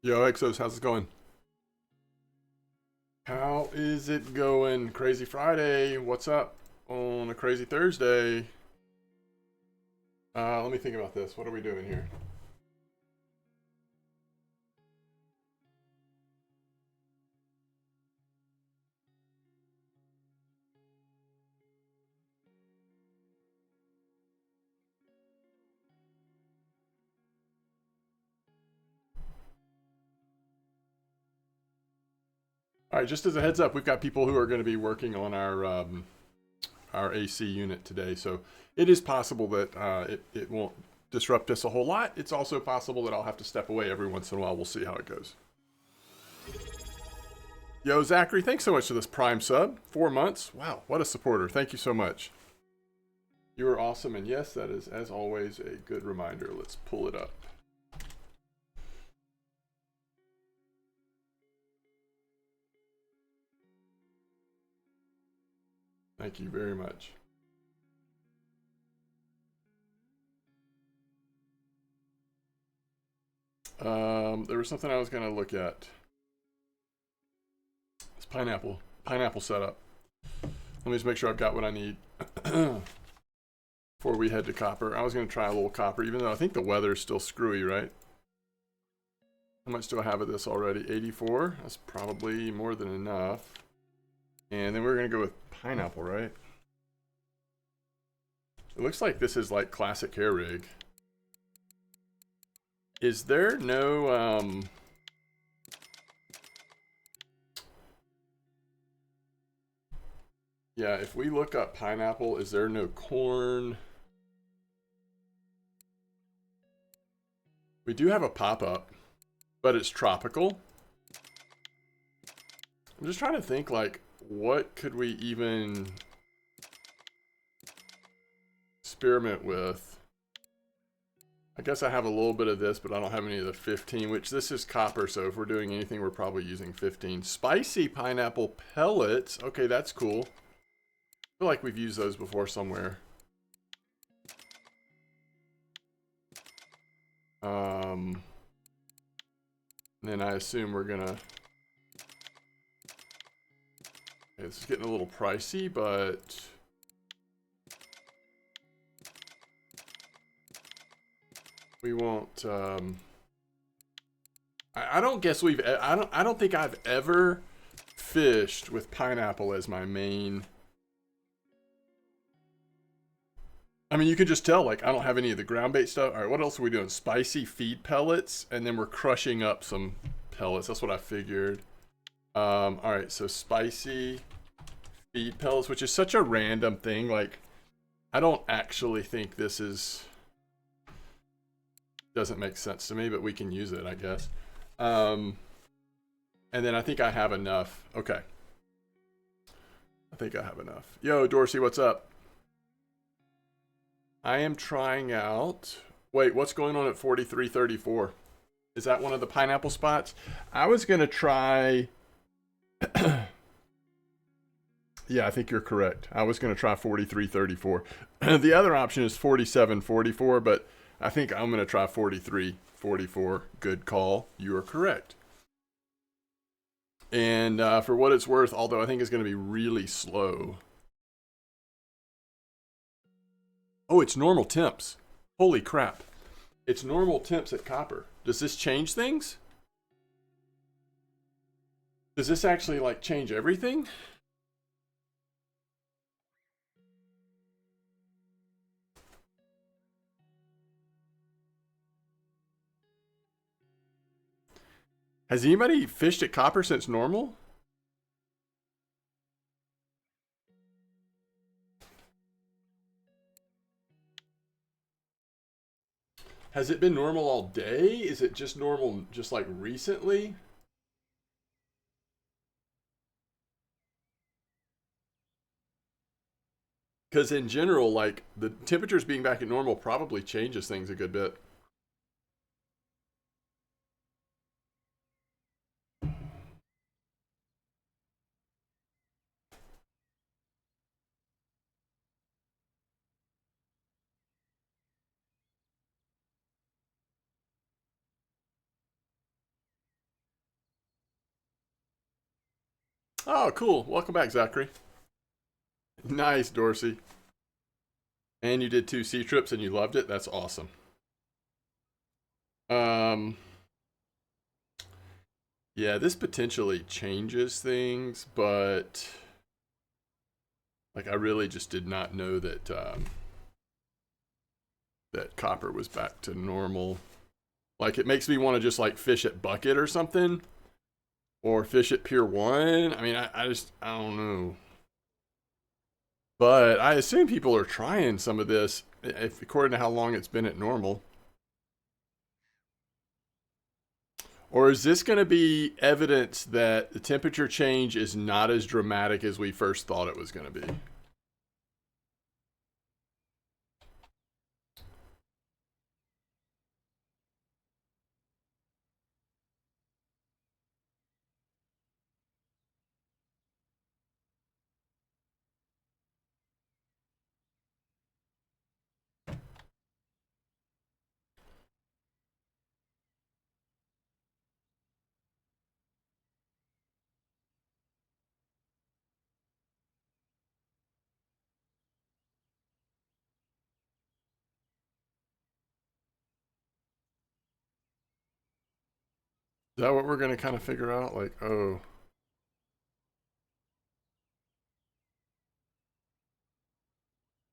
Yo, Exos, how's it going? How is it going? Crazy Friday. What's up on a crazy Thursday? Let me think about this. What are we doing here? All right, just as a heads up, we've got people who are going to be working on our AC unit today, so it is possible that it won't disrupt us a whole lot. It's also possible that I'll have to step away every once in a while. We'll see how it goes. Yo, Zachary, thanks so much for this Prime sub. 4 months. Wow, what a supporter. Thank you so much. You are awesome, and yes, that is, as always, a good reminder. Let's pull it up. Thank you very much. There was something I was gonna look at. It's pineapple setup. Let me just make sure I've got what I need before we head to copper. I was gonna try a little copper, even though I think the weather's still screwy, right? How much do I have of this already? 84. That's probably more than enough. And then we're gonna go with pineapple, right? It looks like this is like classic hair rig. Is there no yeah, if we look up pineapple, is there no corn? We do have a pop-up, but it's tropical. I'm just trying to think, like, what could we even experiment with? I guess I have a little bit of this, but I don't have any of the 15, which this is copper, so if we're doing anything, we're probably using 15. Spicy pineapple pellets. Okay, that's cool. I feel like we've used those before somewhere. And then I assume we're gonna... Okay, this is getting a little pricey, but... we won't, I don't guess we've, I don't think I've ever fished with pineapple as my main. I mean, you can just tell, like, I don't have any of the ground bait stuff. All right, what else are we doing? Spicy feed pellets, and then we're crushing up some pellets. That's what I figured. All right, so spicy feed pellets, which is such a random thing. Like, I don't actually think this is, doesn't make sense to me, but we can use it, I guess. And then I think I have enough. Okay. I think I have enough. Yo, Dorsey, what's up? I am trying out... Wait, what's going on at 43.34? Is that one of the pineapple spots? I was going to try... Yeah, I think you're correct. I was going to try 43.34. The other option is 47.44, but I think I'm going to try 43.44. Good call. You are correct. And for what it's worth, although I think it's going to be really slow. Oh, it's normal temps. Holy crap. It's normal temps at copper. Does this change things? Does this actually, like, change everything? Has anybody fished at copper since normal? Has it been normal all day? Is it just normal just like recently? Because in general, like the temperatures being back at normal probably changes things a good bit. Oh, cool. Welcome back, Zachary. Nice, Dorsey. And you did 2 sea trips and you loved it? That's awesome. Yeah, this potentially changes things, but like I really just did not know that that copper was back to normal. Like it makes me want to just like fish at bucket or something, or fish at Pier 1. I mean, I don't know. But I assume people are trying some of this, if according to how long it's been at normal. Or is this going to be evidence that the temperature change is not as dramatic as we first thought it was going to be? Is that what we're going to kind of figure out? Like, oh,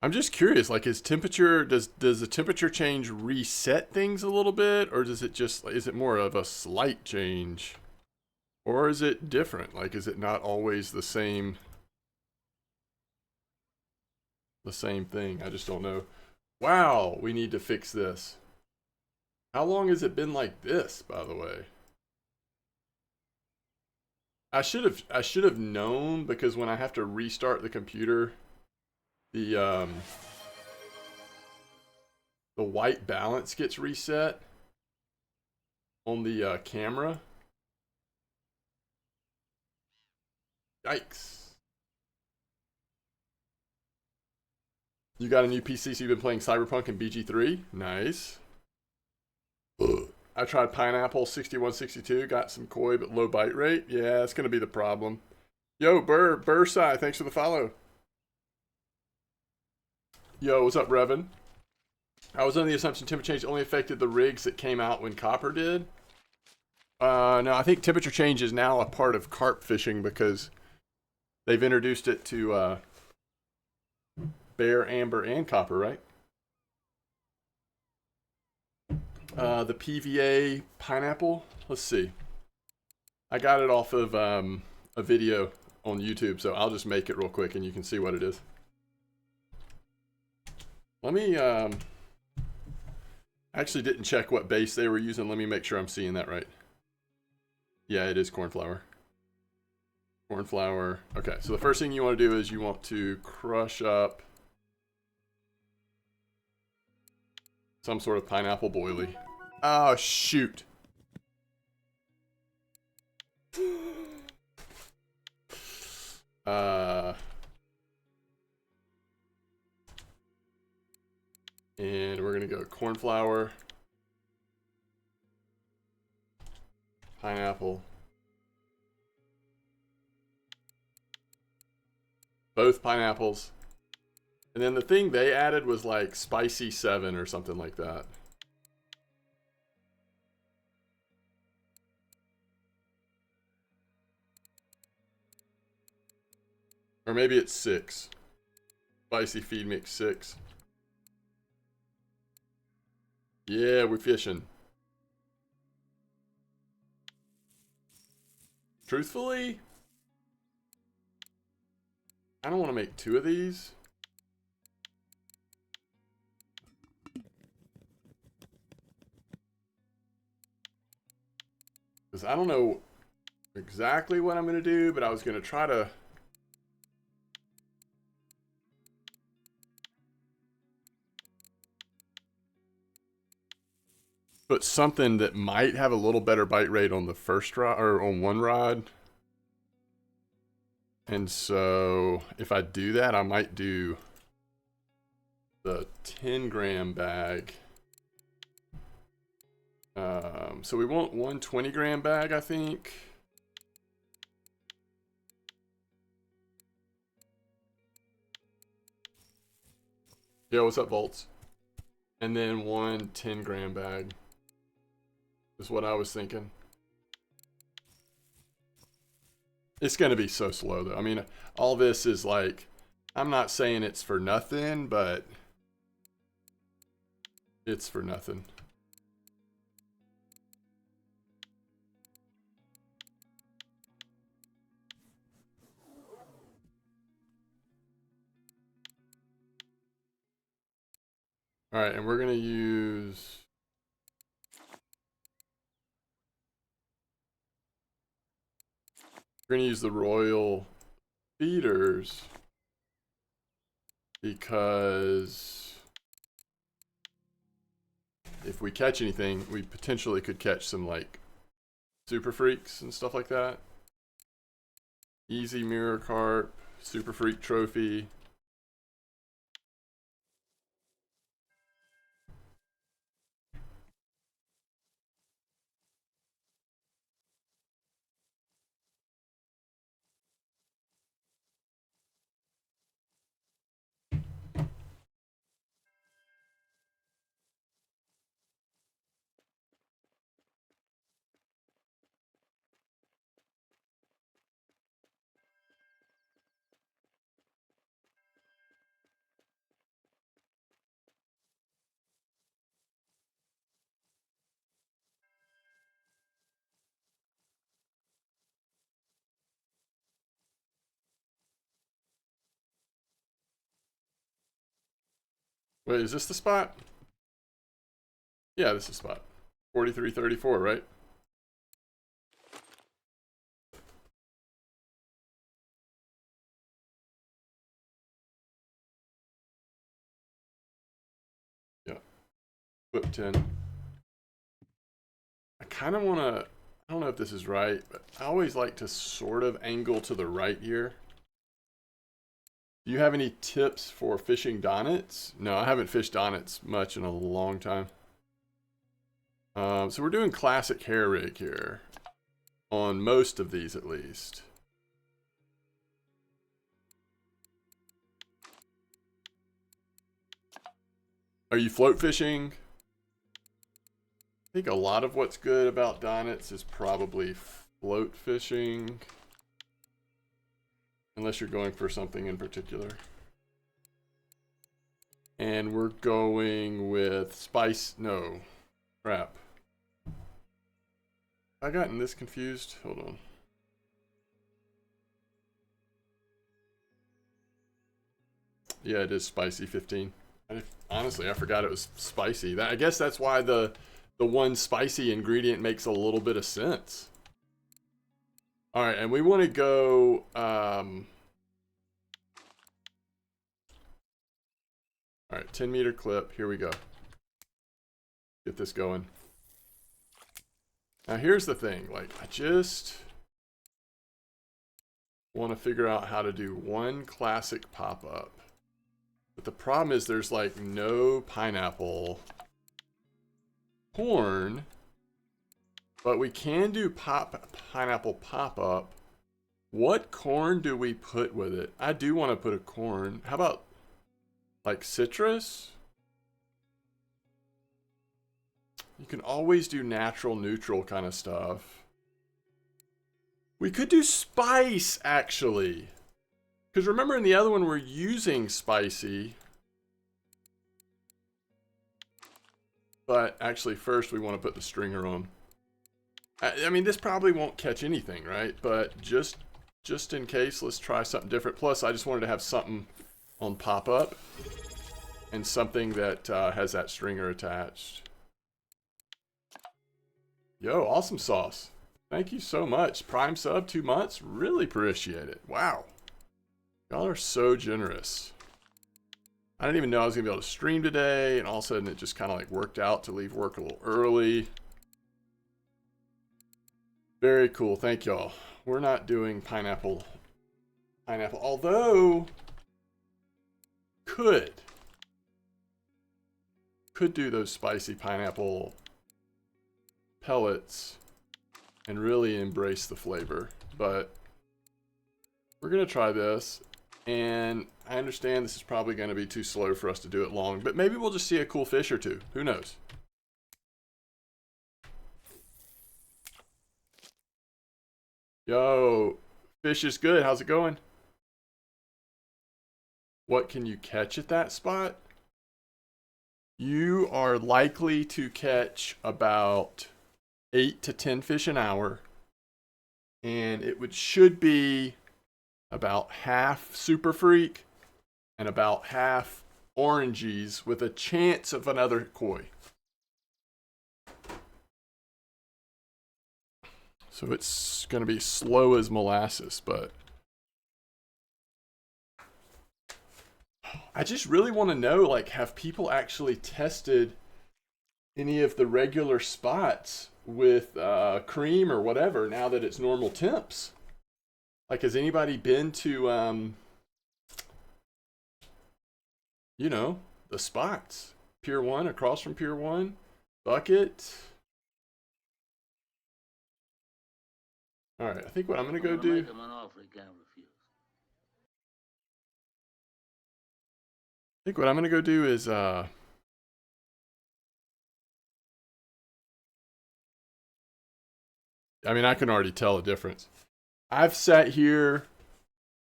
I'm just curious. Like, is temperature does the temperature change reset things a little bit, or does it just is it more of a slight change, or is it different? Like, is it not always the same thing? I just don't know. Wow, we need to fix this. How long has it been like this, by the way? I should have known because when I have to restart the computer, the the white balance gets reset on the camera. Yikes. You got a new PC, so you've been playing Cyberpunk and BG3? Nice. I tried Pineapple 6162, got some koi but low bite rate. Yeah, that's gonna be the problem. Yo, Bursai, thanks for the follow. Yo, what's up, Revan? I was under the assumption temperature change only affected the rigs that came out when copper did. No, I think temperature change is now a part of carp fishing because they've introduced it to bear, amber, and copper, right? The PVA pineapple. Let's see. I got it off of a video on YouTube, so I'll just make it real quick and you can see what it is. Let me, actually didn't check what base they were using. Let me make sure I'm seeing that right. Yeah, it is corn flour. Corn flour. Okay, so the first thing you want to do is you want to crush up some sort of pineapple boilie. Oh, shoot. And we're gonna go corn flour, pineapple, both pineapples, and then the thing they added was like spicy 7 or something like that. Or maybe it's 6. Spicy feed mix 6. Yeah, we're fishing. Truthfully, I don't want to make 2 of these. Because I don't know exactly what I'm going to do, but I was going to try to put something that might have a little better bite rate on the first rod, or on one rod. And so if I do that, I might do the 10-gram bag. So we want one 20-gram bag, I think. Yo, what's up, Volts? And then one 10-gram bag is what I was thinking. It's going to be so slow, though. I mean, all this is like, I'm not saying it's for nothing, but it's for nothing. All right, and we're going to use... We're going to use the royal feeders because if we catch anything, we potentially could catch some like super freaks and stuff like that. Easy mirror carp, super freak trophy. Wait, is this the spot? Yeah, this is the spot. 4334, right? Yeah. Whip 10. I kind of want to, I don't know if this is right, but I always like to sort of angle to the right here. Do you have any tips for fishing donnets? No, I haven't fished donnets much in a long time. So we're doing classic hair rig here. On most of these, at least. Are you float fishing? I think a lot of what's good about donnets is probably float fishing. Unless you're going for something in particular. And we're going with spice. No. Crap. I gotten this confused. Hold on. Yeah, it is spicy 15. Honestly, I forgot it was spicy. I guess that's why the one spicy ingredient makes a little bit of sense. All right, and we want to go. All right, 10-meter clip. Here we go. Get this going. Now here's the thing. Like, I just want to figure out how to do one classic pop-up. But the problem is there's like no pineapple corn. But we can do pineapple pop-up. What corn do we put with it? I do want to put a corn. How about like citrus? You can always do natural, neutral kind of stuff. We could do spice, actually. Because remember in the other one we're using spicy. But actually first we want to put the stringer on. I mean, this probably won't catch anything, right? But just in case, let's try something different. Plus, I just wanted to have something on pop-up. And something that has that stringer attached. Yo, awesome sauce. Thank you so much. Prime sub, 2 months. Really appreciate it. Wow. Y'all are so generous. I didn't even know I was going to be able to stream today. And all of a sudden, it just kind of like worked out to leave work a little early. Very cool. Thank y'all. We're not doing pineapple. Although, could do those spicy pineapple pellets and really embrace the flavor. But we're going to try this. And I understand this is probably going to be too slow for us to do it long, but maybe we'll just see a cool fish or two. Who knows? Yo, fish is good. How's it going? What can you catch at that spot? You are likely to catch about 8 to 10 fish an hour, and should be about half super freak and about half oranges with a chance of another koi. So it's going to be slow as molasses, but I just really want to know, like, have people actually tested any of the regular spots with cream or whatever now that it's normal temps? Like, has anybody been to, you know, the spots? Pier 1, across from Pier 1, Bucket. All right, I think what I'm going to go do. I think what I'm going to go do is, I mean, I can already tell a difference. I've sat here,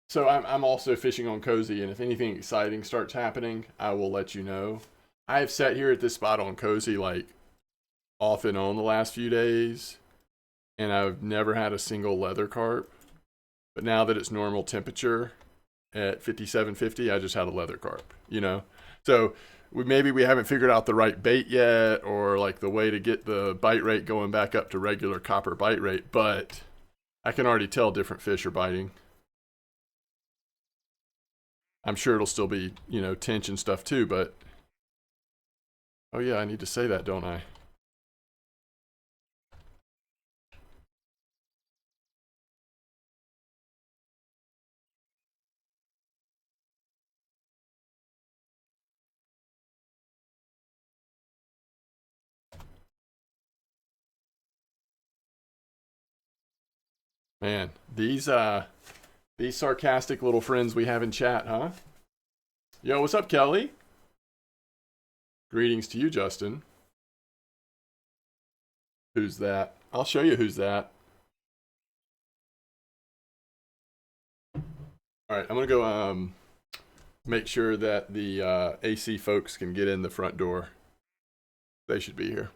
so I'm also fishing on Cozy, and if anything exciting starts happening, I will let you know. I've sat here at this spot on Cozy, like, off and on the last few days, and I've never had a single leather carp. But now that it's normal temperature at 57.50, I just had a leather carp, you know? So maybe we haven't figured out the right bait yet, or like the way to get the bite rate going back up to regular copper bite rate, but I can already tell different fish are biting. I'm sure it'll still be, you know, tench and stuff too, but oh yeah, I need to say that, don't I? Man, these sarcastic little friends we have in chat, huh? Yo, what's up, Kelly? Greetings to you, Justin. Who's that? I'll show you who's that. All right, I'm gonna go make sure that the AC folks can get in the front door. They should be here.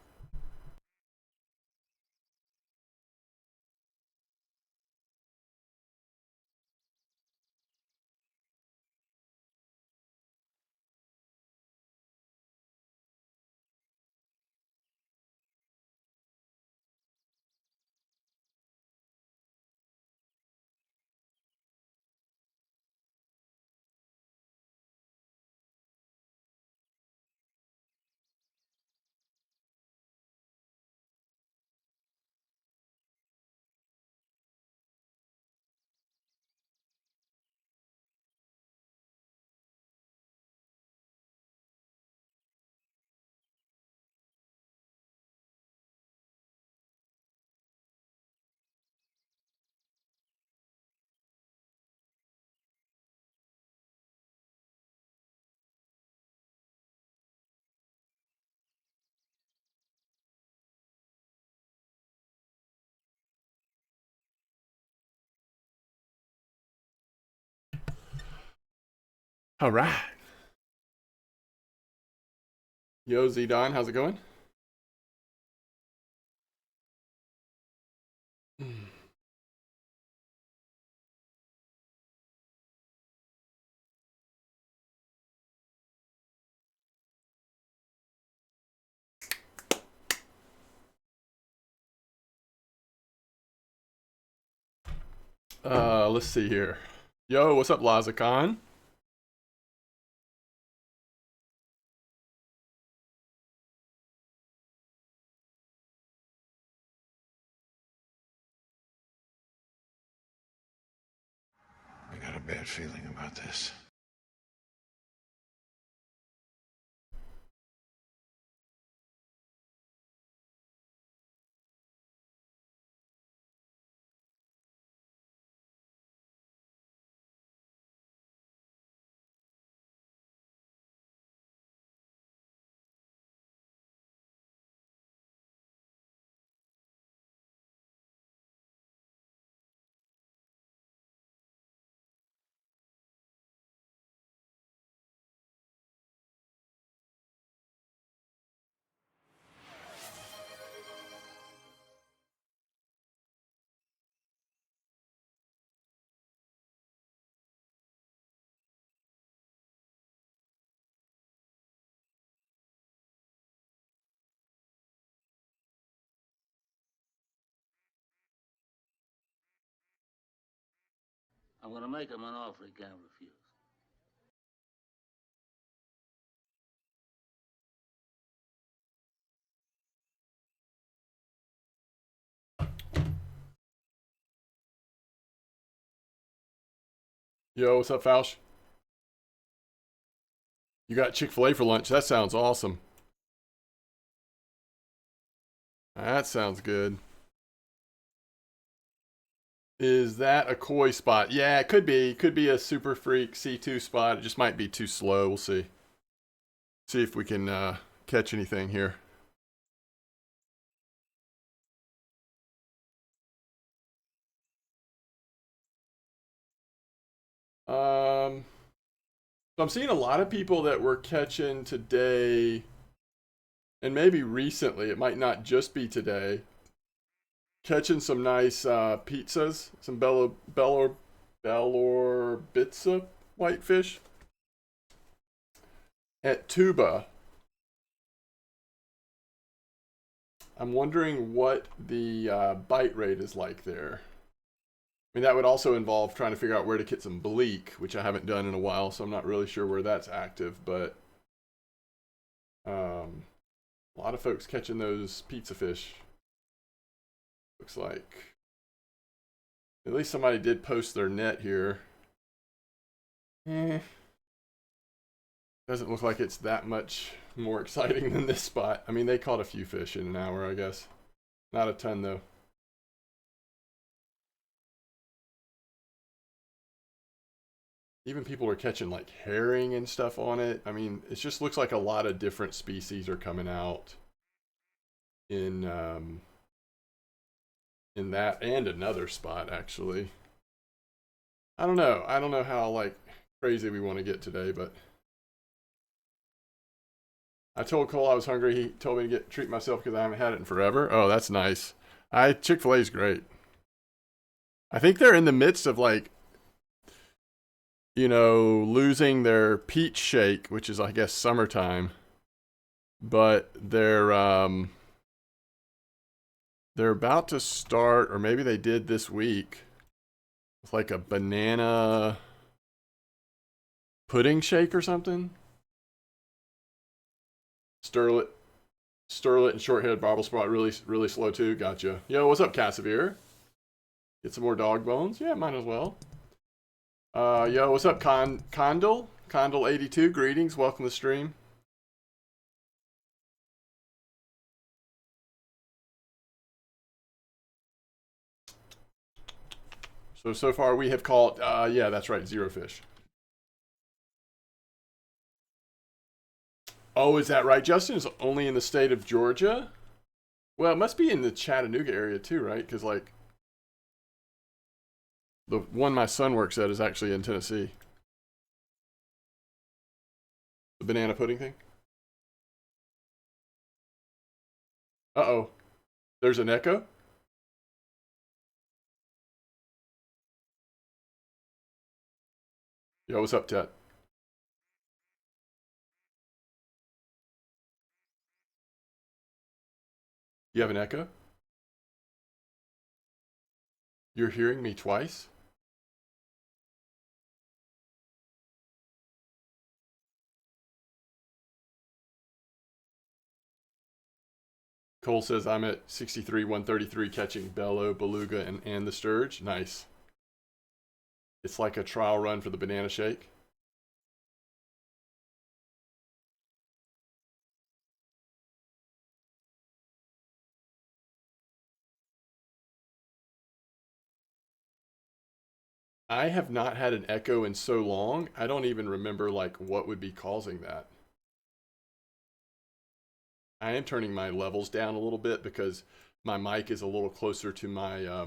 All right. Yo, Z Don, how's it going? Let's see here. Yo, what's up, Lazakon? I got a bad feeling about this. I'm gonna make him an offer he can't refuse. Yo, what's up, Fausch? You got Chick-fil-A for lunch. That sounds awesome. That sounds good. Is that a koi spot? Yeah, it could be. Could be a super freak C2 spot. It just might be too slow. We'll see. See if we can catch anything here. So I'm seeing a lot of people that were catching today, and maybe recently. It might not just be today. Catching some nice pizzas, some Bellor Bitsa whitefish at Tuba. I'm wondering what the bite rate is like there. I mean, that would also involve trying to figure out where to get some bleak, which I haven't done in a while, so I'm not really sure where that's active, but a lot of folks catching those pizza fish. Looks like at least somebody did post their net here. Doesn't look like it's that much more exciting than this spot. I mean, they caught a few fish in an hour, I guess. Not a ton, though. Even people are catching like herring and stuff on it. I mean, it just looks like a lot of different species are coming out in that and another spot, actually. I don't know. I don't know how like crazy we want to get today, but I told Cole I was hungry. He told me to treat myself because I haven't had it in forever. Oh, that's nice. Chick-fil-A is great. I think they're in the midst of like, losing their peach shake, which is I guess summertime. But they're about to start, or maybe they did this week, with like a banana pudding shake or something. Sterlet and short-headed barbel spot really slow too. Gotcha. Yo, what's up, Cassavir? Get some more dog bones? Yeah, might as well. Yo, what's up, Condal? Condal82, greetings. Welcome to the stream. So far we have caught, yeah, that's right, 0 fish. Oh, is that right? Justin is only in the state of Georgia? Well, it must be in the Chattanooga area too, right? Because, like, the one my son works at is actually in Tennessee. The banana pudding thing? Uh-oh. There's an echo? Yo, what's up, Tet? You have an echo? You're hearing me twice? Cole says I'm at 63, 133 catching bellow, beluga, and the sturge. Nice. It's like a trial run for the banana shake. I have not had an echo in so long, I don't even remember like what would be causing that. I am turning my levels down a little bit because my mic is a little closer to my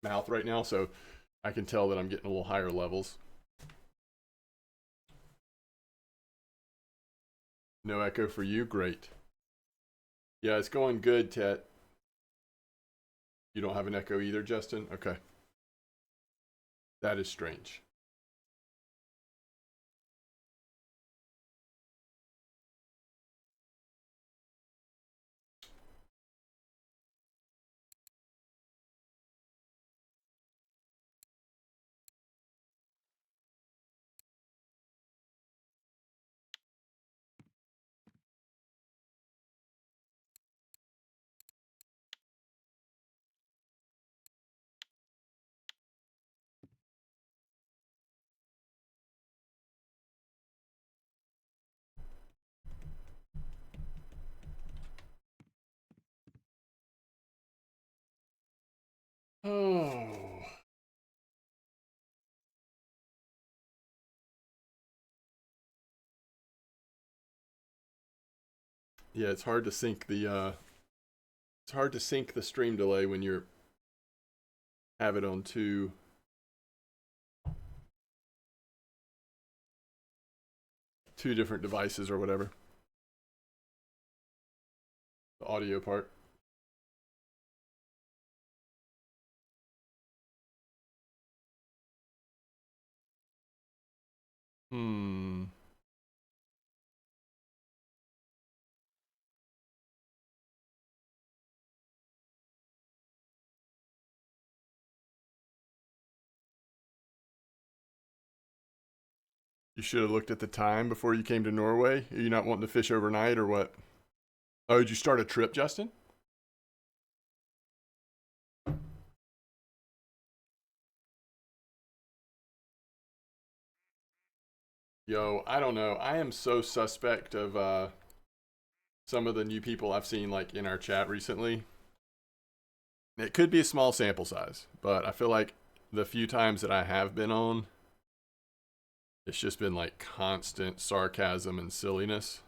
mouth right now, so I can tell that I'm getting a little higher levels. No echo for you? Great. Yeah, it's going good, Tet. You don't have an echo either, Justin? Okay. That is strange. Yeah, it's hard to sync the stream delay when you're have it on two different devices or whatever. The audio part. Hmm. You should have looked at the time before you came to Norway. Are you not wanting to fish overnight or what? Oh, did you start a trip, Justin? Yo, I don't know. I am so suspect of some of the new people I've seen like in our chat recently. It could be a small sample size, but I feel like the few times that I have been on, it's just been like constant sarcasm and silliness.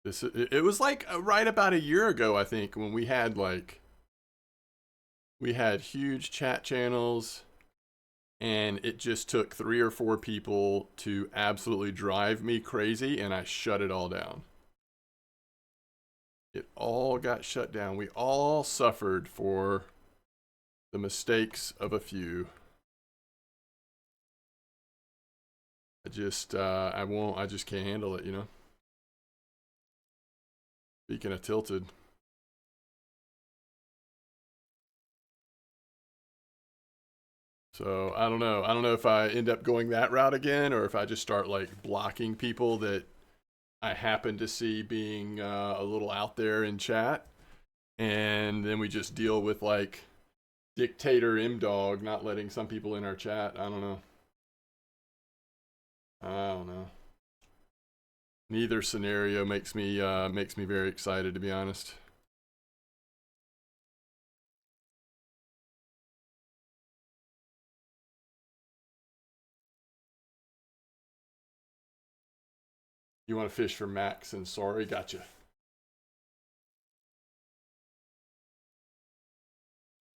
It was like right about a year ago, I think, when we had huge chat channels, and it just took 3 or 4 people to absolutely drive me crazy, and I shut it all down. It all got shut down. We all suffered for the mistakes of a few. I just can't handle it, you know? Speaking of tilted. So I don't know. I don't know if I end up going that route again or if I just start like blocking people that I happen to see being a little out there in chat. And then we just deal with like dictator MDawg not letting some people in our chat. I don't know. I don't know. Neither scenario makes me very excited, to be honest. You want to fish for Max and Sorry? Gotcha.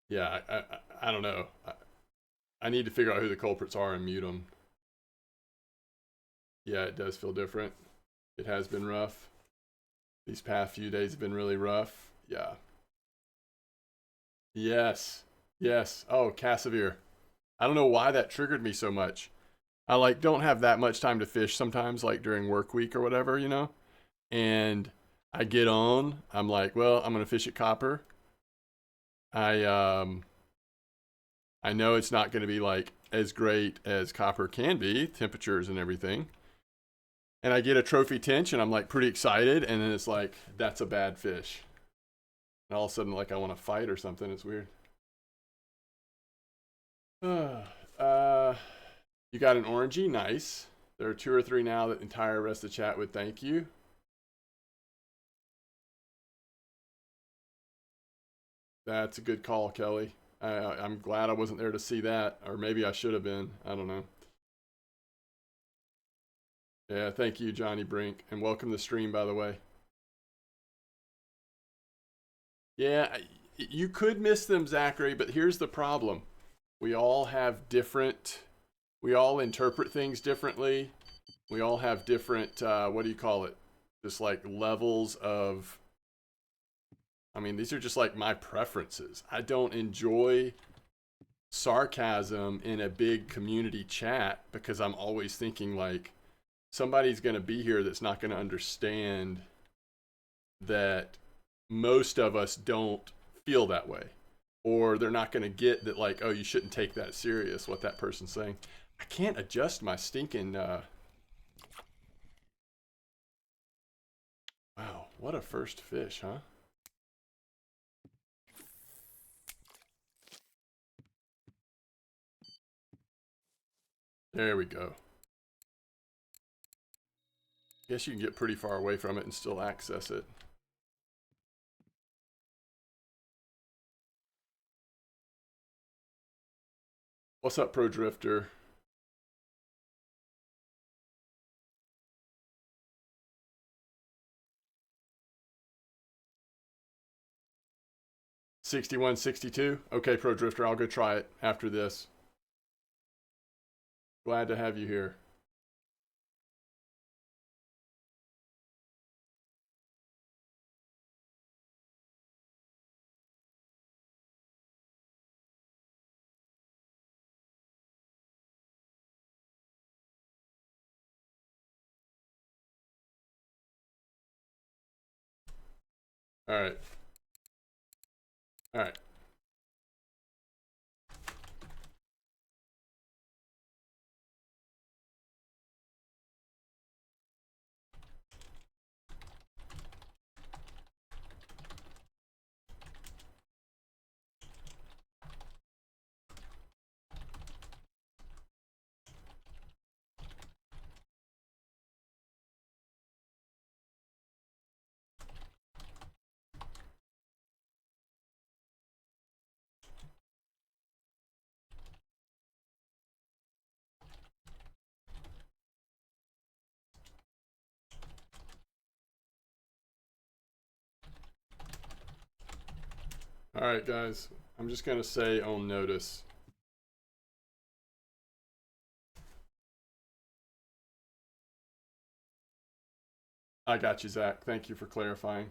Yeah, I don't know. I need to figure out who the culprits are and mute them. Yeah, it does feel different. It has been rough. These past few days have been really rough. Yeah. Yes. Yes. Oh, Cassavir. I don't know why that triggered me so much. I like don't have that much time to fish sometimes, like during work week or whatever, you know? And I get on, I'm like, well, I'm gonna fish at Copper. I I know it's not gonna be like as great as Copper can be, temperatures and everything. And I get a trophy tench and I'm like pretty excited, and then it's like, that's a bad fish. And all of a sudden, like I want to fight or something. It's weird. You got an orangey, nice. There are 2 or 3 now that the entire rest of the chat would thank you. That's a good call, Kelly. I'm glad I wasn't there to see that, or maybe I should have been. I don't know. Yeah, thank you, Johnny Brink, and welcome to the stream, by the way. Yeah, you could miss them, Zachary, but here's the problem. We all have different, we all interpret things differently. We all have different, what do you call it? Just like levels of, I mean, these are just like my preferences. I don't enjoy sarcasm in a big community chat because I'm always thinking like somebody's going to be here that's not going to understand that most of us don't feel that way, or they're not going to get that like, oh, you shouldn't take that serious what that person's saying. I can't adjust my stinking wow, what a first fish, huh? There we go. Guess you can get pretty far away from it and still access it. What's up, Pro Drifter? 61, 62. Okay, Pro Drifter, I'll go try it after this. Glad to have you here. All right. All right. All right, guys. I'm just going to say on notice. I got you, Zach. Thank you for clarifying.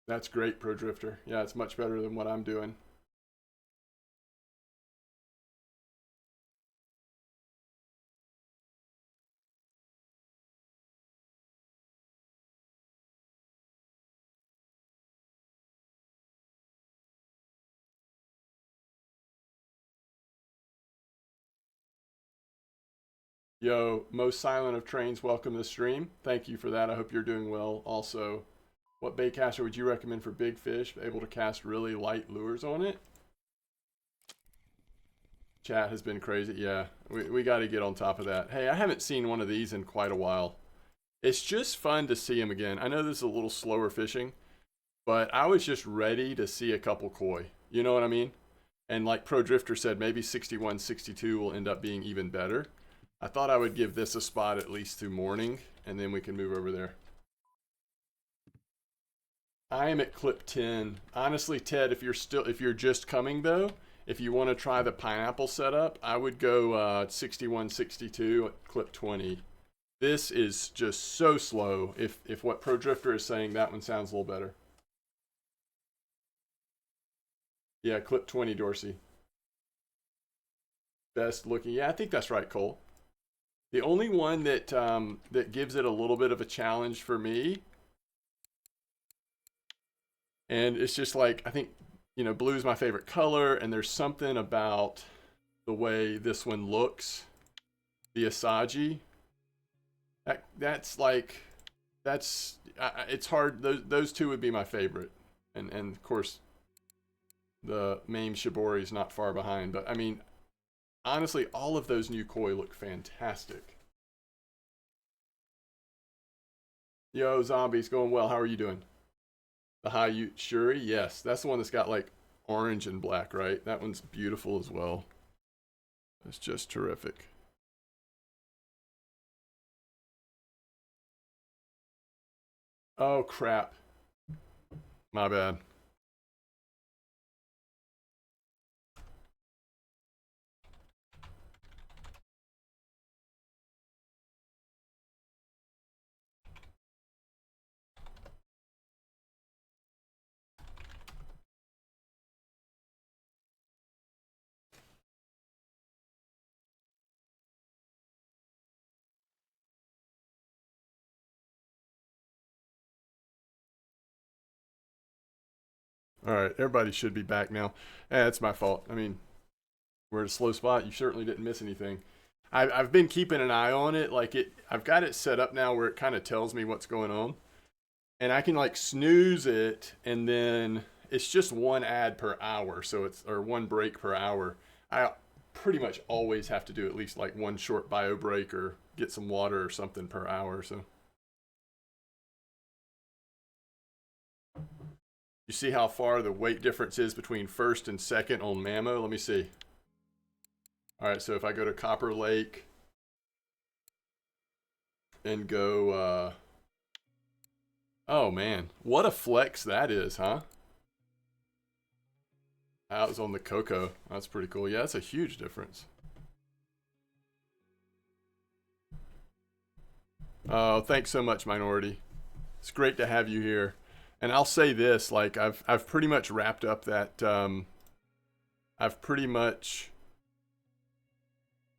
That's great, Pro Drifter. Yeah, it's much better than what I'm doing. Yo, most silent of trains, welcome to the stream. Thank you for that. I hope you're doing well. Also, what bait caster would you recommend for big fish, able to cast really light lures on it? Chat has been crazy. Yeah, we got to get on top of that. Hey, I haven't seen one of these in quite a while. It's just fun to see them again. I know this is a little slower fishing, but I was just ready to see a couple koi. You know what I mean? And like Pro Drifter said, maybe 61, 62 will end up being even better. I thought I would give this a spot at least through morning, and then we can move over there. I am at clip 10. Honestly, Ted, if you're just coming though, if you want to try the pineapple setup, I would go 61, 62 at clip 20. This is just so slow. If what Pro Drifter is saying, that one sounds a little better. Yeah, clip 20, Dorsey. Best looking. Yeah, I think that's right, Cole. The only one that that gives it a little bit of a challenge for me, and it's just like, I think, you know, blue is my favorite color, and there's something about the way this one looks, the Asagi. That's like, it's hard. Those two would be my favorite, and of course, the Mame Shibori is not far behind. But I mean, honestly, all of those new koi look fantastic. Yo, zombies, going well. How are you doing? The Hayu Shuri? Yes, that's the one that's got like orange and black, right? That one's beautiful as well. It's just terrific. Oh, crap. My bad. All right, everybody should be back now. It's my fault. I mean, we're at a slow spot. You certainly didn't miss anything. I've been keeping an eye on it. Like I've got it set up now where it kind of tells me what's going on, and I can like snooze it, and then it's just one ad per hour, so it's or one break per hour. I pretty much always have to do at least like one short bio break or get some water or something per hour. So you see how far the weight difference is between first and second on Mammo? Let me see. All right, so if I go to Copper Lake and go Oh man, what a flex that is, huh? That was on the cocoa. That's pretty cool. Yeah, that's a huge difference. Oh, thanks so much, Minority. It's great to have you here. And I'll say this, like I've pretty much wrapped up that I've pretty much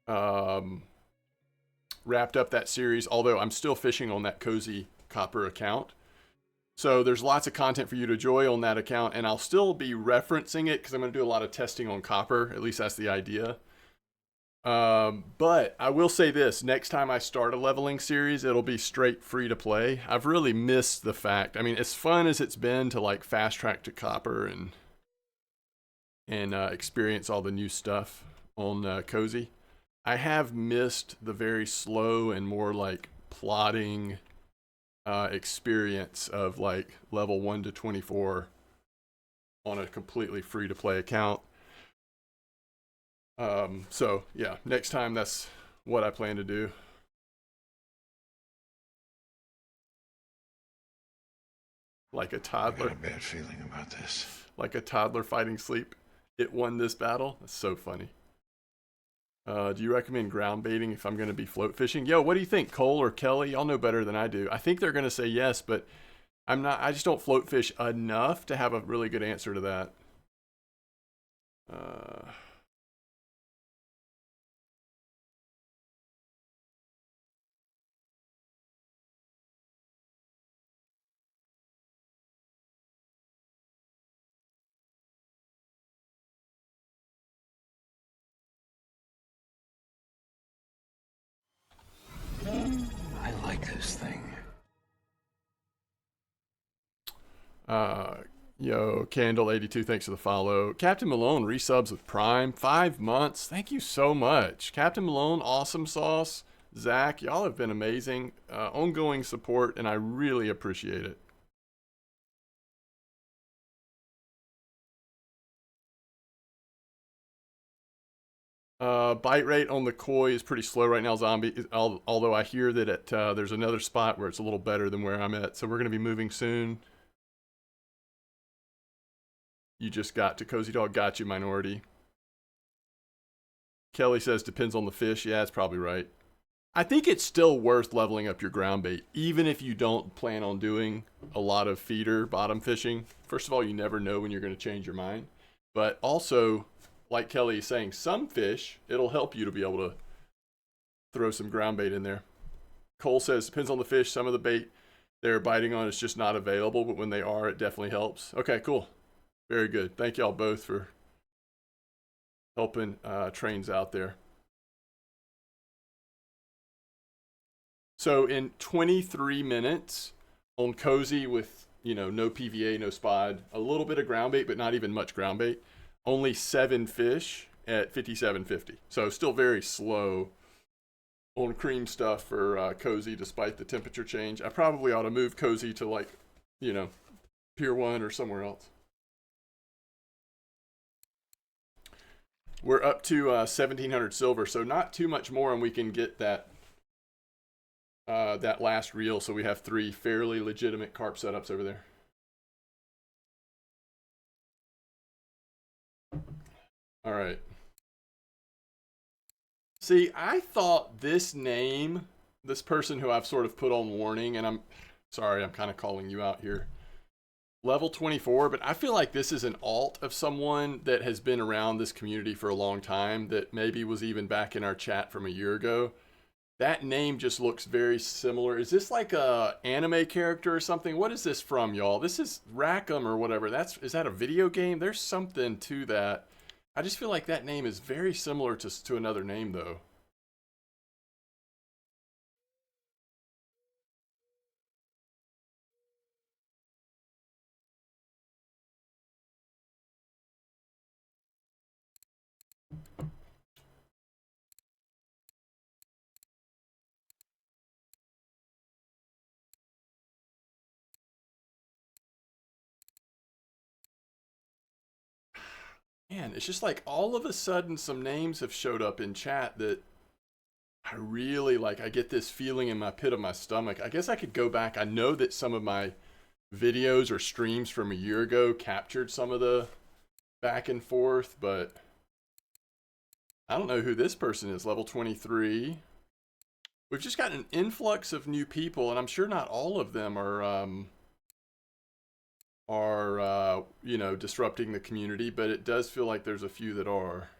um, wrapped up that series, although I'm still fishing on that Cozy Copper account. So there's lots of content for you to enjoy on that account, and I'll still be referencing it because I'm going to do a lot of testing on copper. At least that's the idea. But I will say this, next time I start a leveling series, it'll be straight free to play. I've really missed the fact. I mean, as fun as it's been to like fast track to copper and experience all the new stuff on Cozy, I have missed the very slow and more like plodding experience of like level 1 to 24 on a completely free to play account. So yeah, next time that's what I plan to do. Like a I got toddler, a bad feeling about this. like a toddler fighting sleep. It won this battle. That's so funny. Do you recommend ground baiting if I'm going to be float fishing? Yo, what do you think, Cole or Kelly? Y'all know better than I do. I think they're going to say yes, but I'm not. I just don't float fish enough to have a really good answer to that. Uh, I like this thing. Uh, yo, Candle82, thanks for the follow. Captain Malone resubs with Prime, 5 months. Thank you so much. Captain Malone, awesome sauce. Zach, y'all have been amazing. Ongoing support, and I really appreciate it. Bite rate on the koi is pretty slow right now, Zombie. Although I hear that there's another spot where it's a little better than where I'm at. So we're going to be moving soon. You just got to Cozy Dog. Got you, Minority. Kelly says depends on the fish. Yeah, that's probably right. I think it's still worth leveling up your ground bait, even if you don't plan on doing a lot of feeder bottom fishing. First of all, you never know when you're going to change your mind. But also, like Kelly is saying, some fish, it'll help you to be able to throw some ground bait in there. Cole says, depends on the fish. Some of the bait they're biting on is just not available, but when they are, it definitely helps. Okay, cool. Very good. Thank y'all both for helping trains out there. So in 23 minutes on Cozy with, no PVA, no spod, a little bit of ground bait, but not even much ground bait, only 7 fish at 57.50. So still very slow on cream stuff for Cozy despite the temperature change. I probably ought to move Cozy to like, Pier 1 or somewhere else. We're up to 1,700 silver, so not too much more, and we can get that last reel. So we have 3 fairly legitimate carp setups over there. All right. See, I thought this name, this person who I've sort of put on warning, and I'm sorry, I'm kind of calling you out here. Level 24, but I feel like this is an alt of someone that has been around this community for a long time, that maybe was even back in our chat from a year ago. That name just looks very similar. Is this like a anime character or something? What is this from, y'all? This is Rackham or whatever. Is that a video game? There's something to that. I just feel like that name is very similar to another name, though. Man, it's just like all of a sudden some names have showed up in chat that I really like. I get this feeling in my pit of my stomach. I guess I could go back. I know that some of my videos or streams from a year ago captured some of the back and forth, but I don't know who this person is. Level 23. We've just got an influx of new people, and I'm sure not all of them are you know, disrupting the community, but it does feel like there's a few that are.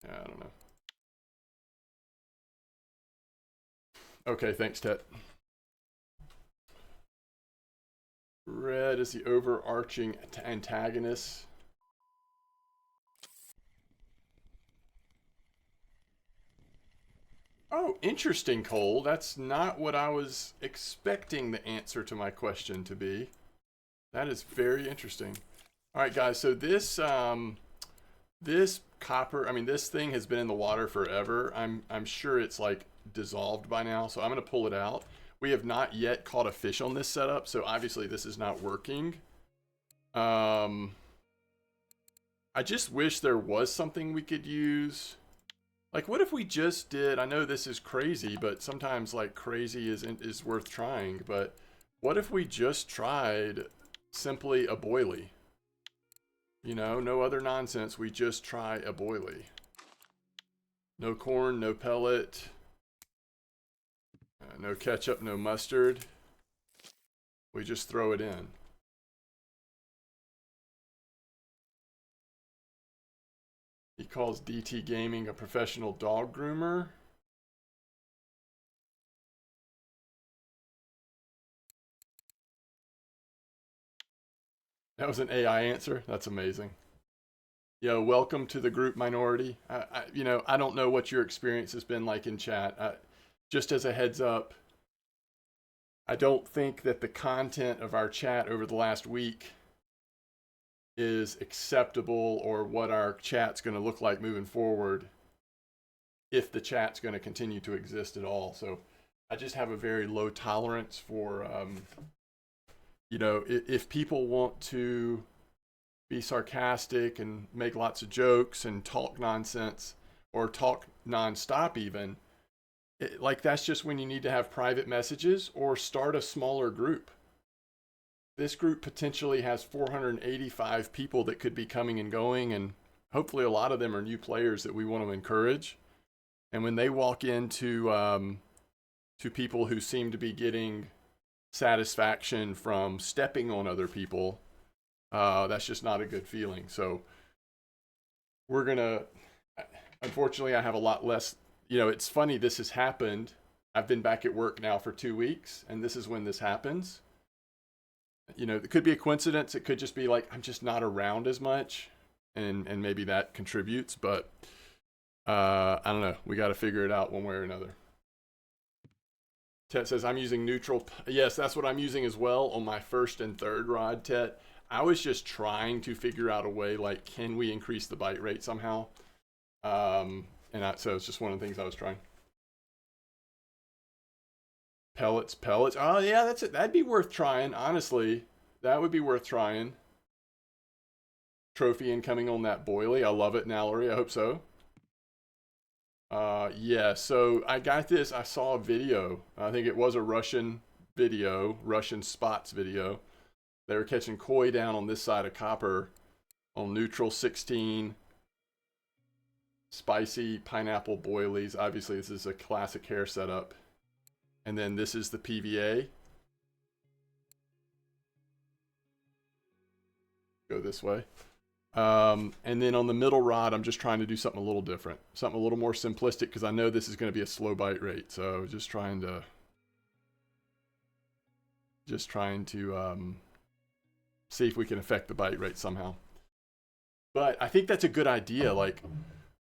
Yeah, I don't know. Okay, thanks, Tet. Red is the overarching antagonist. Oh, interesting, Cole. That's not what I was expecting the answer to my question to be. That is very interesting. All right, guys. So this this copper, I mean, this thing has been in the water forever. I'm sure it's like dissolved by now. So I'm gonna pull it out. We have not yet caught a fish on this setup, so obviously this is not working. I just wish there was something we could use. Like, what if we just did, I know this is crazy, but sometimes, like, crazy is worth trying, but what if we just tried simply a boilie? You know, no other nonsense, we just try a boilie. No corn, no pellet, no ketchup, no mustard. We just throw it in. He calls DT Gaming a professional dog groomer. That was an AI answer. That's amazing. Yo, welcome to the group minority. You know, I don't know what your experience has been like in chat. Just as a heads up, I don't think that the content of our chat over the last week is acceptable, or what our chat's going to look like moving forward, if the chat's going to continue to exist at all. So I just have a very low tolerance for, you know, if people want to be sarcastic and make lots of jokes and talk nonsense or talk nonstop even, like, that's just when you need to have private messages or start a smaller group. This group potentially has 485 people that could be coming and going, and hopefully a lot of them are new players that we want to encourage. And when they walk into to people who seem to be getting satisfaction from stepping on other people, that's just not a good feeling. So we're gonna, unfortunately, I have a lot less, you know, it's funny, this has happened. I've been back at work now for 2 weeks, and this is when this happens. You know, it could be a coincidence. It could just be like, I'm just not around as much, and maybe that contributes, but I don't know. We got to figure it out one way or another. Tet says, I'm using neutral. Yes, that's what I'm using as well on my first and third rod, Tet. I was just trying to figure out a way, like, can we increase the bite rate somehow? So it's just one of the things I was trying. Pellets. Oh yeah, that's it. That'd be worth trying, honestly. That would be worth trying. Trophy incoming on that boilie. I love it, Nallery. I hope so. Yeah, so I got this. I saw a video. I think it was a Russian video, Russian spots video. They were catching koi down on this side of copper on neutral 16. Spicy pineapple boilies. Obviously, this is a classic hair setup. And then this is the PVA. Go this way. And then on the middle rod, I'm just trying to do something a little different. Something a little more simplistic, because I know this is going to be a slow bite rate. So just trying to see if we can affect the bite rate somehow. But I think that's a good idea. Like,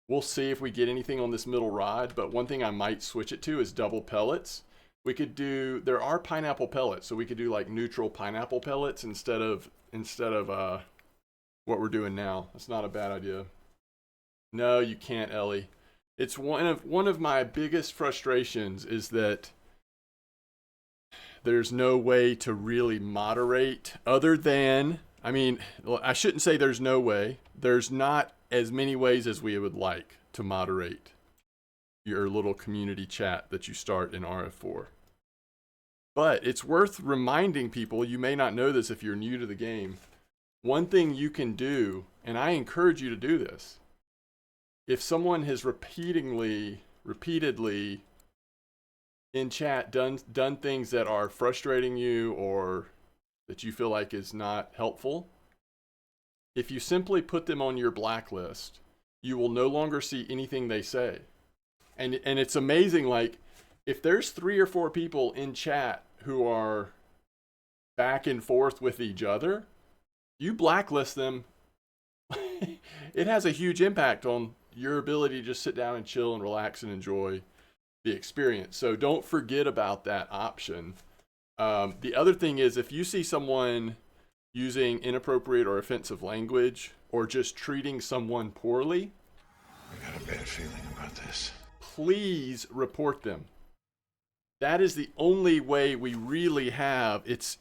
we'll see if we get anything on this middle rod. But one thing I might switch it to is double pellets. We could do, there are pineapple pellets, so we could do like neutral pineapple pellets instead of what we're doing now. That's not a bad idea. No, you can't, Ellie. It's one of my biggest frustrations is that there's no way to really moderate, other than, I mean, I shouldn't say there's no way. There's not as many ways as we would like to moderate. your little community chat that you start in RF4. But it's worth reminding people, you may not know this if you're new to the game. One thing you can do, and I encourage you to do this, if someone has repeatedly in chat done things that are frustrating you or that you feel like is not helpful, if you simply put them on your blacklist, you will no longer see anything they say. And it's amazing, like, if there's 3 or 4 people in chat who are back and forth with each other, you blacklist them. It has a huge impact on your ability to just sit down and chill and relax and enjoy the experience. So don't forget about that option. The other thing is, if you see someone using inappropriate or offensive language or just treating someone poorly, I got a bad feeling about this. Please report them. That is the only way we really have. It's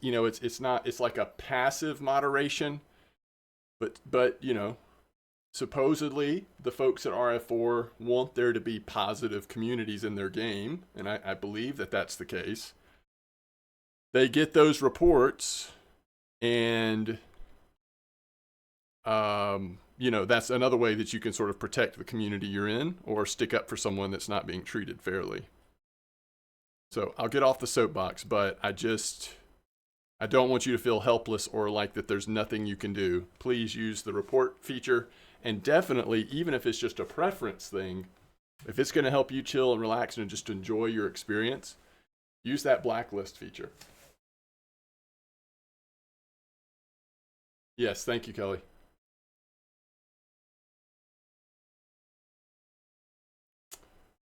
like a passive moderation, but supposedly the folks at RF4 want there to be positive communities in their game, and I believe that that's the case. They get those reports, and that's another way that you can sort of protect the community you're in or stick up for someone that's not being treated fairly. So I'll get off the soapbox, but I don't want you to feel helpless or like that there's nothing you can do. Please use the report feature, and definitely, even if it's just a preference thing, if it's going to help you chill and relax and just enjoy your experience, use that blacklist feature. Yes, thank you, Kelly.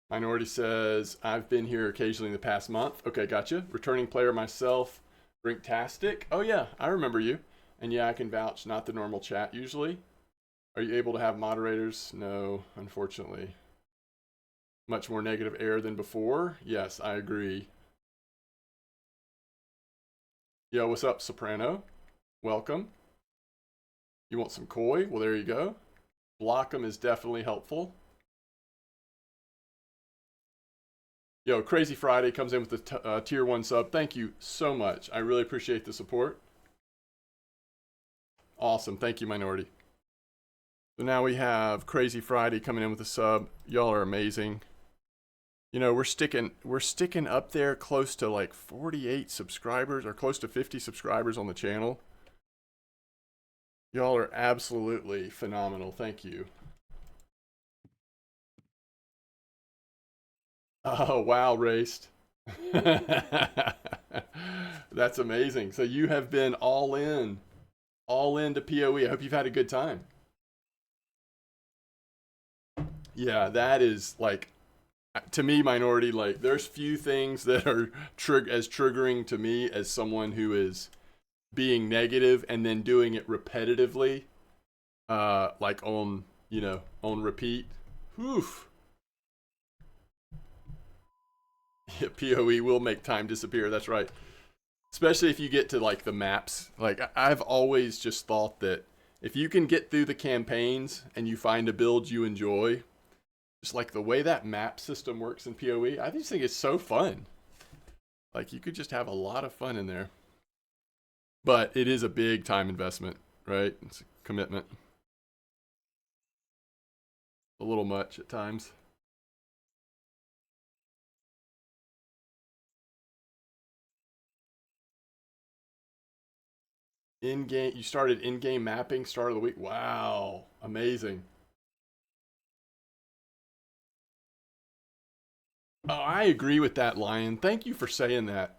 Minority says, I've been here occasionally in the past month. Okay, gotcha. Returning player myself. Brinktastic. Oh yeah, I remember you. And yeah, I can vouch, not the normal chat usually. Are you able to have moderators? No, unfortunately. Much more negative air than before? Yes, I agree. Yo, what's up, Soprano? Welcome. You want some koi? Well, there you go. Block 'em is definitely helpful. Yo, Crazy Friday comes in with the tier 1 sub. Thank you so much. I really appreciate the support. Awesome. Thank you, Minority. So now we have Crazy Friday coming in with a sub. Y'all are amazing. We're sticking up there close to like 48 subscribers or close to 50 subscribers on the channel. Y'all are absolutely phenomenal. Thank you. Oh, wow, Raced. That's amazing. So you have been all in to PoE. I hope you've had a good time. Yeah, that is like, to me, Minority, like there's few things that are as triggering to me as someone who is being negative and then doing it repetitively, like on repeat. Oof. Yeah, PoE will make time disappear. That's right. Especially if you get to like the maps. Like I've always just thought that if you can get through the campaigns and you find a build you enjoy, just like the way that map system works in PoE, I just think it's so fun. Like you could just have a lot of fun in there. But it is a big time investment, right? It's a commitment. A little much at times. In-game, you started in-game mapping start of the week. Wow, amazing. Oh, I agree with that, Lion. Thank you for saying that.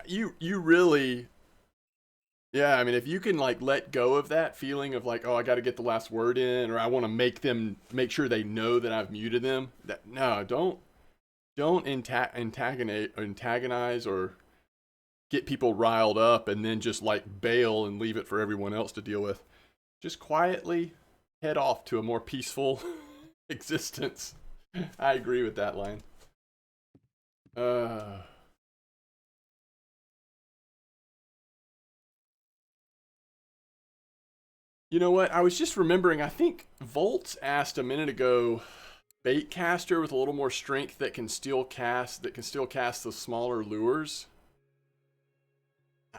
You really, yeah. I mean, if you can like let go of that feeling of like, oh, I got to get the last word in, or I want to make sure they know that I've muted them. Don't antagonize or get people riled up and then just like bail and leave it for everyone else to deal with. Just quietly head off to a more peaceful existence. I agree with that line. You know what? I was just remembering, I think Volts asked a minute ago, bait caster with a little more strength that can still cast the smaller lures.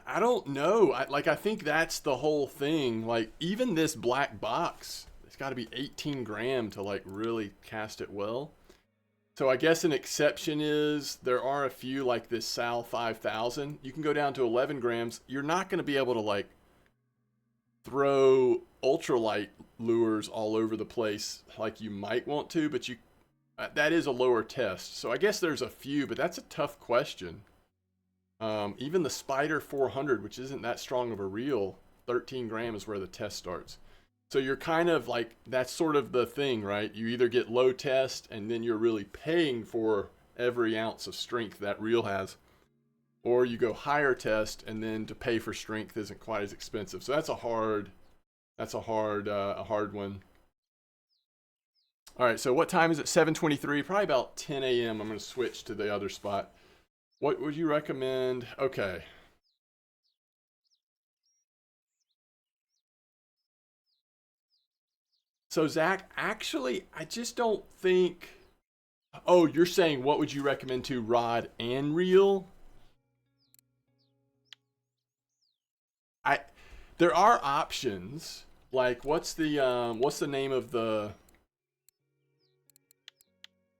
I don't know. I think that's the whole thing. Like, even this black box, it's got to be 18 gram to like really cast it well. So I guess an exception is there are a few like this Sal 5000. You can go down to 11 grams. You're not going to be able to like throw ultralight lures all over the place like you might want to, but that is a lower test. So I guess there's a few, but that's a tough question. Even the Spider 400, which isn't that strong of a reel, 13 gram is where the test starts. So you're kind of like, that's sort of the thing, right? You either get low test and then you're really paying for every ounce of strength that reel has, or you go higher test and then to pay for strength isn't quite as expensive. So that's a hard one. All right, so what time is it? 7:23, probably about 10 a.m. I'm going to switch to the other spot. What would you recommend? Okay. So Zach, actually, I just don't think. Oh, you're saying what would you recommend to rod and reel? There are options. Like, what's the name of the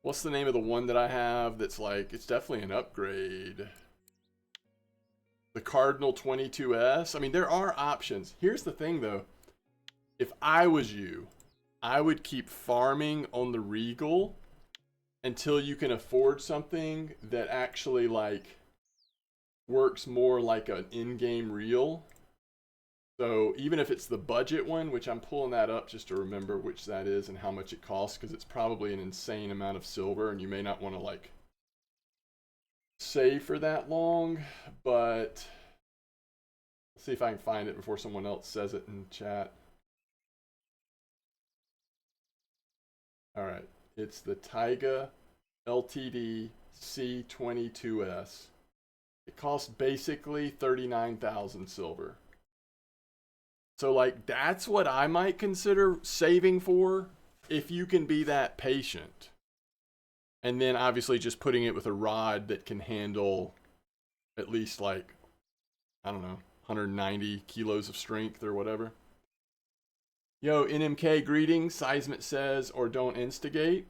one that I have that's like, it's definitely an upgrade. The Cardinal 22S. I mean, there are options. Here's the thing though. If I was you, I would keep farming on the Regal until you can afford something that actually like works more like an in-game reel. So even if it's the budget one, which I'm pulling that up just to remember which that is and how much it costs, because it's probably an insane amount of silver and you may not want to like save for that long, but let's see if I can find it before someone else says it in chat. All right, it's the Taiga LTD C22S. It costs basically 39,000 silver. So like, that's what I might consider saving for if you can be that patient. And then obviously just putting it with a rod that can handle at least like, I don't know, 190 kilos of strength or whatever. Yo, NMK, greetings. Seismic says, or don't instigate.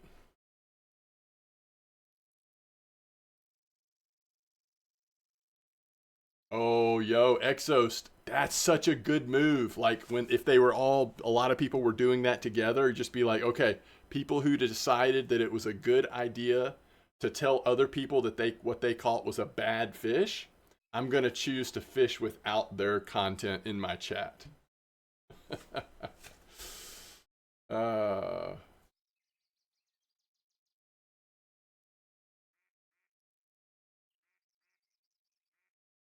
Oh, yo, Exost, that's such a good move. Like if they were a lot of people were doing that together, just be like, okay, people who decided that it was a good idea to tell other people that what they call it was a bad fish, I'm going to choose to fish without their content in my chat.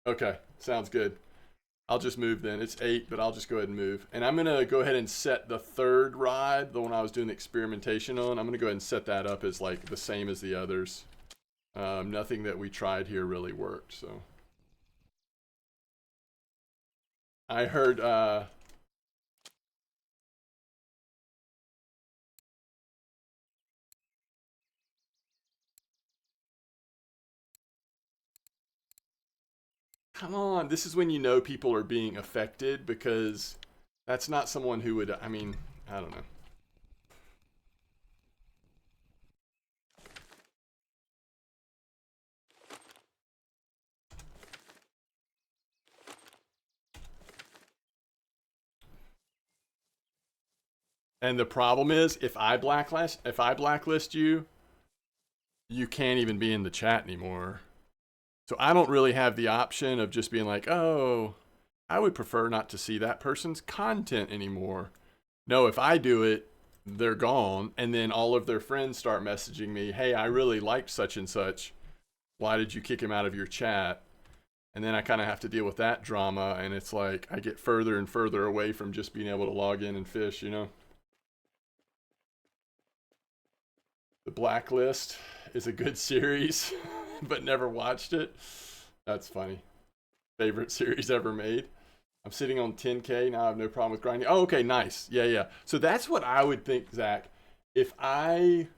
Okay, sounds good. I'll just move then. It's 8, but I'll just go ahead and move. And I'm going to go ahead and set the third rod, the one I was doing the experimentation on. I'm going to go ahead and set that up as like the same as the others. Nothing that we tried here really worked, so. I heard, come on, this is when you know people are being affected, because that's not someone who would, I mean, I don't know. And the problem is, if I blacklist you, you can't even be in the chat anymore. So I don't really have the option of just being like, oh, I would prefer not to see that person's content anymore. No, if I do it, they're gone. And then all of their friends start messaging me, hey, I really liked such and such. Why did you kick him out of your chat? And then I kind of have to deal with that drama. And it's like, I get further and further away from just being able to log in and fish, you know? The Blacklist is a good series, but never watched it. That's funny. Favorite series ever made. I'm sitting on 10K now. I have no problem with grinding. Oh, okay, nice. Yeah. So that's what I would think, Zach. If I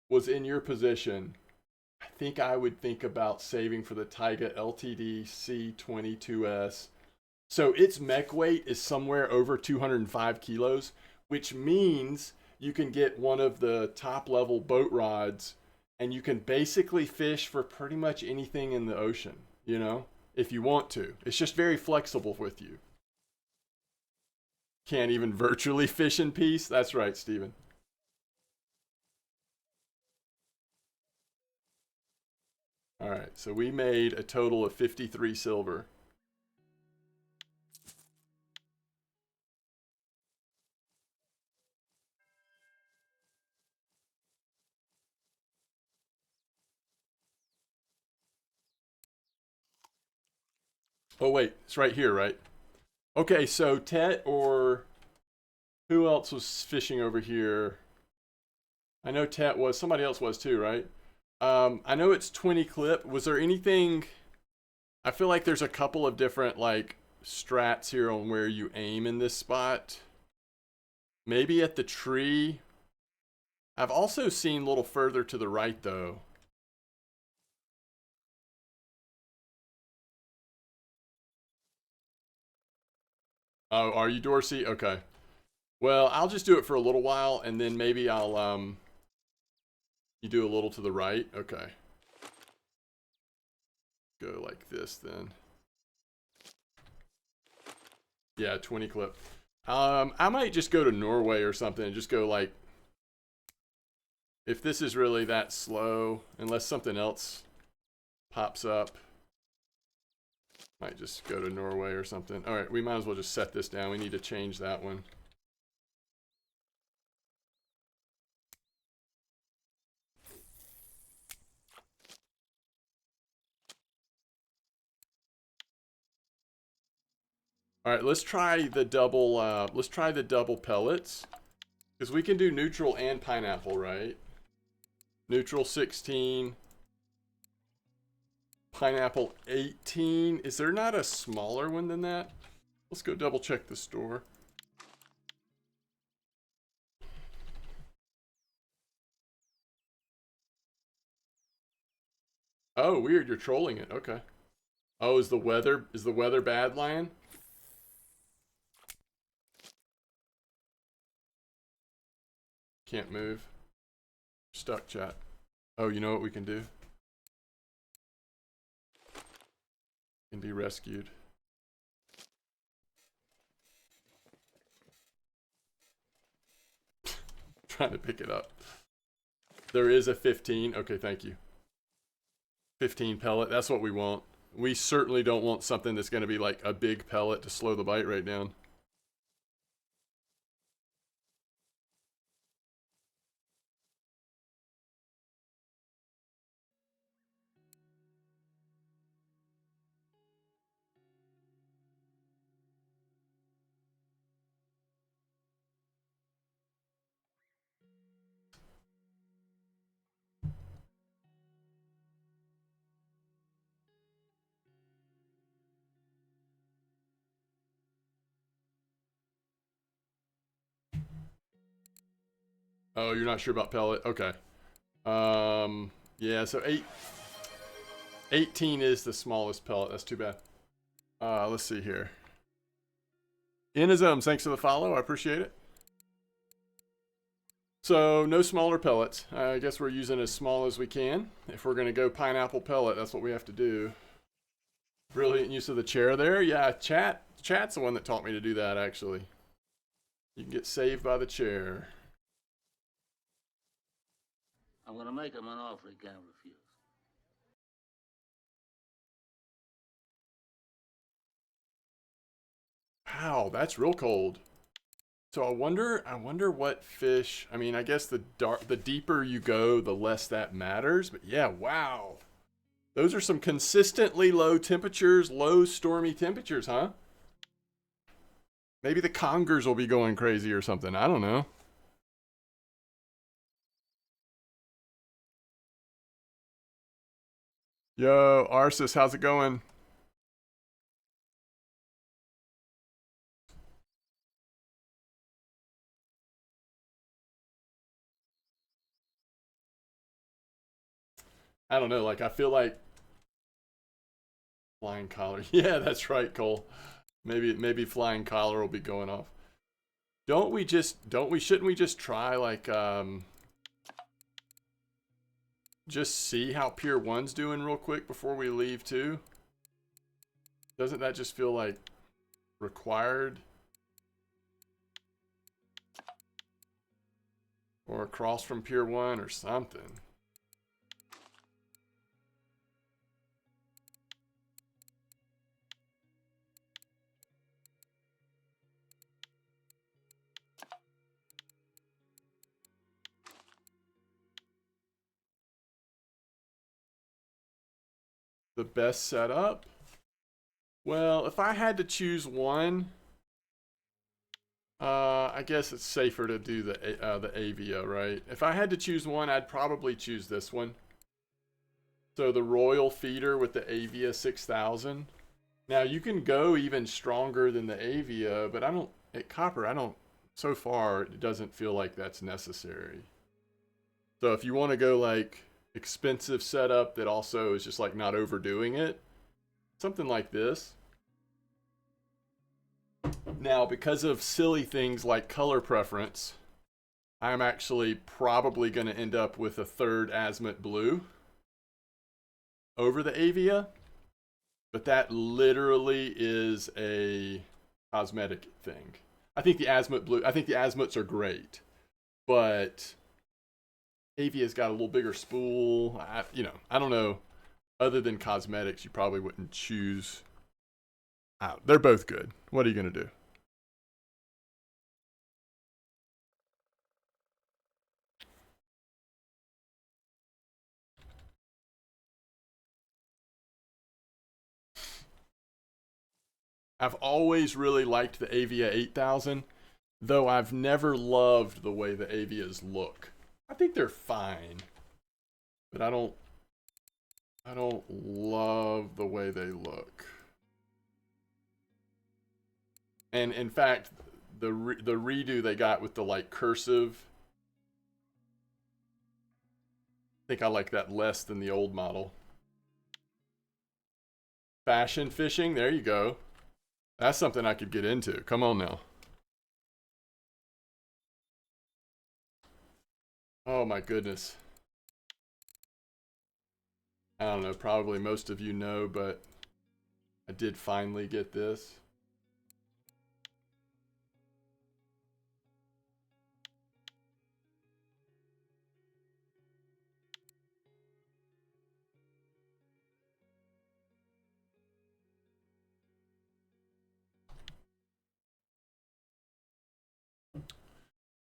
was in your position, I think I would think about saving for the Taiga LTD C22S. So its mech weight is somewhere over 205 kilos, which means you can get one of the top level boat rods and you can basically fish for pretty much anything in the ocean, you know, if you want to. It's just very flexible with you. Can't even virtually fish in peace. That's right, Steven. All right, so we made a total of 53 silver. Oh wait, it's right here, right? Okay, so Tet or who else was fishing over here? I know Tet was, somebody else was too, right? I know it's 20 clip. Was there anything, I feel like there's a couple of different like strats here on where you aim in this spot. Maybe at the tree. I've also seen a little further to the right though. Oh, are you Dorsey? Okay. Well, I'll just do it for a little while and then maybe I'll you do a little to the right. Okay. Go like this then. Yeah, 20 clip. I might just go to Norway or something and just go like, if this is really that slow, unless something else pops up, might just go to Norway or something. All right, we might as well just set this down. We need to change that one. All right, let's try the double. Let's try the double pellets, because we can do neutral and pineapple, right? Neutral 16, pineapple 18. Is there not a smaller one than that? Let's go double check the store. Oh, weird. You're trolling it. Okay. Oh, is the weather bad, Lion? Can't move. Stuck, chat. Oh, you know what we can do? Can be rescued. Trying to pick it up. There is a 15. Okay, thank you. 15 pellet. That's what we want. We certainly don't want something that's going to be like a big pellet to slow the bite rate down. Oh, you're not sure about pellet? Okay. Yeah, so 18 is the smallest pellet. That's too bad. Let's see here. Inizums, thanks for the follow. I appreciate it. So, no smaller pellets. I guess we're using as small as we can. If we're going to go pineapple pellet, that's what we have to do. Brilliant use of the chair there. Yeah, chat's the one that taught me to do that, actually. You can get saved by the chair. I'm gonna make him an offer he can't refuse. Wow, that's real cold. So I wonder what fish. I mean, I guess the deeper you go, the less that matters. But yeah, wow. Those are some consistently low temperatures, low stormy temperatures, huh? Maybe the congers will be going crazy or something. I don't know. Yo, Arsis, how's it going? I don't know, like I feel like flying collar. Yeah, that's right, Cole. Maybe flying collar will be going off. Shouldn't we just try like just see how Pier 1's doing real quick before we leave too? Doesn't that just feel like required? Or across from Pier 1 or something. The best setup? Well, if I had to choose one, I guess it's safer to do the Avia, right? If I had to choose one, I'd probably choose this one. So the Royal Feeder with the Avia 6000. Now you can go even stronger than the Avia, but at Copper, so far it doesn't feel like that's necessary. So if you want to go like expensive setup that also is just like not overdoing it, something like this. Now, because of silly things like color preference, I'm actually probably going to end up with a third Azimuth blue over the Avia, but that literally is a cosmetic thing. I think the Azimuths are great, but Avia's got a little bigger spool. I don't know. Other than cosmetics, you probably wouldn't choose out. They're both good. What are you going to do? I've always really liked the Avia 8000, though I've never loved the way the Avias look. I think they're fine, but I don't love the way they look. And in fact, the redo they got with the like cursive, I think I like that less than the old model. Fashion fishing, there you go. That's something I could get into. Come on now. Oh my goodness. I don't know, probably most of you know, but I did finally get this.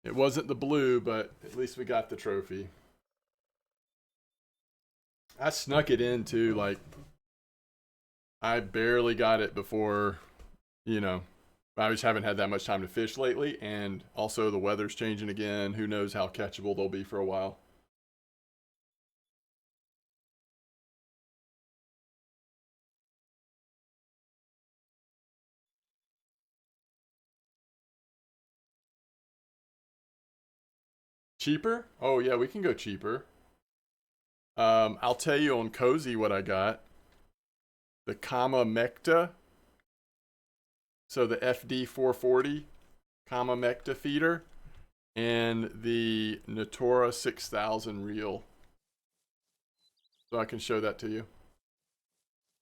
It wasn't the blue, but at least we got the trophy. I snuck it in too, like I barely got it before, I just haven't had that much time to fish lately, and also the weather's changing again. Who knows how catchable they'll be for a while. Cheaper? Oh yeah, we can go cheaper. I'll tell you on Cozy what I got. The Kama Mekta. So the FD 440 Kama Mekta feeder and the Natura 6000 reel. So I can show that to you.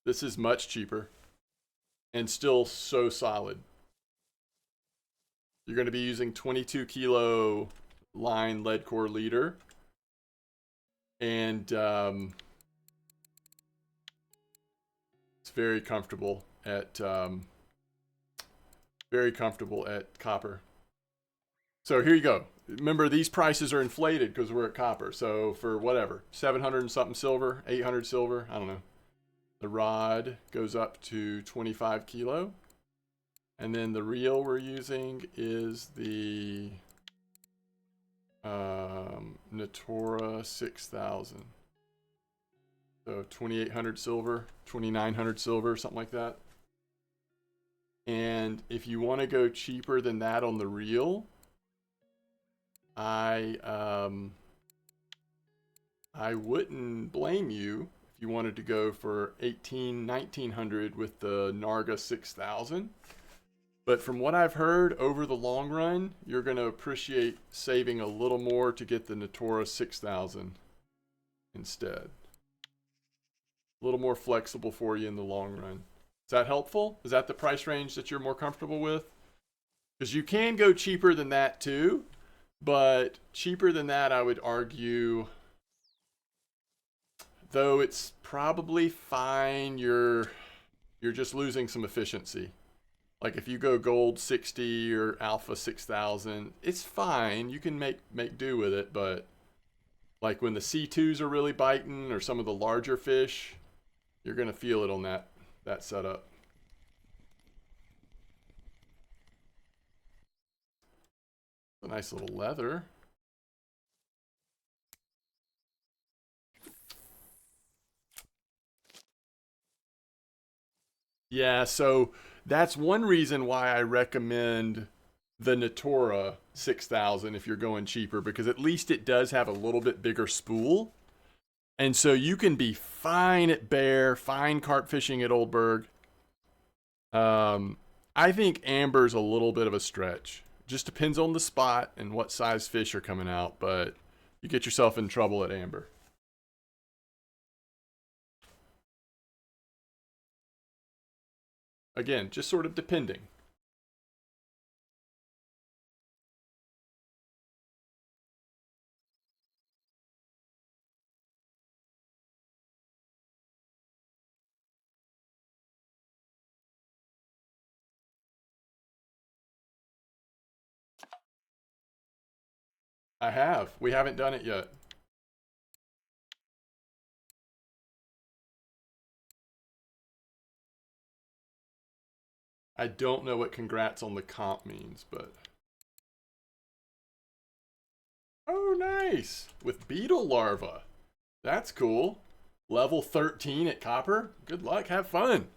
This is much cheaper and still so solid. You're going to be using 22 kilo line lead core leader, and it's very comfortable at copper. So here you go. Remember, these prices are inflated because we're at copper. So for whatever, 700 and something silver, 800 silver, I don't know. The rod goes up to 25 kilo. And then the reel we're using is the Natura 6000. So 2800 silver, 2900 silver, something like that. And if you want to go cheaper than that on the reel, I I wouldn't blame you if you wanted to go for 1900 with the Narga 6000. But from what I've heard, over the long run, you're going to appreciate saving a little more to get the Natura 6000 instead. A little more flexible for you in the long run. Is that helpful? Is that the price range that you're more comfortable with? Because you can go cheaper than that too, but cheaper than that, I would argue, though it's probably fine, you're just losing some efficiency. Like if you go gold 60 or alpha 6000, it's fine. You can make do with it, but like when the C2s are really biting or some of the larger fish, you're going to feel it on that setup. A nice little leather. Yeah, so that's one reason why I recommend the Natura 6000 if you're going cheaper, because at least it does have a little bit bigger spool. And so you can be fine at Bear, fine carp fishing at Oldberg. I think amber's a little bit of a stretch. Just depends on the spot and what size fish are coming out, but you get yourself in trouble at amber. Again, just sort of depending. I have. We haven't done it yet. I don't know what congrats on the comp means, but... Oh, nice! With beetle larva. That's cool. Level 13 at copper. Good luck. Have fun.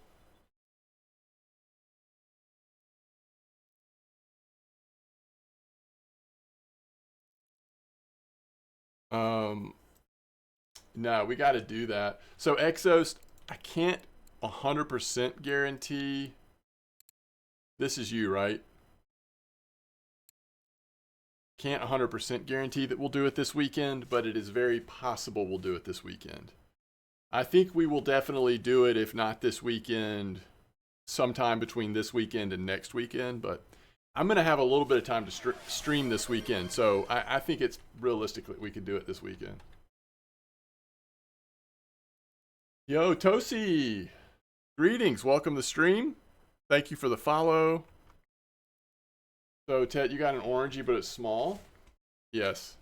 No, we got to do that. So Exos, I can't 100% guarantee. This is you, right? Can't 100% guarantee that we'll do it this weekend, but it is very possible we'll do it this weekend. I think we will definitely do it, if not this weekend, sometime between this weekend and next weekend, but I'm going to have a little bit of time to stream this weekend, so I think it's realistic that we could do it this weekend. Yo, Tosi! Greetings, welcome to the stream. Thank you for the follow. So, Ted, you got an orangey, but it's small? Yes.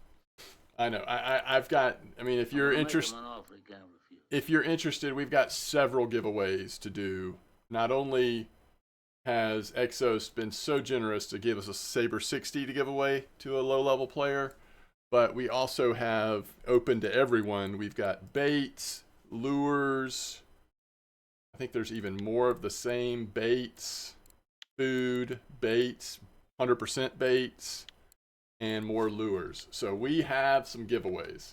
I know. I've got, I mean, if you're interested, we've got several giveaways to do. Not only has Exos been so generous to give us a Saber 60 to give away to a low-level player, but we also have open to everyone. We've got baits, lures. I think there's even more of the same baits, food, baits, 100% baits, and more lures. So we have some giveaways.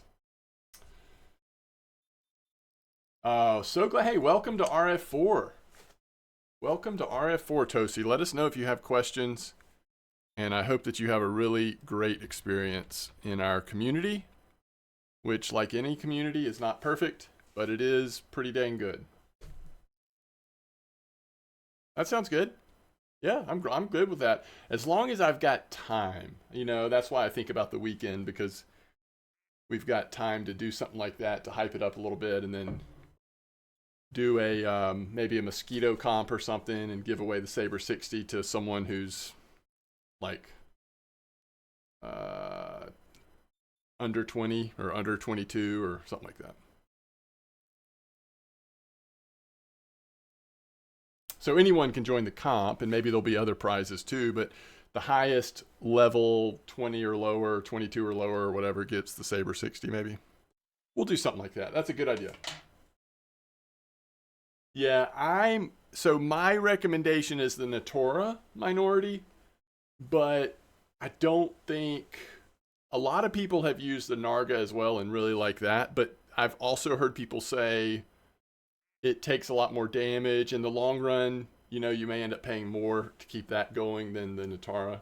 So glad. Hey, welcome to RF4. Welcome to RF4, Tosi. Let us know if you have questions, and I hope that you have a really great experience in our community, which, like any community, is not perfect, but it is pretty dang good. That sounds good. Yeah, I'm good with that. As long as I've got time. You know, that's why I think about the weekend, because we've got time to do something like that, to hype it up a little bit, and then do a maybe a mosquito comp or something and give away the Saber 60 to someone who's like under 20 or under 22 or something like that. So anyone can join the comp, and maybe there'll be other prizes too, but the highest level 20 or lower, 22 or lower, or whatever, gets the Saber 60 maybe. We'll do something like that. That's a good idea. Yeah, so my recommendation is the Natura minority, but I don't think a lot of people have used the Narga as well and really like that, but I've also heard people say it takes a lot more damage in the long run. You know, you may end up paying more to keep that going than the Natora.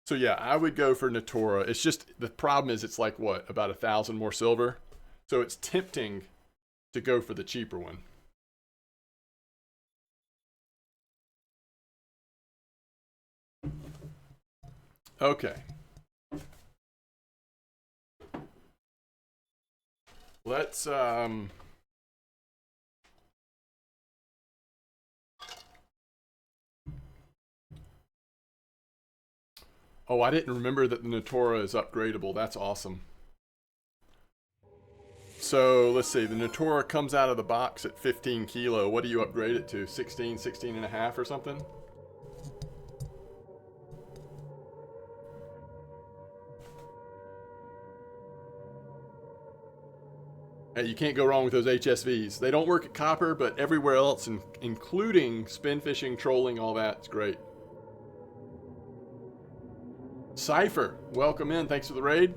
So yeah, I would go for Natora. It's just the problem is it's like what, about 1,000 more silver, so it's tempting to go for the cheaper one. Okay. Let's oh, I didn't remember that the Natora is upgradable. That's awesome. So let's see, the Natora comes out of the box at 15 kilo. What do you upgrade it to? 16, 16 and a half or something? Hey, you can't go wrong with those HSVs. They don't work at copper, but everywhere else, including spin fishing, trolling, all that, it's great. Cypher, welcome in. Thanks for the raid.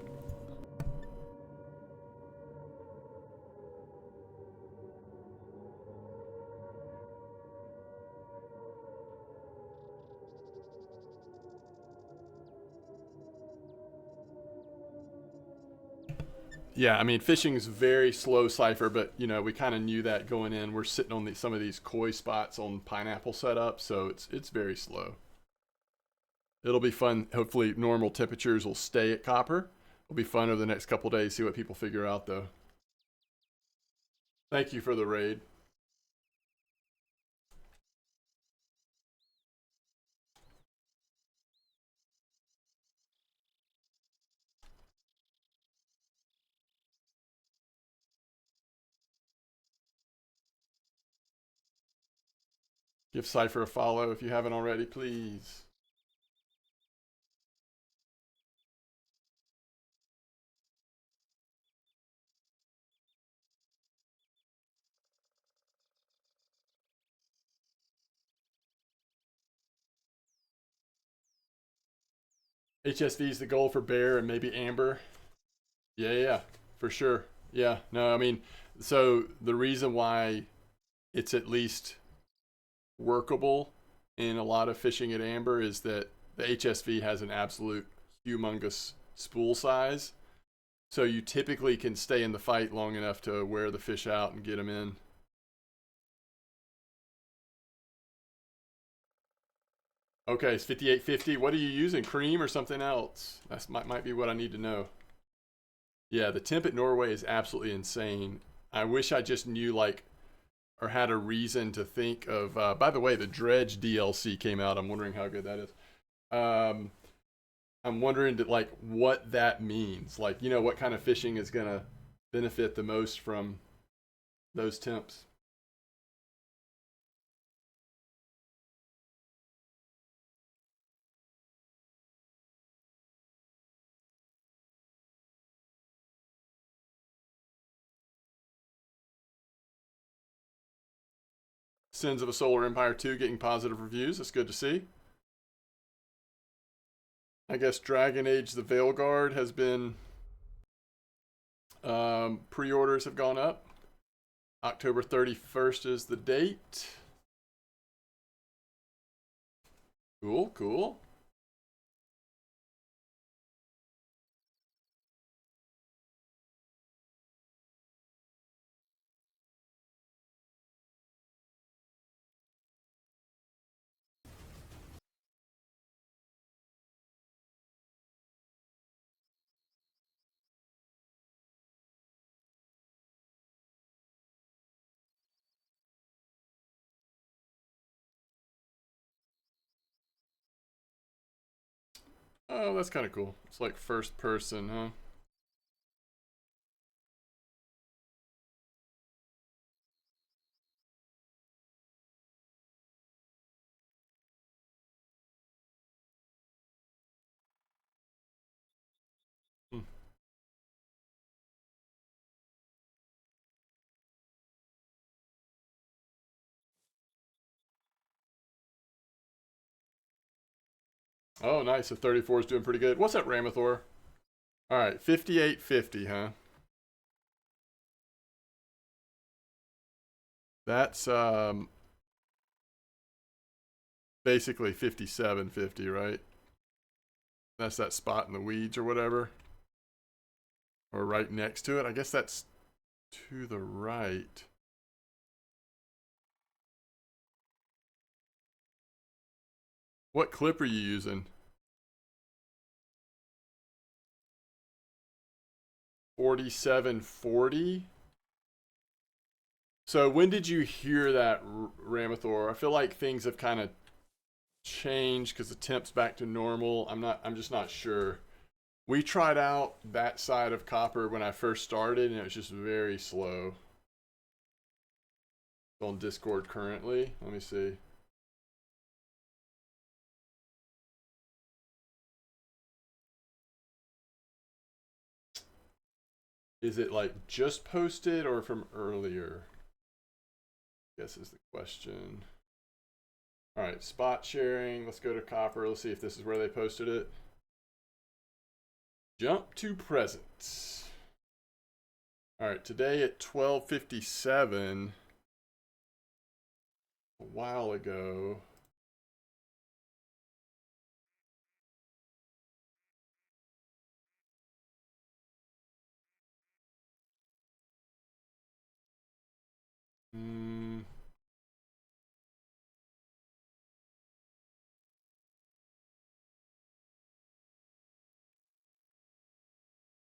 Yeah, I mean, fishing's very slow, Cypher, but, you know, we kind of knew that going in. We're sitting on some of these koi spots on pineapple setup, so it's very slow. It'll be fun. Hopefully, normal temperatures will stay at copper. It'll be fun over the next couple days, see what people figure out, though. Thank you for the raid. Give Cypher a follow if you haven't already, please. HSV is the goal for Bear and maybe Amber. Yeah, for sure. Yeah, no, I mean, so the reason why it's at least workable in a lot of fishing at Amber is that the HSV has an absolute humongous spool size. So you typically can stay in the fight long enough to wear the fish out and get them in. Okay, it's 58.50. What are you using? Cream or something else? That might be what I need to know. Yeah, the temp at Norway is absolutely insane. I wish I just knew, like, or had a reason to think of. By the way, the Dredge DLC came out. I'm wondering how good that is. Um, I'm wondering like what that means. Like, you know, what kind of fishing is gonna benefit the most from those temps. Sins of a Solar Empire 2 getting positive reviews. That's good to see. I guess Dragon Age the Veilguard has been pre-orders have gone up. October 31st is the date. Cool, cool. Oh, that's kind of cool. It's like first person, huh? Hmm. Oh, nice. So 34 is doing pretty good. What's that, Ramathor? All right, 58.50, huh? That's basically 57.50, right? That's that spot in the weeds or whatever. Or right next to it. I guess that's to the right. What clip are you using? 4740? So when did you hear that, Ramathor? I feel like things have kind of changed because the temp's back to normal. I'm just not sure. We tried out that side of copper when I first started and it was just very slow. It's on Discord currently. Let me see. Is it like just posted or from earlier? I guess is the question. All right, spot sharing. Let's go to copper. Let's see if this is where they posted it. Jump to present. All right, today at 12:57, a while ago.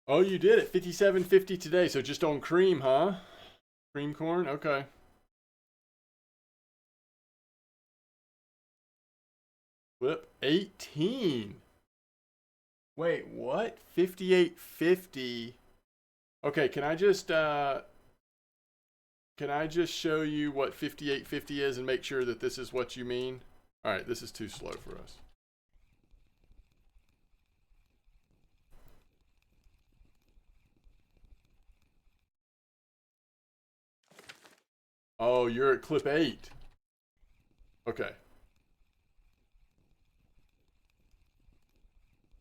Oh, you did it. 57.50 today. So just on cream, huh? Cream corn? Okay. Flip 18. Wait, what? 58.50. Okay, can I just show you what 58.50 is and make sure that this is what you mean? All right, this is too slow for us. Oh, you're at clip 8. Okay.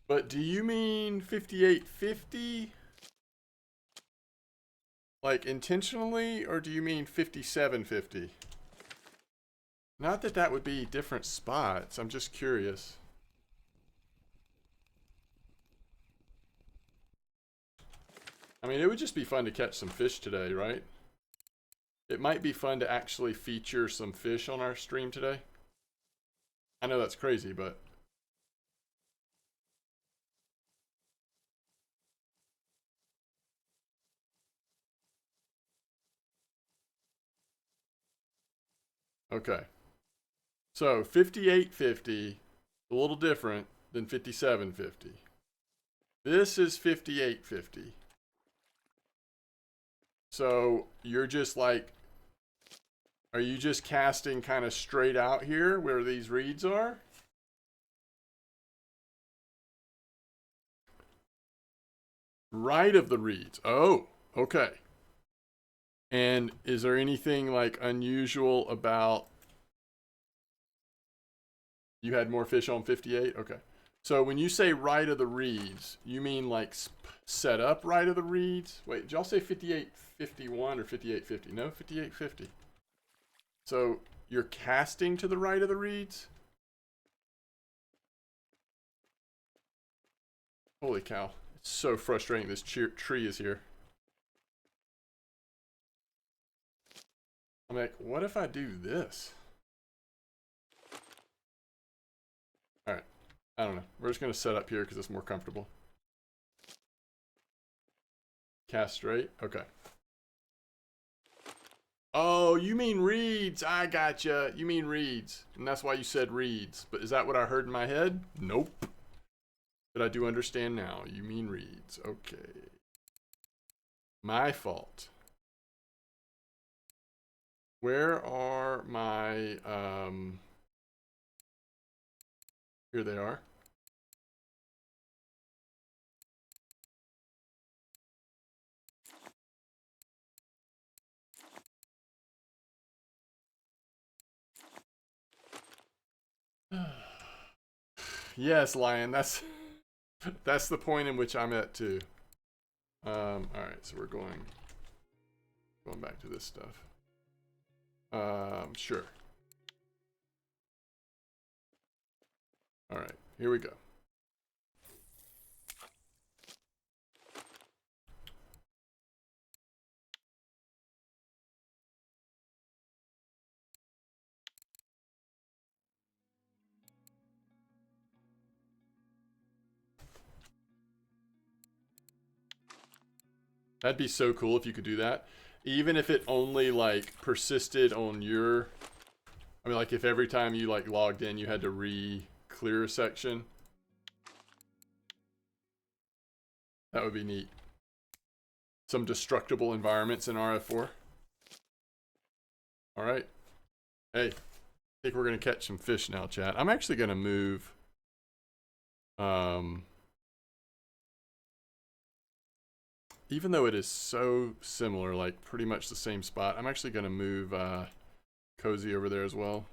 But do you mean 58.50? Like intentionally, or do you mean 57.50? Not that that would be different spots. I'm just curious. I mean, it would just be fun to catch some fish today, right? It might be fun to actually feature some fish on our stream today. I know that's crazy, but... Okay. So, 58.50, a little different than 57.50. This is 58.50. So, you're just like... Are you just casting kind of straight out here where these reeds are? Right of the reeds. Oh, okay. And is there anything like unusual about... You had more fish on 58? Okay. So when you say right of the reeds, you mean like set up right of the reeds? Wait, did y'all say 58.51 or 58.50? No, 58.50. So you're casting to the right of the reeds? Holy cow. It's so frustrating this tree is here. I'm like, what if I do this? All right. I don't know. We're just going to set up here because it's more comfortable. Cast straight? Okay. Oh, you mean reeds. I gotcha. You mean reeds. And that's why you said reeds. But is that what I heard in my head? Nope. But I do understand now. You mean reeds. Okay. My fault. Where are my... Here they are. Yes, Lion. That's the point in which I'm at too. All right, so we're going back to this stuff. Sure. All right, here we go. That'd be so cool if you could do that. Even if it only like persisted on your, I mean, like if every time you like logged in, you had to re-clear a section. That would be neat. Some destructible environments in RF4. All right. Hey, I think we're gonna catch some fish now, chat. I'm actually gonna move. Even though it is so similar, like pretty much the same spot, I'm actually gonna move Cozy over there as well.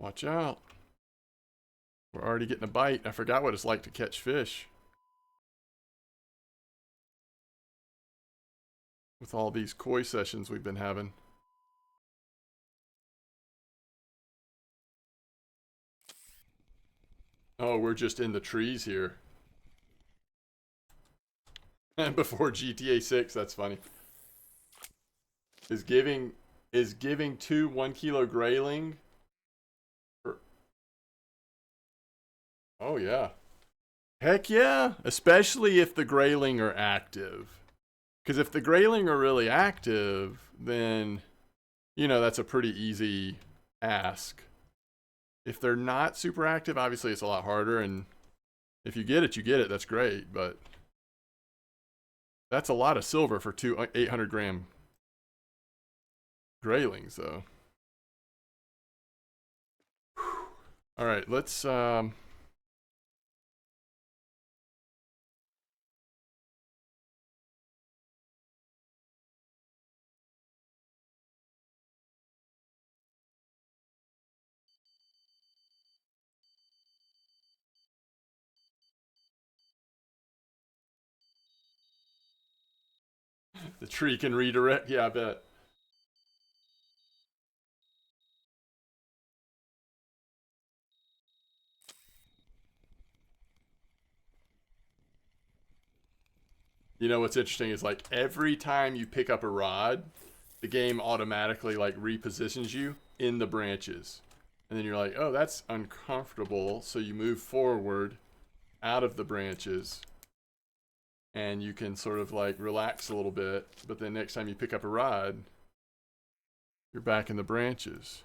Watch out. We're already getting a bite. I forgot what it's like to catch fish. With all these koi sessions we've been having. Oh, we're just in the trees here. And before GTA 6, that's funny. Is giving 2 1 kilo grayling. Oh yeah. Heck yeah. Especially if the grayling are active. Because if the grayling are really active, then, you know, that's a pretty easy ask. If they're not super active, obviously it's a lot harder. And if you get it, you get it. That's great. But that's a lot of silver for 2 800-gram graylings, though. All right, let's... the tree can redirect. Yeah, I bet. You know what's interesting is like every time you pick up a rod, the game automatically like repositions you in the branches. And then you're like, oh, that's uncomfortable. So you move forward out of the branches and you can sort of like relax a little bit. But then next time you pick up a rod, you're back in the branches.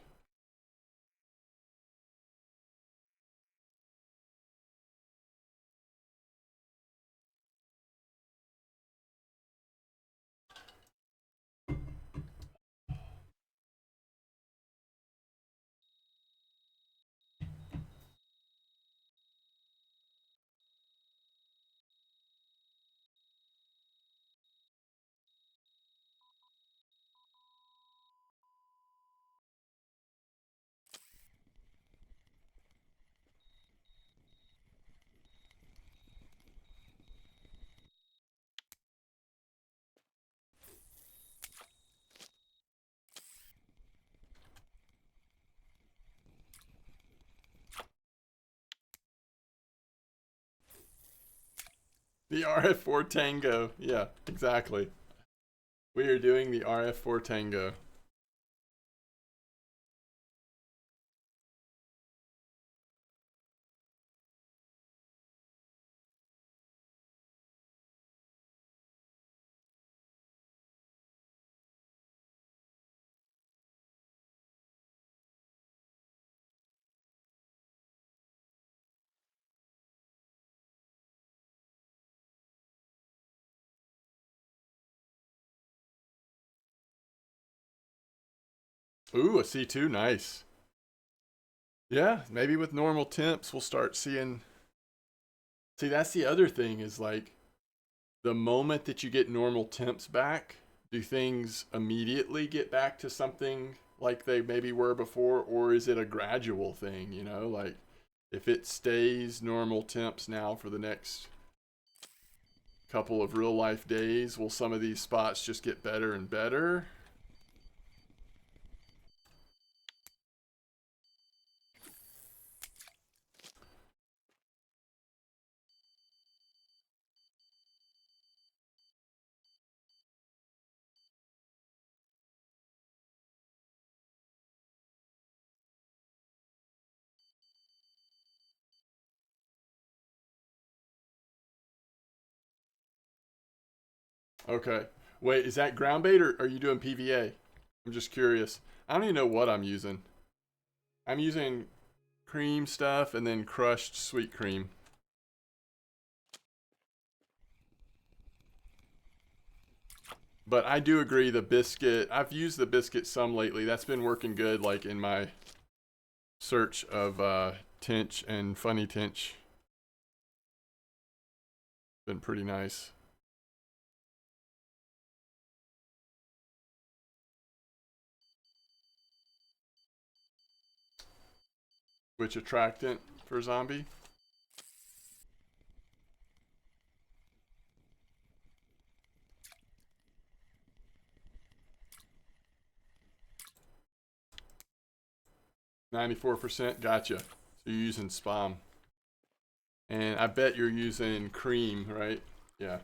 The RF4 Tango. Yeah, exactly. We are doing the RF4 Tango. Ooh, a C2, nice. Yeah, maybe with normal temps we'll start seeing. See, that's the other thing is like the moment that you get normal temps back, do things immediately get back to something like they maybe were before, or is it a gradual thing, you know? Like, if it stays normal temps now for the next couple of real life days, will some of these spots just get better and better? Okay. Wait, is that ground bait or are you doing PVA? I'm just curious. I don't even know what I'm using. I'm using cream stuff and then crushed sweet cream. But I do agree the biscuit, I've used the biscuit some lately. That's been working good, like in my search of Tench and Funny Tench. Been pretty nice. Which attractant for zombie? %, gotcha. So you're using spam. And I bet you're using cream, right? Yeah.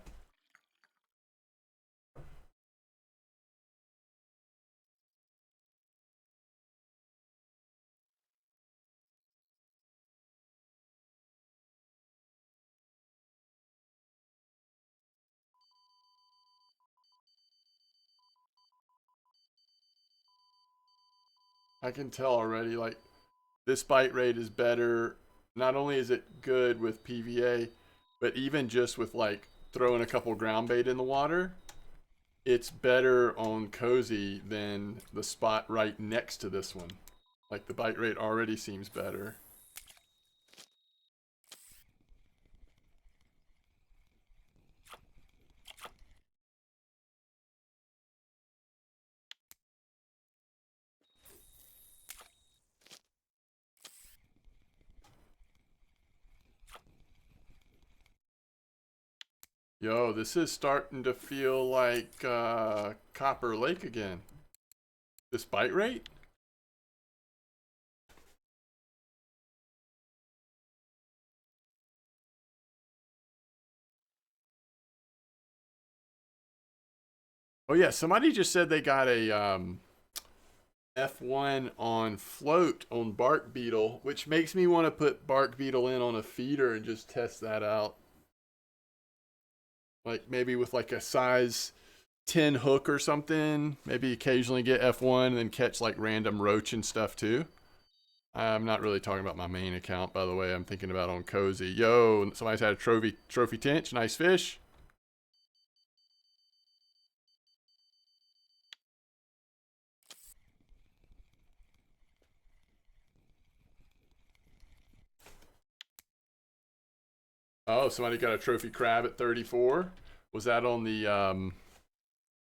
I can tell already, like, this bite rate is better. Not only is it good with PVA, but even just with like throwing a couple ground bait in the water, it's better on Cozy than the spot right next to this one. Like the bite rate already seems better. Yo, this is starting to feel like Copper Lake again. This bite rate? Oh yeah, somebody just said they got a F1 on float on bark beetle, which makes me want to put bark beetle in on a feeder and just test that out. Like maybe with like a size 10 hook or something. Maybe occasionally get F1 and then catch like random roach and stuff too. I'm not really talking about my main account, by the way. I'm thinking about on Cozy. Yo, somebody's had a trophy tench. Nice fish. Oh, somebody got a trophy crab at 34. Was that on the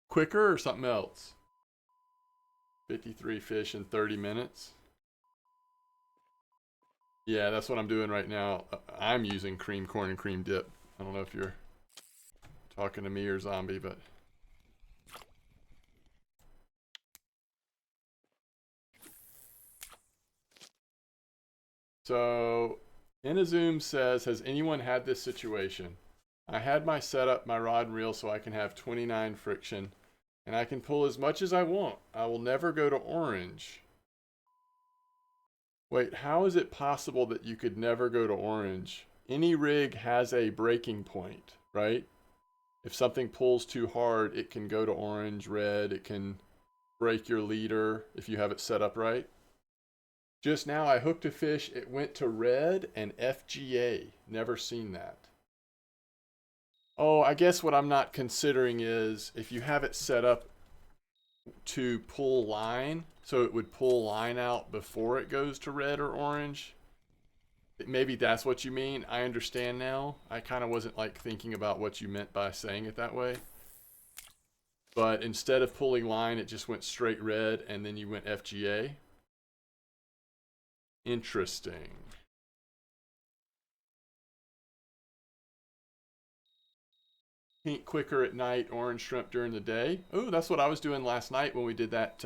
quicker or something else? 53 fish in 30 minutes. Yeah, that's what I'm doing right now. I'm using cream corn and cream dip. I don't know if you're talking to me or zombie, but so Inazoom says, has anyone had this situation? I had my setup, my rod and reel, so I can have 29 friction, and I can pull as much as I want. I will never go to orange. Wait, how is it possible that you could never go to orange? Any rig has a breaking point, right? If something pulls too hard, it can go to orange, red, it can break your leader if you have it set up right. Just now I hooked a fish, it went to red and FGA. Never seen that. Oh, I guess what I'm not considering is if you have it set up to pull line, so it would pull line out before it goes to red or orange. maybe that's what you mean. I understand now. I kind of wasn't like thinking about what you meant by saying it that way. But instead of pulling line, it just went straight red, and then you went FGA. Interesting. Pink quicker at night, orange shrimp during the day. Oh, that's what I was doing last night when we did that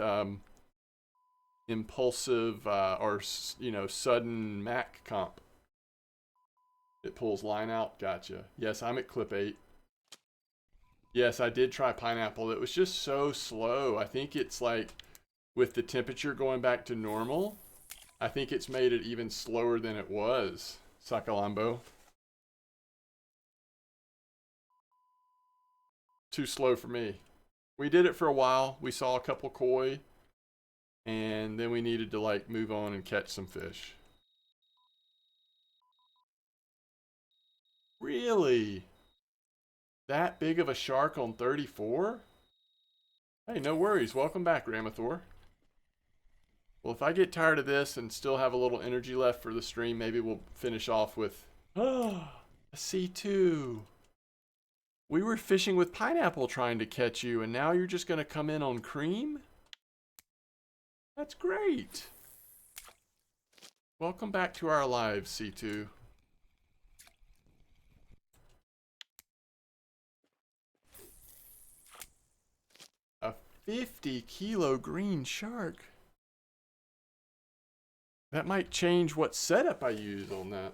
impulsive or sudden Mac comp. It pulls line out. Gotcha. Yes, I'm at clip 8. Yes, I did try pineapple. It was just so slow. I think it's like with the temperature going back to normal, I think it's made it even slower than it was. Sakalambo. Too slow for me. We did it for a while. We saw a couple koi, and then we needed to like move on and catch some fish. Really? That big of a shark on 34? Hey, no worries. Welcome back, Ramathor. Well, if I get tired of this and still have a little energy left for the stream, maybe we'll finish off with a C2. We were fishing with pineapple trying to catch you, and now you're just going to come in on cream? That's great. Welcome back to our lives, C2. A 50-kilo green shark. That might change what setup I use on that.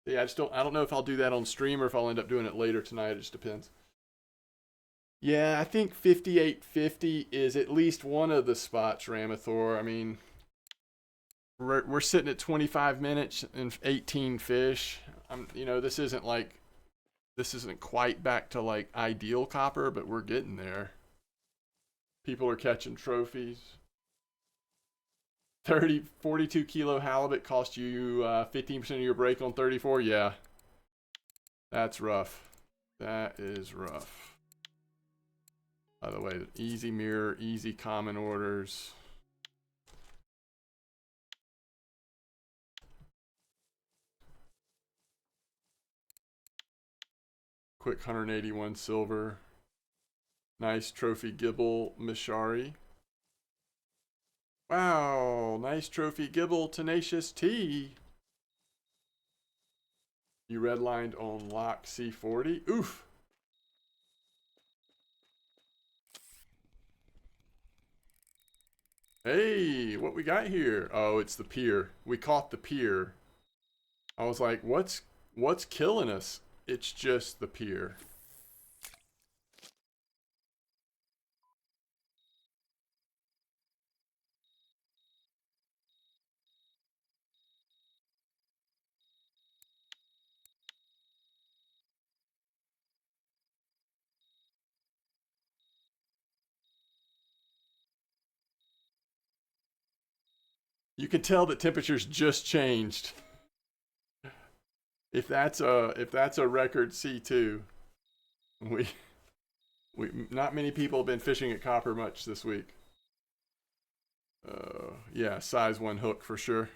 Yeah, I don't know if I'll do that on stream or if I'll end up doing it later tonight. It just depends. Yeah, I think 5850 is at least one of the spots, Ramathor. I mean, we're sitting at 25 minutes and 18 fish. This isn't quite back to like ideal copper, but we're getting there. People are catching trophies. 42 kilo halibut cost you 15% of your break on 34. Yeah, that's rough. That is rough. By the way, easy mirror, easy common orders. Quick 181 silver. Nice trophy gibble Mishari. Wow, nice trophy gibble Tenacious T. You redlined on lock C40. Oof. Hey, what we got here? Oh, it's the pier. We caught the pier. I was like, what's killing us? It's just the pier. You can tell that temperatures just changed. If that's a record C2, we not many people have been fishing at copper much this week. Yeah, size 1 hook for sure.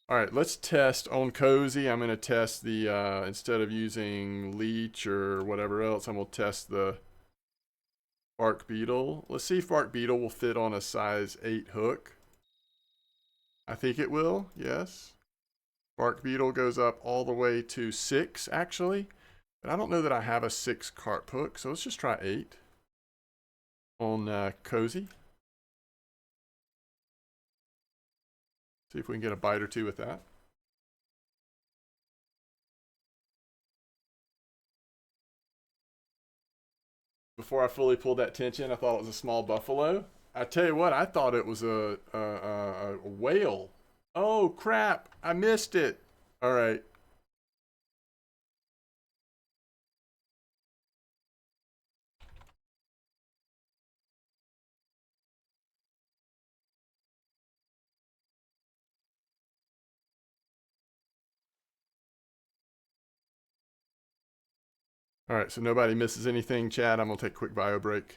All right, let's test on Cozy. I'm gonna test the instead of using leech or whatever else, I'm gonna test the bark beetle. Let's see if bark beetle will fit on a size 8 hook. I think it will. Yes. Bark beetle goes up all the way to 6 actually, but I don't know that I have a 6 carp hook, so let's just try 8 on Cozy. See if we can get a bite or two with that. Before I fully pulled that tench in, I thought it was a small buffalo. I tell you what, I thought it was a whale. Oh crap, I missed it. All right. All right, so nobody misses anything, Chad. I'm gonna take a quick bio break.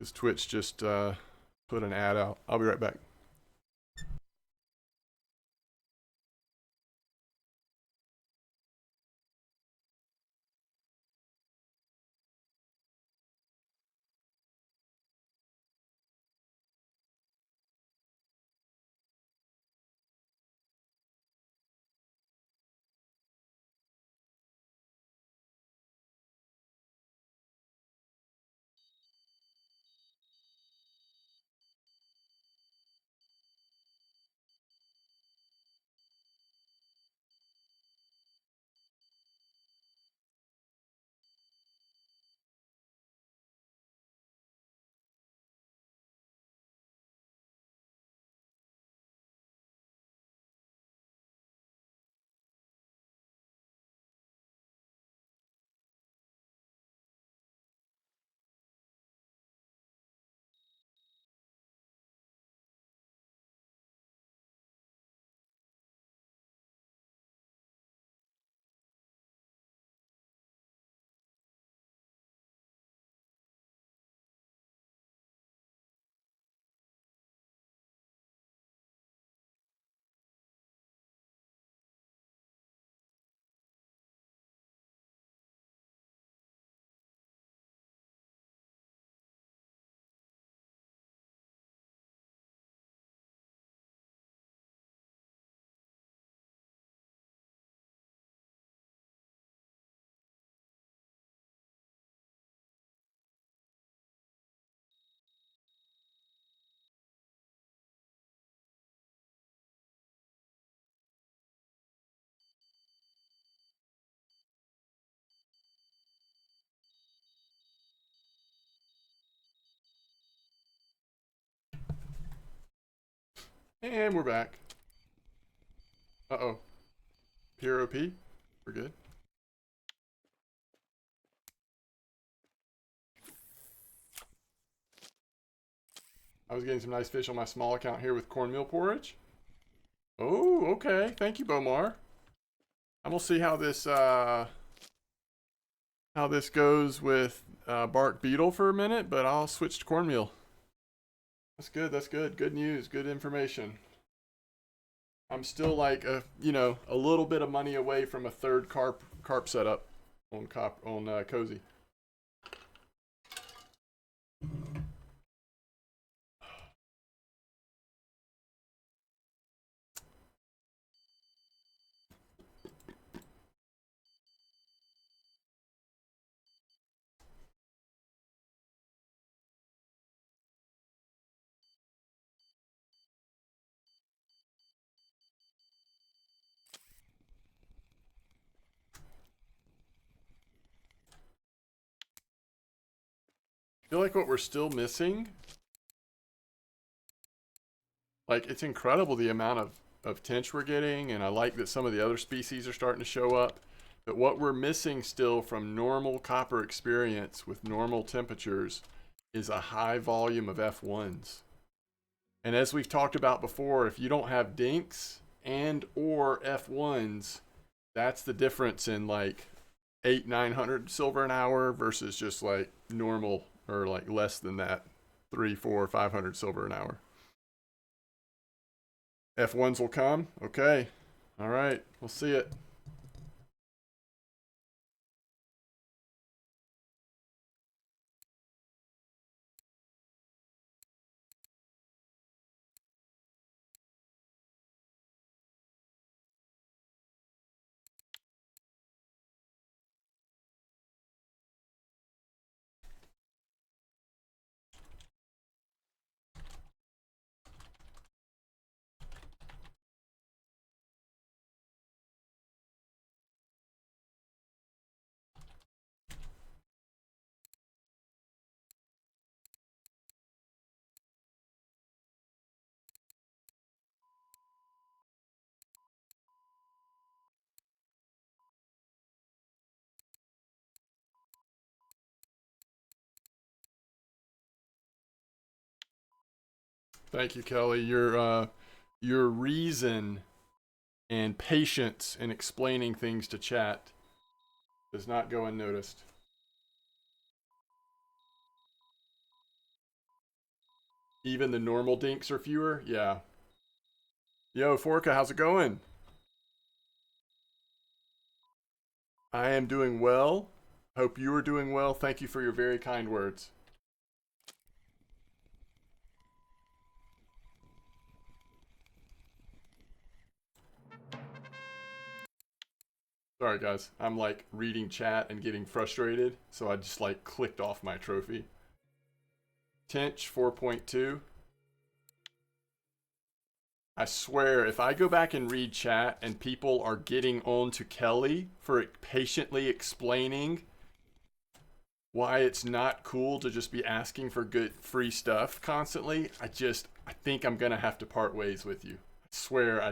This Twitch just put an ad out. I'll be right back. And we're back. Uh-oh. Pure OP? We're good. I was getting some nice fish on my small account here with cornmeal porridge. Oh, okay. Thank you, Bomar. I'm gonna see how this goes with bark beetle for a minute, but I'll switch to cornmeal. That's good. That's good. Good news. Good information. I'm still like a little bit of money away from a third carp setup on Cozy. I feel like what we're still missing, like it's incredible the amount of tench we're getting, and I like that some of the other species are starting to show up. But what we're missing still from normal copper experience with normal temperatures is a high volume of F1s. And as we've talked about before, if you don't have dinks and or F1s, that's the difference in like 800-900 silver an hour versus just like normal or like less than that, 300-400-500 silver an hour. F1s will come. Okay. All right. We'll see it. Thank you, Kelly. Your reason and patience in explaining things to chat does not go unnoticed. Even the normal dinks are fewer? Yeah. Yo, Forka, how's it going? I am doing well. Hope you are doing well. Thank you for your very kind words. Sorry, guys. I'm like reading chat and getting frustrated, so I just like clicked off my trophy. Tench 4.2. I swear, if I go back and read chat and people are getting on to Kelly for patiently explaining why it's not cool to just be asking for good free stuff constantly, I think I'm gonna have to part ways with you. I swear,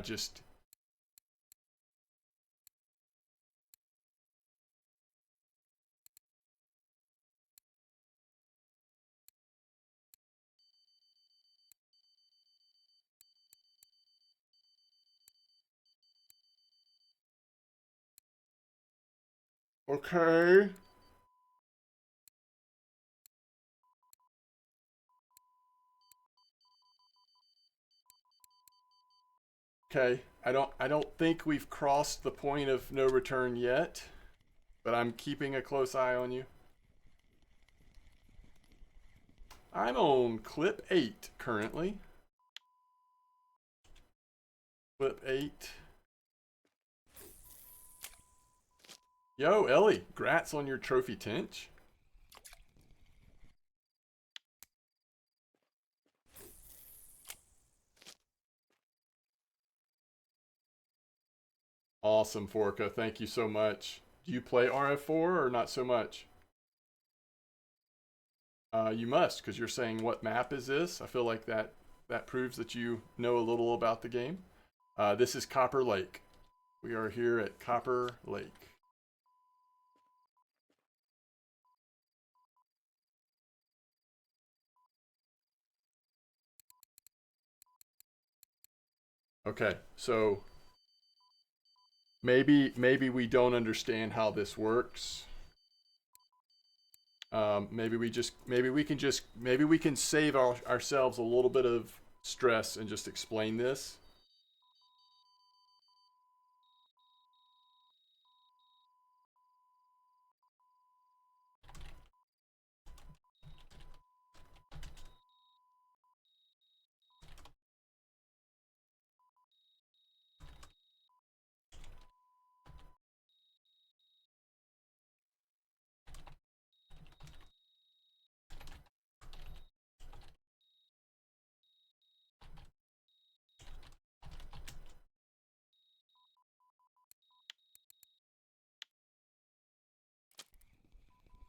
okay. Okay, I don't think we've crossed the point of no return yet, but I'm keeping a close eye on you. I'm on clip 8 currently. Clip 8. Yo, Ellie, grats on your trophy, Tench. Awesome, Forka. Thank you so much. Do you play RF4 or not so much? You must, because you're saying what map is this? I feel like that proves that you know a little about the game. This is Copper Lake. We are here at Copper Lake. Okay, so maybe we don't understand how this works. Maybe we can save ourselves a little bit of stress and just explain this.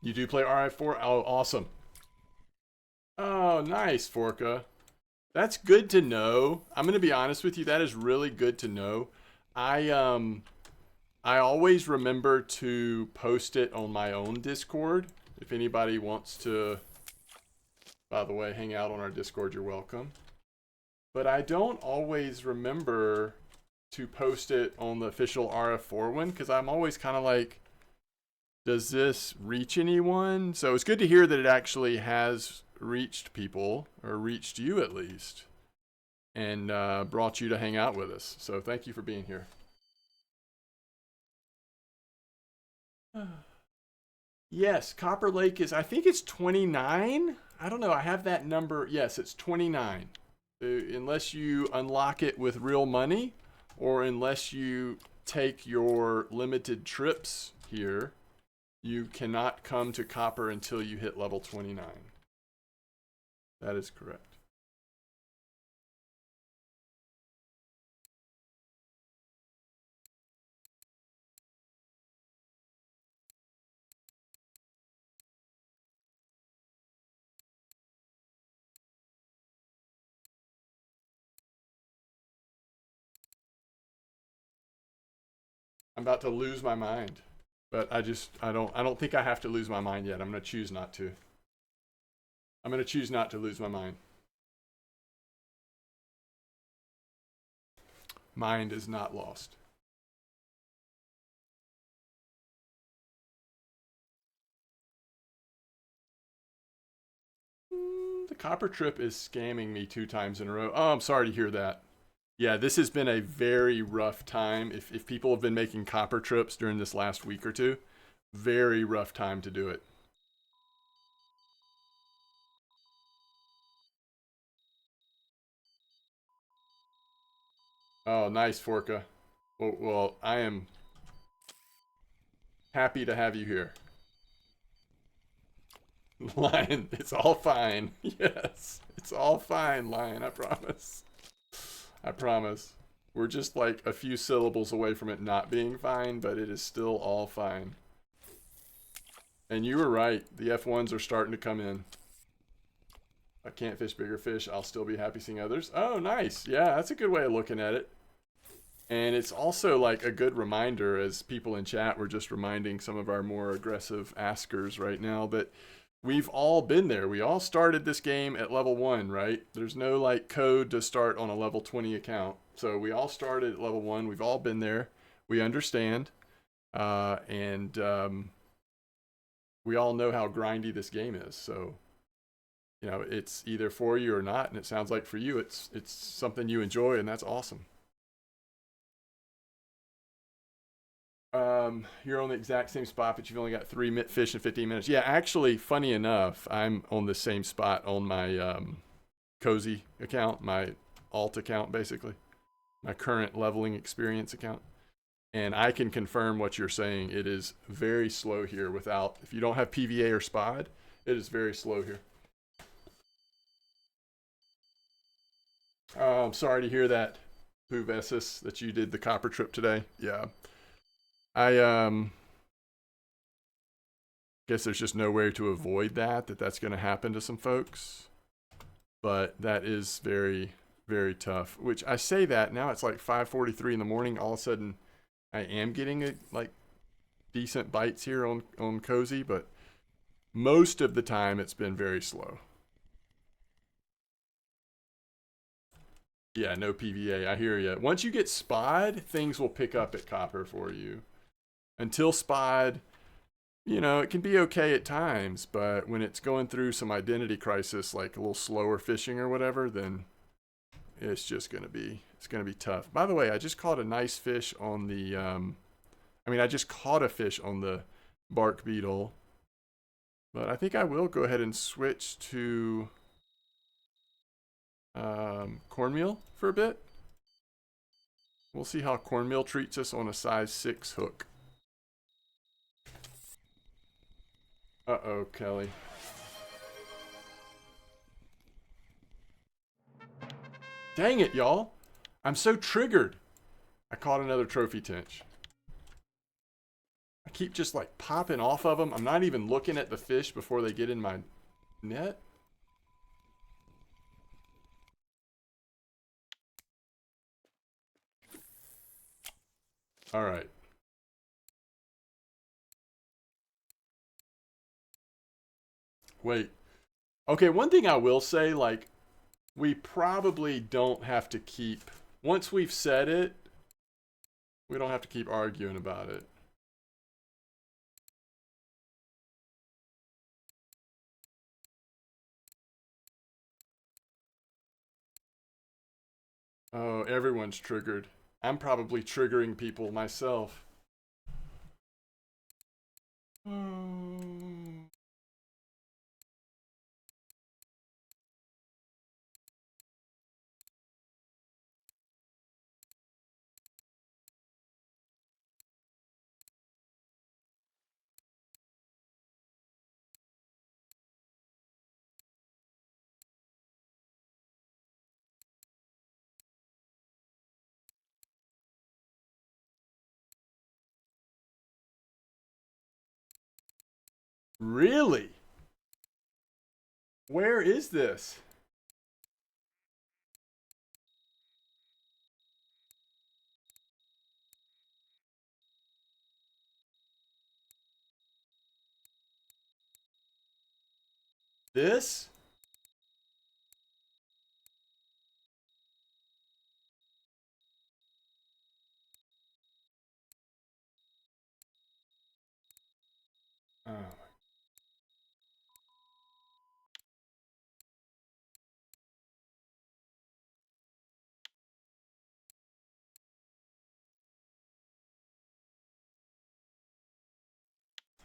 You do play RI4? Oh, awesome. Oh, nice, Forka. That's good to know. I'm gonna be honest with you. That is really good to know. I I always remember to post it on my own Discord. If anybody wants to, by the way, hang out on our Discord, you're welcome. But I don't always remember to post it on the official RF4 one because I'm always kind of like, does this reach anyone? So it's good to hear that it actually has reached people, or reached you at least, and brought you to hang out with us. So thank you for being here. Yes, Copper Lake is, I think it's 29. I don't know. I have that number. Yes, it's 29. Unless you unlock it with real money, or unless you take your limited trips here, you cannot come to Copper until you hit level 29. That is correct. I'm about to lose my mind, but I don't think I have to lose my mind yet. I'm going to choose not to. I'm going to choose not to lose my mind. Mind is not lost. The copper trip is scamming me 2 times in a row. Oh, I'm sorry to hear that. Yeah, this has been a very rough time. If people have been making copper trips during this last week or two, very rough time to do it. Oh, nice, Forka. Well, I am happy to have you here. Lion, it's all fine. Yes, it's all fine, Lion, I promise. I promise. We're just like a few syllables away from it not being fine, but it is still all fine. And you were right. The F1s are starting to come in. I can't fish bigger fish. I'll still be happy seeing others. Oh, nice. Yeah, that's a good way of looking at it. And it's also like a good reminder, as people in chat were just reminding some of our more aggressive askers right now, that we've all been there. We all started this game at level 1, right? There's no like code to start on a level 20 account. So we all started at level 1. We've all been there. We understand. And we all know how grindy this game is. So, you know, it's either for you or not. And it sounds like for you, it's something you enjoy, and that's awesome. You're on the exact same spot, but you've only got 3 fish in 15 minutes. Yeah, actually, funny enough, I'm on the same spot on my Cozy account, my alt account, basically, my current leveling experience account. And I can confirm what you're saying. It is very slow here without, if you don't have PVA or SPOD, it is very slow here. Oh, I'm sorry to hear that, Puvesis, that you did the copper trip today. Yeah. I guess there's just no way to avoid that's going to happen to some folks. But that is very, very tough. Which I say that now it's like 5:43 in the morning. All of a sudden, I am getting like decent bites here on Cozy, but most of the time it's been very slow. Yeah, no PVA. I hear you. Once you get SPOD, things will pick up at copper for you. Until SPOD, you know, it can be okay at times, but when it's going through some identity crisis, like a little slower fishing or whatever, then it's just gonna be tough. By the way, I just caught a nice fish on the I just caught a fish on the bark beetle, but I think I will go ahead and switch to cornmeal for a bit. We'll see how cornmeal treats us on a size 6 hook. Uh-oh, Kelly. Dang it, y'all. I'm so triggered. I caught another trophy tench. I keep just like popping off of them. I'm not even looking at the fish before they get in my net. All right. Wait. Okay, one thing I will say, like, we probably don't have to keep, once we've said it, we don't have to keep arguing about it. Oh, everyone's triggered. I'm probably triggering people myself. Really? Where is this? This? Oh.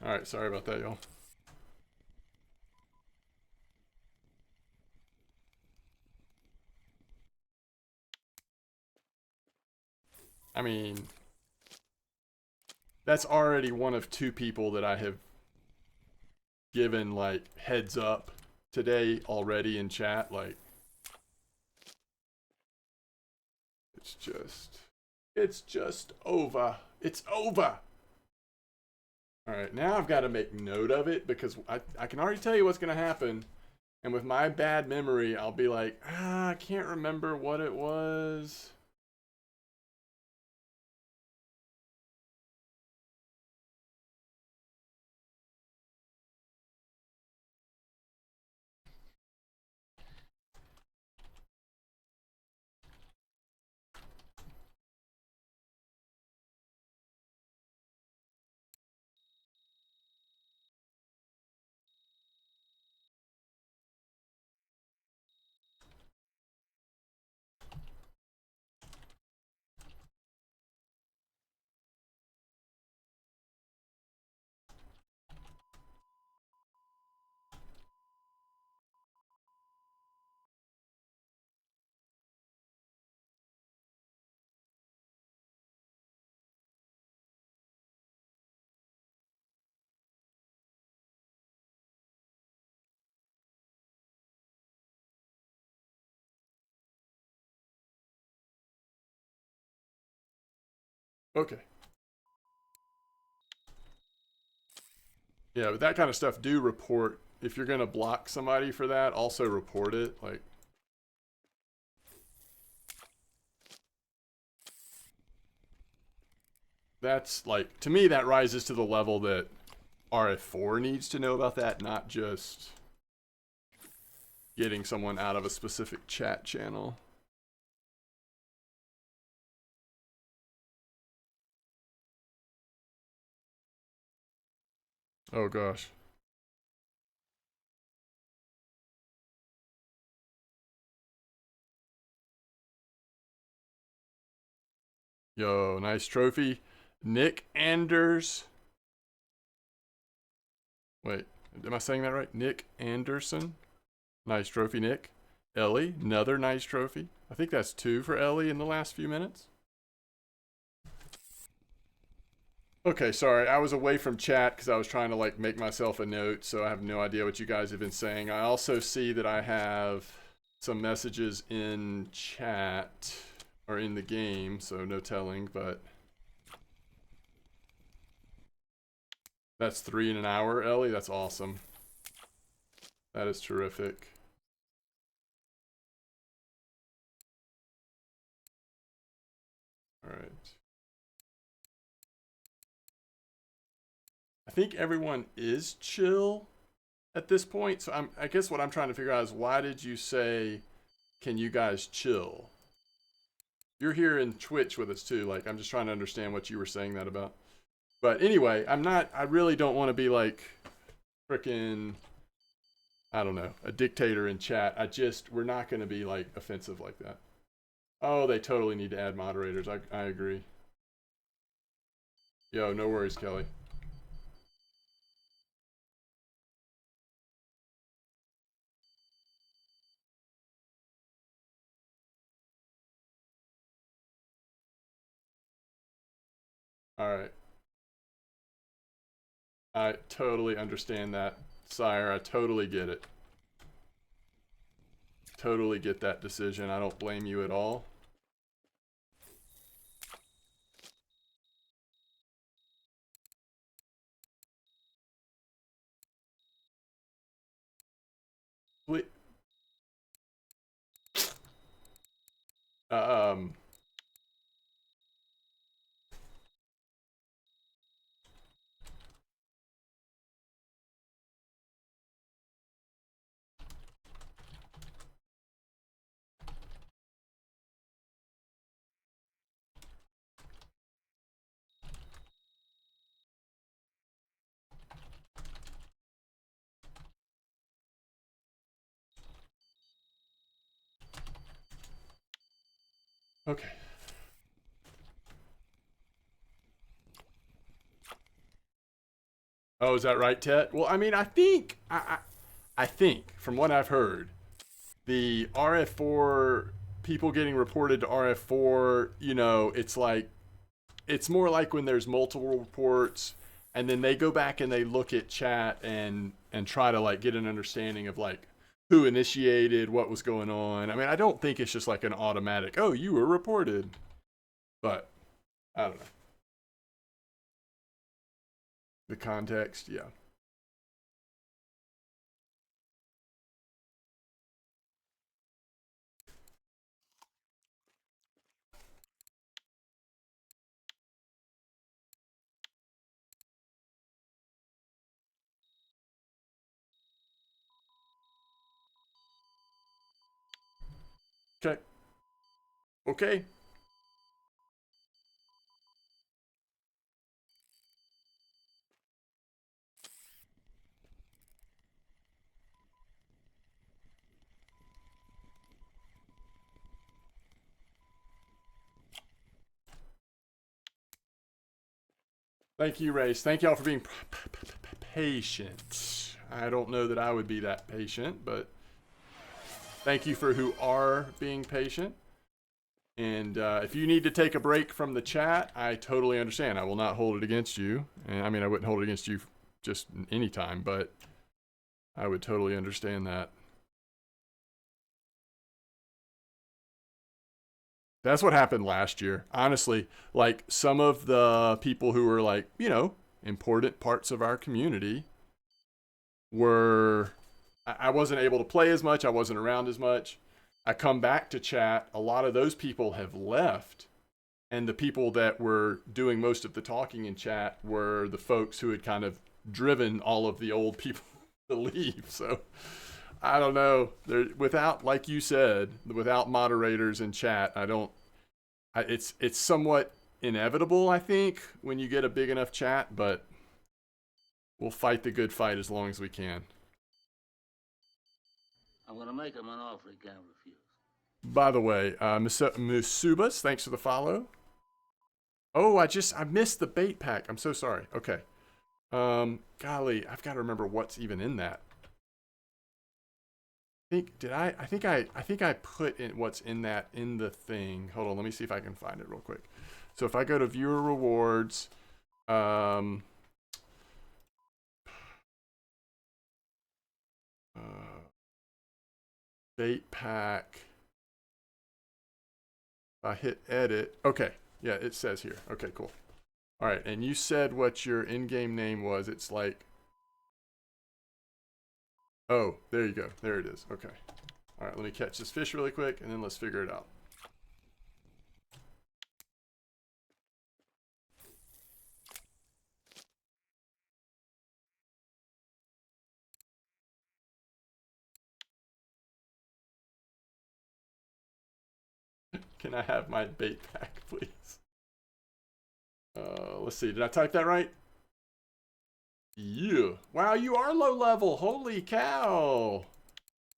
Alright, sorry about that, y'all. I mean, that's already one of two people that I have given, like, heads up today already in chat. Like, it's just over. It's over. Alright, now I've got to make note of it because I can already tell you what's going to happen. And with my bad memory, I'll be like, I can't remember what it was. Okay. Yeah, but that kind of stuff do report. If you're going to block somebody for that, also report it. Like, that's like, to me, that rises to the level that RF4 needs to know about that, not just getting someone out of a specific chat channel. Oh gosh. Yo, nice trophy. Nick Anders. Wait, am I saying that right? Nick Anderson. Nice trophy, Nick. Ellie, another nice trophy. I think that's 2 for Ellie in the last few minutes. Okay, sorry. I was away from chat because I was trying to like make myself a note, so I have no idea what you guys have been saying. I also see that I have some messages in chat or in the game, so no telling, but that's 3 in an hour, Ellie. That's awesome. That is terrific. All right. I think everyone is chill at this point. So I guess what I'm trying to figure out is why did you say, can you guys chill? You're here in Twitch with us too. Like, I'm just trying to understand what you were saying that about. But anyway, I really don't want to be like freaking, I don't know, a dictator in chat. We're not going to be like offensive like that. Oh, they totally need to add moderators. I agree. Yo, no worries, Kelly. All right. I totally understand that, sire. I totally get it. Totally get that decision. I don't blame you at all. Ple- Um, okay. Oh, is that right, Tet? Well, I mean, I think from what I've heard, the RF4 people getting reported to RF4, you know, it's like it's more like when there's multiple reports and then they go back and they look at chat and try to like get an understanding of like who initiated, what was going on. I mean, I don't think it's just like an automatic, oh, you were reported. But I don't know. The context, yeah. Okay. Okay. Thank you, Race. Thank y'all for being patient. I don't know that I would be that patient, but thank you for who are being patient. And if you need to take a break from the chat, I totally understand. I will not hold it against you. And I mean, I wouldn't hold it against you just any time, but I would totally understand that. That's what happened last year. Honestly, like some of the people who were like, you know, important parts of our community were, I wasn't able to play as much. I wasn't around as much. I come back to chat. A lot of those people have left. And the people that were doing most of the talking in chat were the folks who had kind of driven all of the old people to leave. So I don't know. Without, like you said, without moderators in chat, it's somewhat inevitable, I think, when you get a big enough chat, but we'll fight the good fight as long as we can. I'm gonna make him an offer he can't refuse. By the way, Musubas, thanks for the follow. Oh, I missed the bait pack. I'm so sorry. Okay. Golly, I've got to remember what's even in that. I think I put in what's in that in the thing. Hold on, let me see if I can find it real quick. So if I go to viewer rewards, bait pack. I hit edit. Okay. Yeah, it says here. Okay, cool. All right, and you said what your in-game name was. It's like, oh, there you go. There it is. Okay. All right, let me catch this fish really quick, and then let's figure it out. Can I have my bait pack, please? Let's see. Did I type that right? Yeah. Wow, you are low level. Holy cow.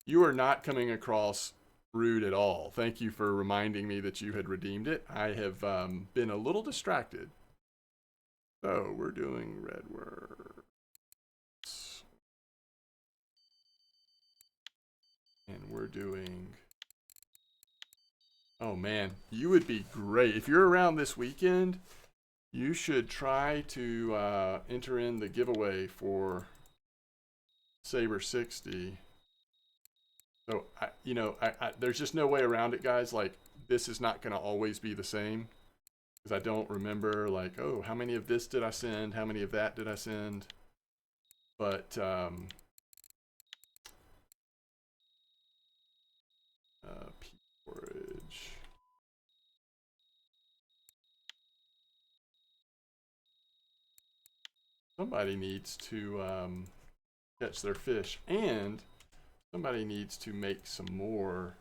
You are not coming across rude at all. Thank you for reminding me that you had redeemed it. I have been a little distracted. So we're doing red words. And we're doing... Oh man, you would be great. If you're around this weekend, you should try to enter in the giveaway for Saber 60. So, there's just no way around it, guys. Like, this is not going to always be the same. Because I don't remember, like, oh, how many of this did I send? How many of that did I send? But, storage. Somebody needs to catch their fish, and somebody needs to make some more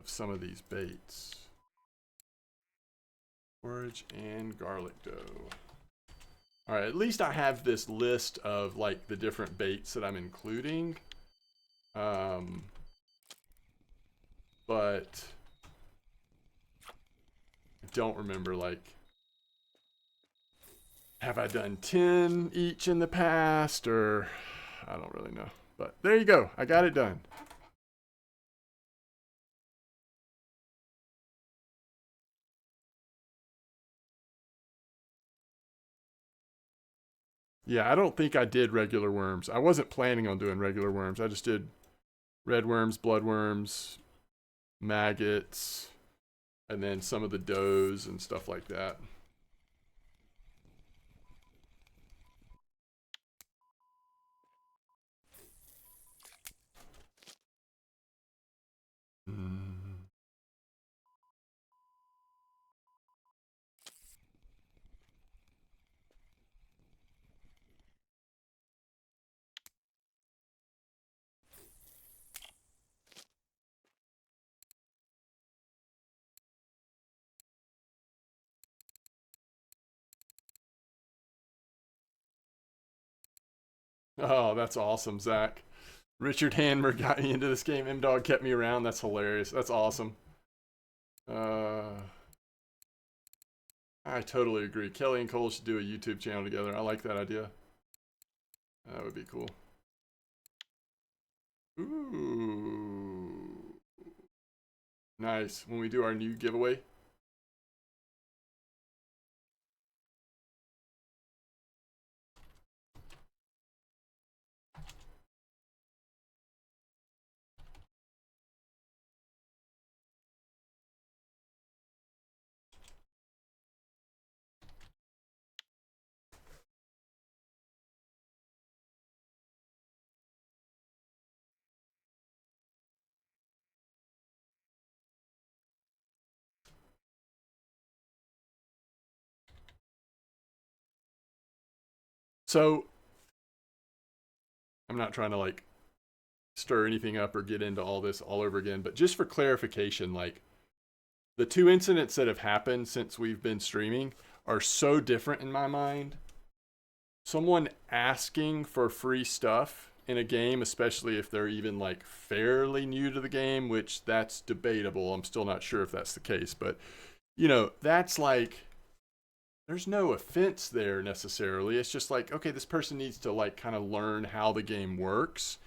of some of these baits. Porridge and garlic dough. All right, at least I have this list of like the different baits that I'm including. But I don't remember like have I done 10 each in the past, or I don't really know. But there you go. I got it done. Yeah, I don't think I did regular worms. I wasn't planning on doing regular worms. I just did red worms, blood worms, maggots, and then some of the doughs and stuff like that. Mm. Oh, that's awesome, Zach. Richard Hanmer got me into this game. MDawg kept me around. That's hilarious. That's awesome. I totally agree. Kelly and Cole should do a YouTube channel together. I like that idea. That would be cool. Ooh. Nice. When we do our new giveaway. So, I'm not trying to like stir anything up or get into all this all over again, but just for clarification, like the two incidents that have happened since we've been streaming are so different in my mind. Someone asking for free stuff in a game, especially if they're even like fairly new to the game, which that's debatable. I'm still not sure if that's the case, but you know, that's like there's no offense there necessarily. It's just like, okay, this person needs to like kind of learn how the game works.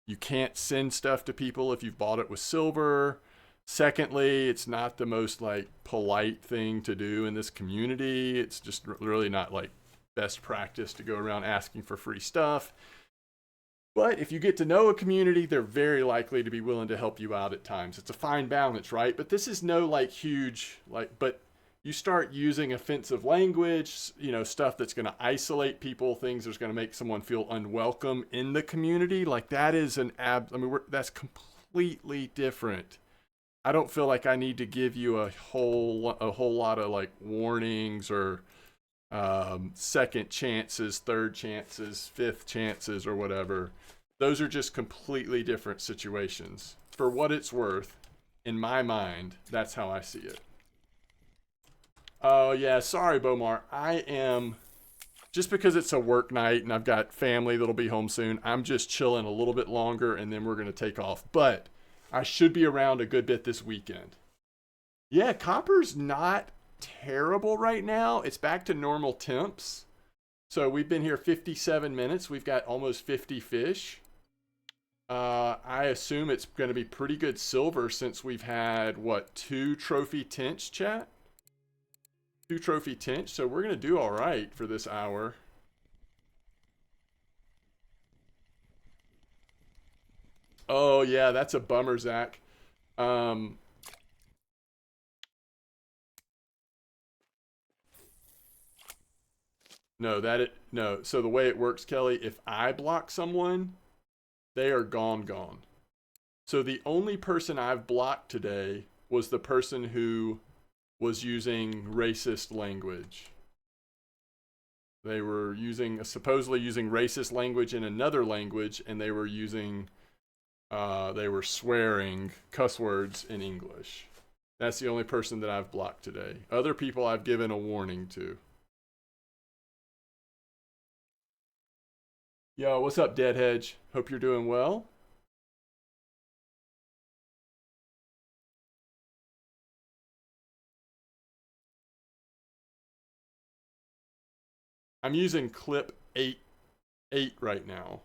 You can't send stuff to people if you've bought it with silver. Secondly, it's not the most like polite thing to do in this community. It's just really not like best practice to go around asking for free stuff. But if you get to know a community, they're very likely to be willing to help you out at times. It's a fine balance, right? But this is no like huge like but you start using offensive language, you know, stuff that's going to isolate people, things that's going to make someone feel unwelcome in the community, like that is that's completely different. I don't feel like I need to give you a whole lot of like warnings or second chances, third chances, fifth chances, or whatever. Those are just completely different situations. For what it's worth, in my mind, that's how I see it. Oh, yeah, sorry, Bomar. I am, just because it's a work night and I've got family that'll be home soon, I'm just chilling a little bit longer and then we're going to take off. But I should be around a good bit this weekend. Yeah, copper's not terrible right now. It's back to normal temps. So we've been here 57 minutes. We've got almost 50 fish. I assume it's going to be pretty good silver since we've had, what, 2 trophy Tench, chat? 2 trophy Tench. So we're going to do all right for this hour. Oh, yeah, that's a bummer, Zach. No. So the way it works, Kelly, if I block someone, they are gone. So the only person I've blocked today was the person who was using racist language. They were supposedly using racist language in another language, and they were swearing cuss words in English. That's the only person that I've blocked today. Other people I've given a warning to. Yo, what's up, Deadhedge? Hope you're doing well. I'm using clip 8 right now.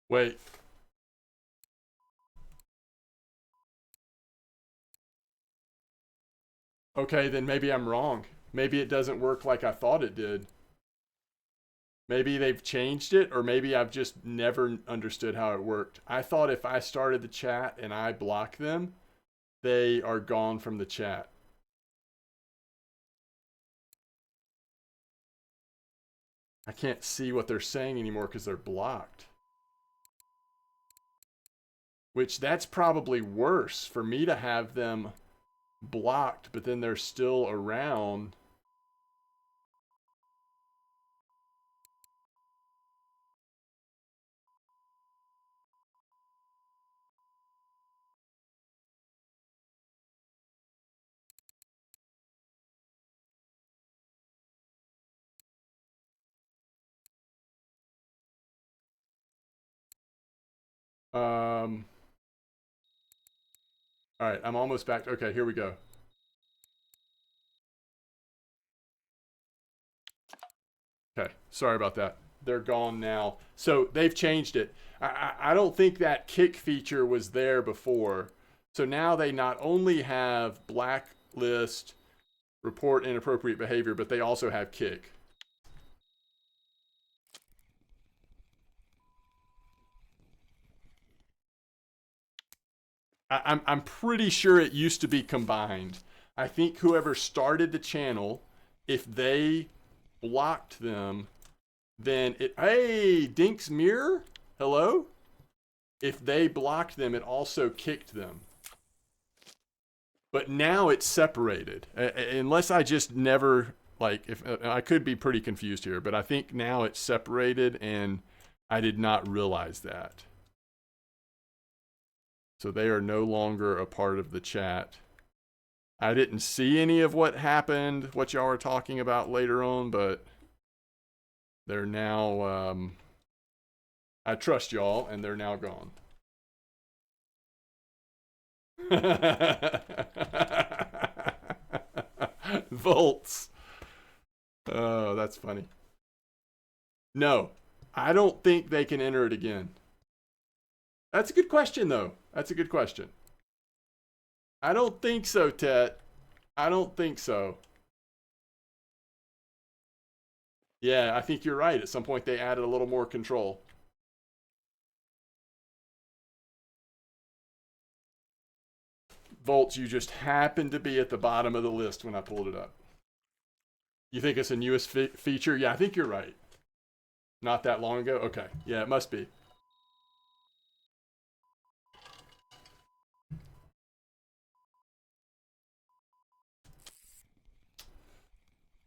Wait. Okay, then maybe I'm wrong. Maybe it doesn't work like I thought it did. Maybe they've changed it, or maybe I've just never understood how it worked. I thought if I started the chat and I block them, they are gone from the chat. I can't see what they're saying anymore because they're blocked. Which, that's probably worse for me to have them blocked, but then they're still around. All right, I'm almost back. Okay, here we go. Okay, sorry about that. They're gone now. So they've changed it. I don't think that kick feature was there before. So now they not only have blacklist, report inappropriate behavior, but they also have kick. I'm pretty sure it used to be combined. I think whoever started the channel, if they blocked them, then it... Hey, Dink's Mirror? Hello? If they blocked them, it also kicked them. But now it's separated. Unless I just never... Like, if I could be pretty confused here, but I think now it's separated, and I did not realize that. So they are no longer a part of the chat. I didn't see any of what happened, what y'all are talking about later on, but they're now, I trust y'all, and they're now gone. Volts. Oh, that's funny. No, I don't think they can enter it again. That's a good question, though. That's a good question. I don't think so, Tet. I don't think so. Yeah, I think you're right. At some point, they added a little more control. Volts, you just happened to be at the bottom of the list when I pulled it up. You think it's a newest feature? Yeah, I think you're right. Not that long ago? Okay. Yeah, it must be.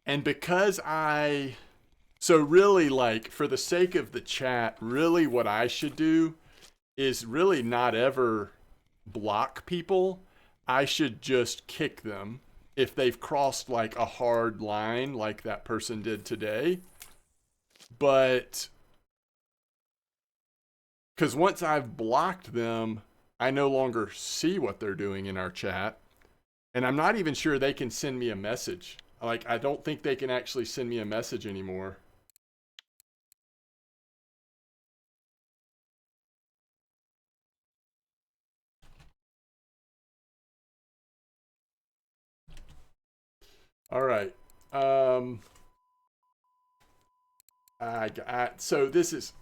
And because so really, like, for the sake of the chat, really what I should do is really not ever block people. I should just kick them if they've crossed like a hard line like that person did today. But because once I've blocked them, I no longer see what they're doing in our chat. And I'm not even sure they can send me a message. Like, I don't think they can actually send me a message anymore. All right. So this is...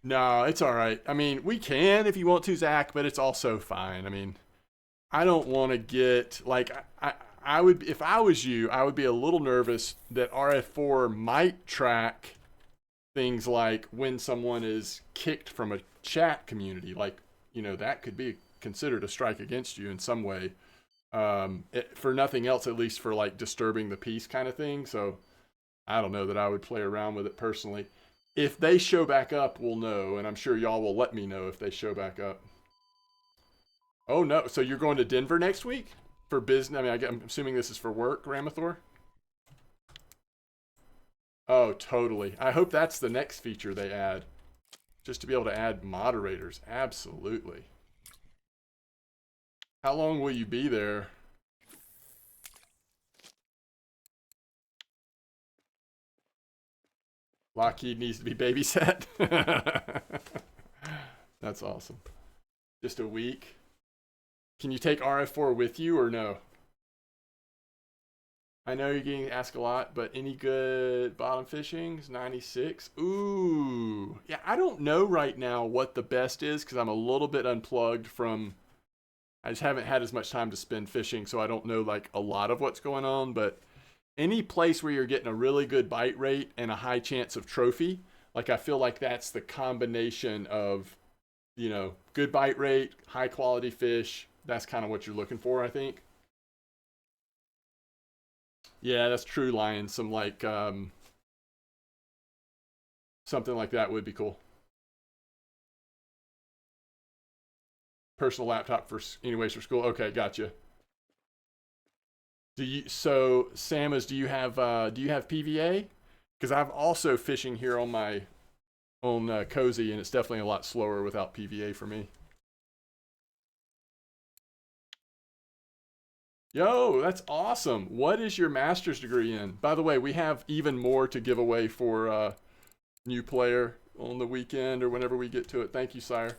No, it's all right. I mean, we can if you want to, Zach, but it's also fine. I mean, I don't want to get, like, I would, if I was you, I would be a little nervous that RF4 might track things like when someone is kicked from a chat community, like, that could be considered a strike against you in some way. For nothing else, at least for like disturbing the peace kind of thing. So I don't know that I would play around with it personally. If they show back up, we'll know, and I'm sure y'all will let me know if they show back up. Oh no, so you're going to Denver next week for business? I mean, I'm assuming this is for work, Ramathor? Oh, totally. I hope that's the next feature they add. Just to be able to add moderators. Absolutely. How long will you be there? Lockheed needs to be babysat. That's awesome. Just a week. Can you take RF4 with you or no? I know you're getting asked a lot, but any good bottom fishings? 96. Ooh. Yeah, I don't know right now what the best is because I'm a little bit unplugged from... I just haven't had as much time to spend fishing, so I don't know like a lot of what's going on, but any place where you're getting a really good bite rate and a high chance of trophy, like I feel like that's the combination of, good bite rate, high quality fish. That's kind of what you're looking for, I think. Yeah, that's true, Lion. Some like something like that would be cool. Personal laptop for anyways for school. Okay, gotcha. Samas, do you have PVA? Because I'm also fishing here on my own cozy, and it's definitely a lot slower without PVA for me. Yo, that's awesome. What is your master's degree in? By the way, we have even more to give away for new player on the weekend or whenever we get to it. Thank you, sire.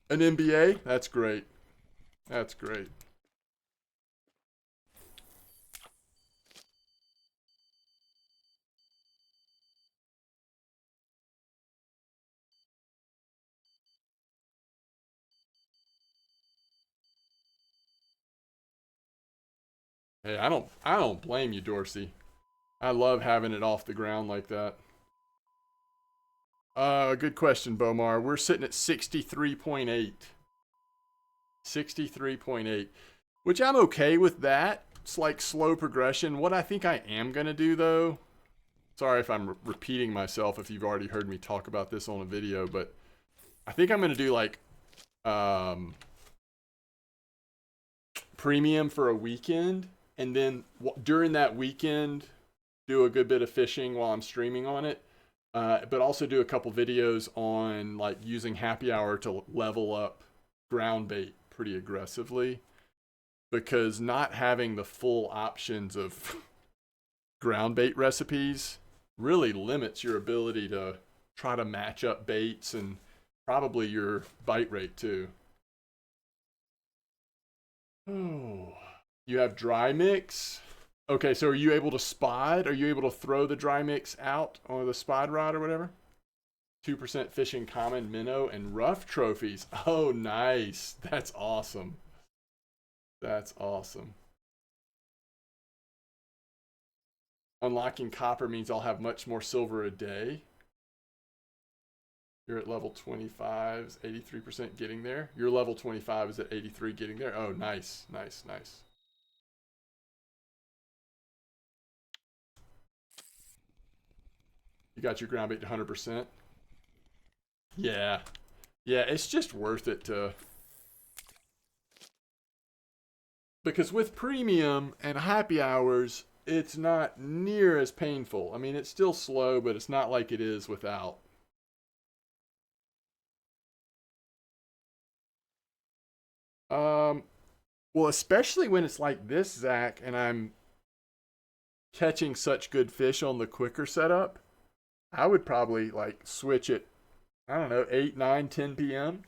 An MBA? That's great. That's great. Hey, I don't blame you, Dorsey. I love having it off the ground like that. Good question, Bomar. We're sitting at 63.8. 63.8. Which I'm okay with that. It's like slow progression. What I think I am going to do, though, sorry if I'm repeating myself if you've already heard me talk about this on a video, but I think I'm going to do like premium for a weekend, and then during that weekend do a good bit of fishing while I'm streaming on it, but also do a couple videos on like using happy hour to level up ground bait pretty aggressively, because not having the full options of ground bait recipes really limits your ability to try to match up baits and probably your bite rate too. Oh, you have dry mix. Okay, so are you able to spot? Are you able to throw the dry mix out on the spot rod or whatever? 2% fishing common, minnow, and rough trophies. Oh, nice. That's awesome. That's awesome. Unlocking copper means I'll have much more silver a day. You're at level 25, is 83% getting there. Your level 25 is at 83 getting there. Oh, nice, nice, nice. You got your ground bait to 100%. Yeah. Yeah, it's just worth it to... Because with premium and happy hours, it's not near as painful. I mean, it's still slow, but it's not like it is without. Well, especially when it's like this, Zach, and I'm catching such good fish on the quicker setup, I would probably like switch it, I don't know, 8, 9, 10 p.m.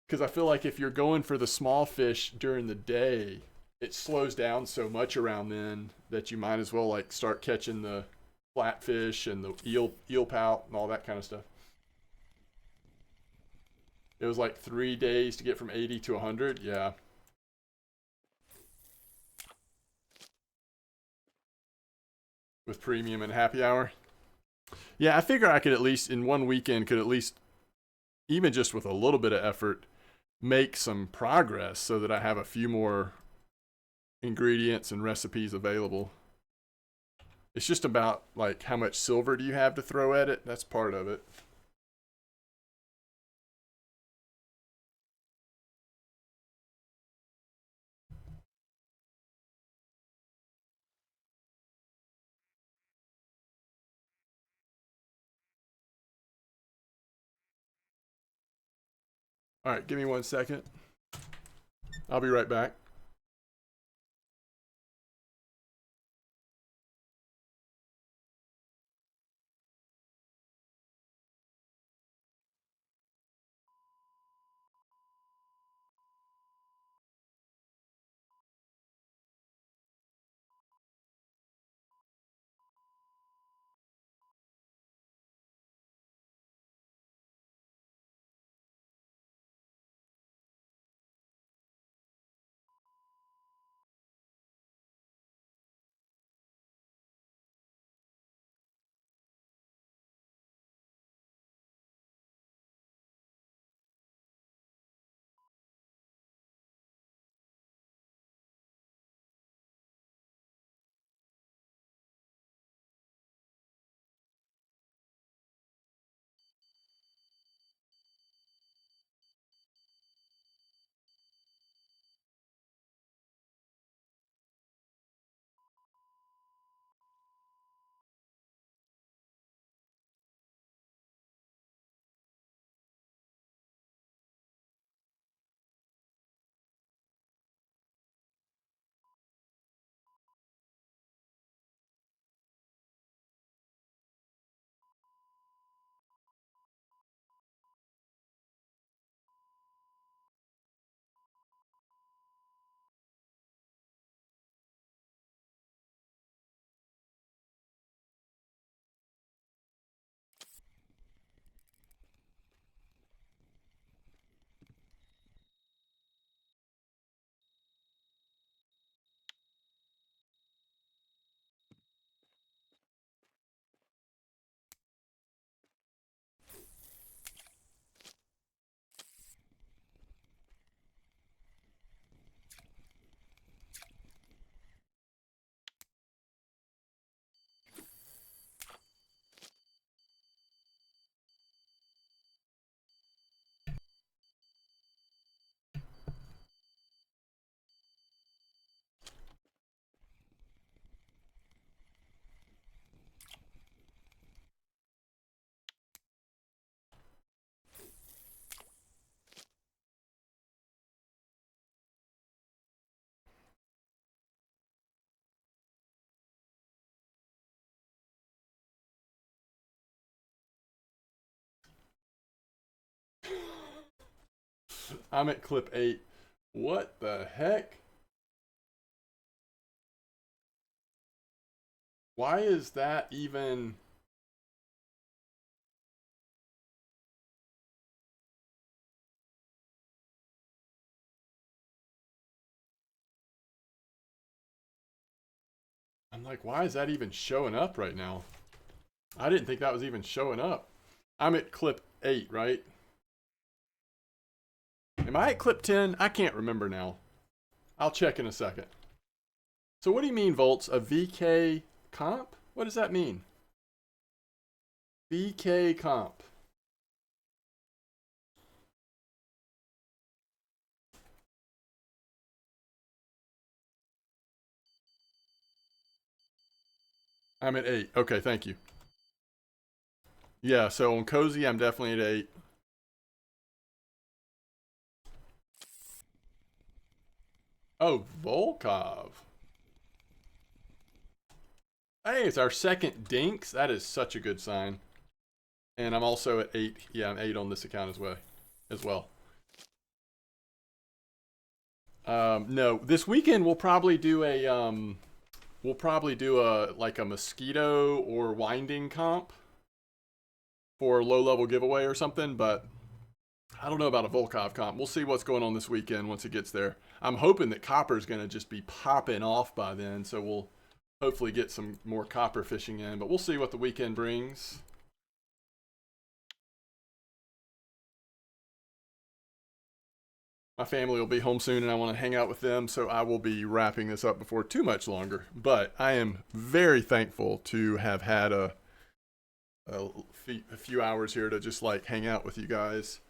Because I feel like if you're going for the small fish during the day, it slows down so much around then that you might as well like start catching the flatfish and the eel pout and all that kind of stuff. It was like 3 days to get from 80 to 100. Yeah. With premium and happy hour. Yeah, I figure I could at least in one weekend could at least even just with a little bit of effort make some progress so that I have a few more ingredients and recipes available. It's just about like how much silver do you have to throw at it? That's part of it. All right, give me 1 second. I'll be right back. I'm at clip 8. What the heck? Why is that even... I'm like, why is that even showing up right now? I didn't think that was even showing up. I'm at clip 8, right? Am I at clip 10? I can't remember now. I'll check in a second. So what do you mean, Volts? A VK comp? What does that mean? VK comp. I'm at 8. Okay, thank you. Yeah, so on Cozy, I'm definitely at 8. Oh, Volkov. Hey, it's our second Dinks. That is such a good sign. And I'm also at 8. Yeah, I'm 8 on this account as well. No, this weekend we'll probably do a like a mosquito or winding comp for a low level giveaway or something, but I don't know about a Volkov comp. We'll see what's going on this weekend once it gets there. I'm hoping that Copper's going to just be popping off by then, so hopefully get some more copper fishing in, but we'll see what the weekend brings. My family will be home soon and I want to hang out with them, so I will be wrapping this up before too much longer. But I am very thankful to have had a few hours here to just like hang out with you guys.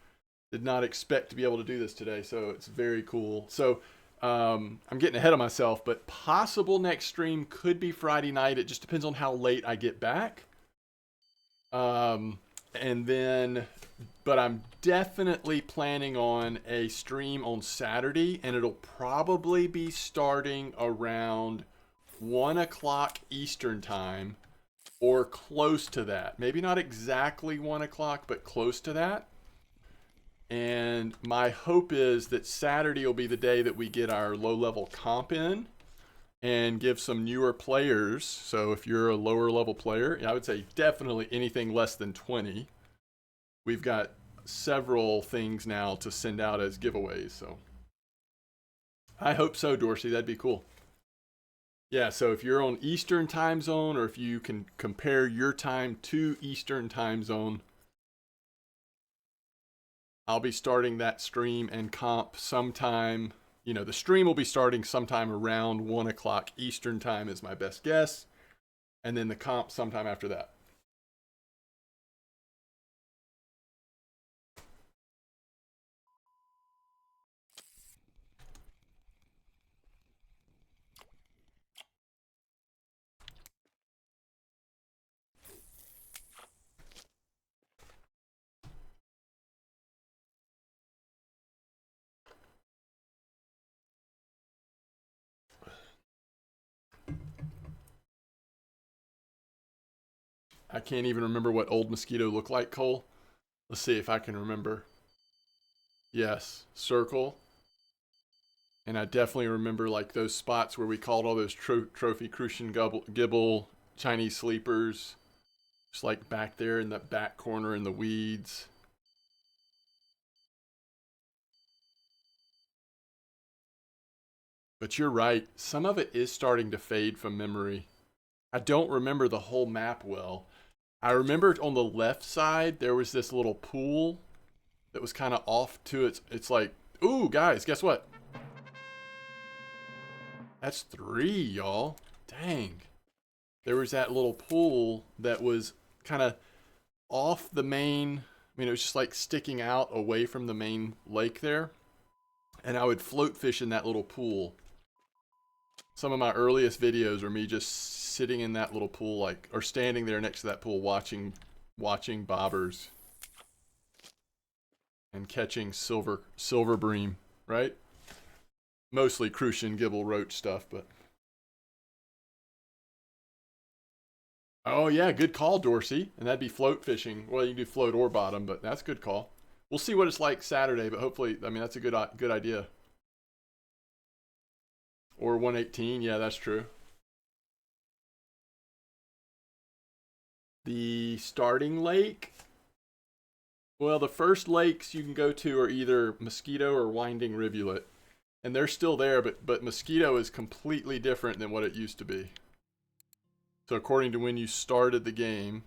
Did not expect to be able to do this today, so it's very cool. So I'm getting ahead of myself, but possible next stream could be Friday night. It just depends on how late I get back. And then, but I'm definitely planning on a stream on Saturday, and it'll probably be starting around 1 o'clock Eastern time or close to that. Maybe not exactly 1 o'clock, but close to that. And my hope is that Saturday will be the day that we get our low-level comp in and give some newer players. So if you're a lower level player, I would say definitely anything less than 20. We've got several things now to send out as giveaways. So I hope so, Dorsey. That'd be cool. Yeah, so if you're on Eastern time zone, or if you can compare your time to Eastern time zone, I'll be starting that stream and comp sometime. You know, the stream will be starting sometime around 1 o'clock Eastern time is my best guess. And then the comp sometime after that. I can't even remember what Old Mosquito looked like, Cole. Let's see if I can remember. Yes, circle. And I definitely remember like those spots where we called all those trophy crucian gibble Chinese sleepers. Just like back there in the back corner in the weeds. But you're right. Some of it is starting to fade from memory. I don't remember the whole map well. I remember on the left side, there was this little pool that was kind of off to it's like, ooh, guys, guess what? That's 3, y'all. Dang. There was that little pool that was kind of off the main. I mean, it was just like sticking out away from the main lake there. And I would float fish in that little pool. Some of my earliest videos are me just sitting in that little pool, like, or standing there next to that pool watching bobbers and catching silver bream, right? Mostly crucian gibble roach stuff, but oh yeah, good call, Dorsey. And that'd be float fishing. Well, you can do float or bottom, but that's a good call. We'll see what it's like Saturday, but hopefully, I mean, that's a good idea. Or 118, yeah, that's true. The starting lake, well, the first lakes you can go to are either Mosquito or Winding Rivulet. And they're still there, but Mosquito is completely different than what it used to be. So according to when you started the game,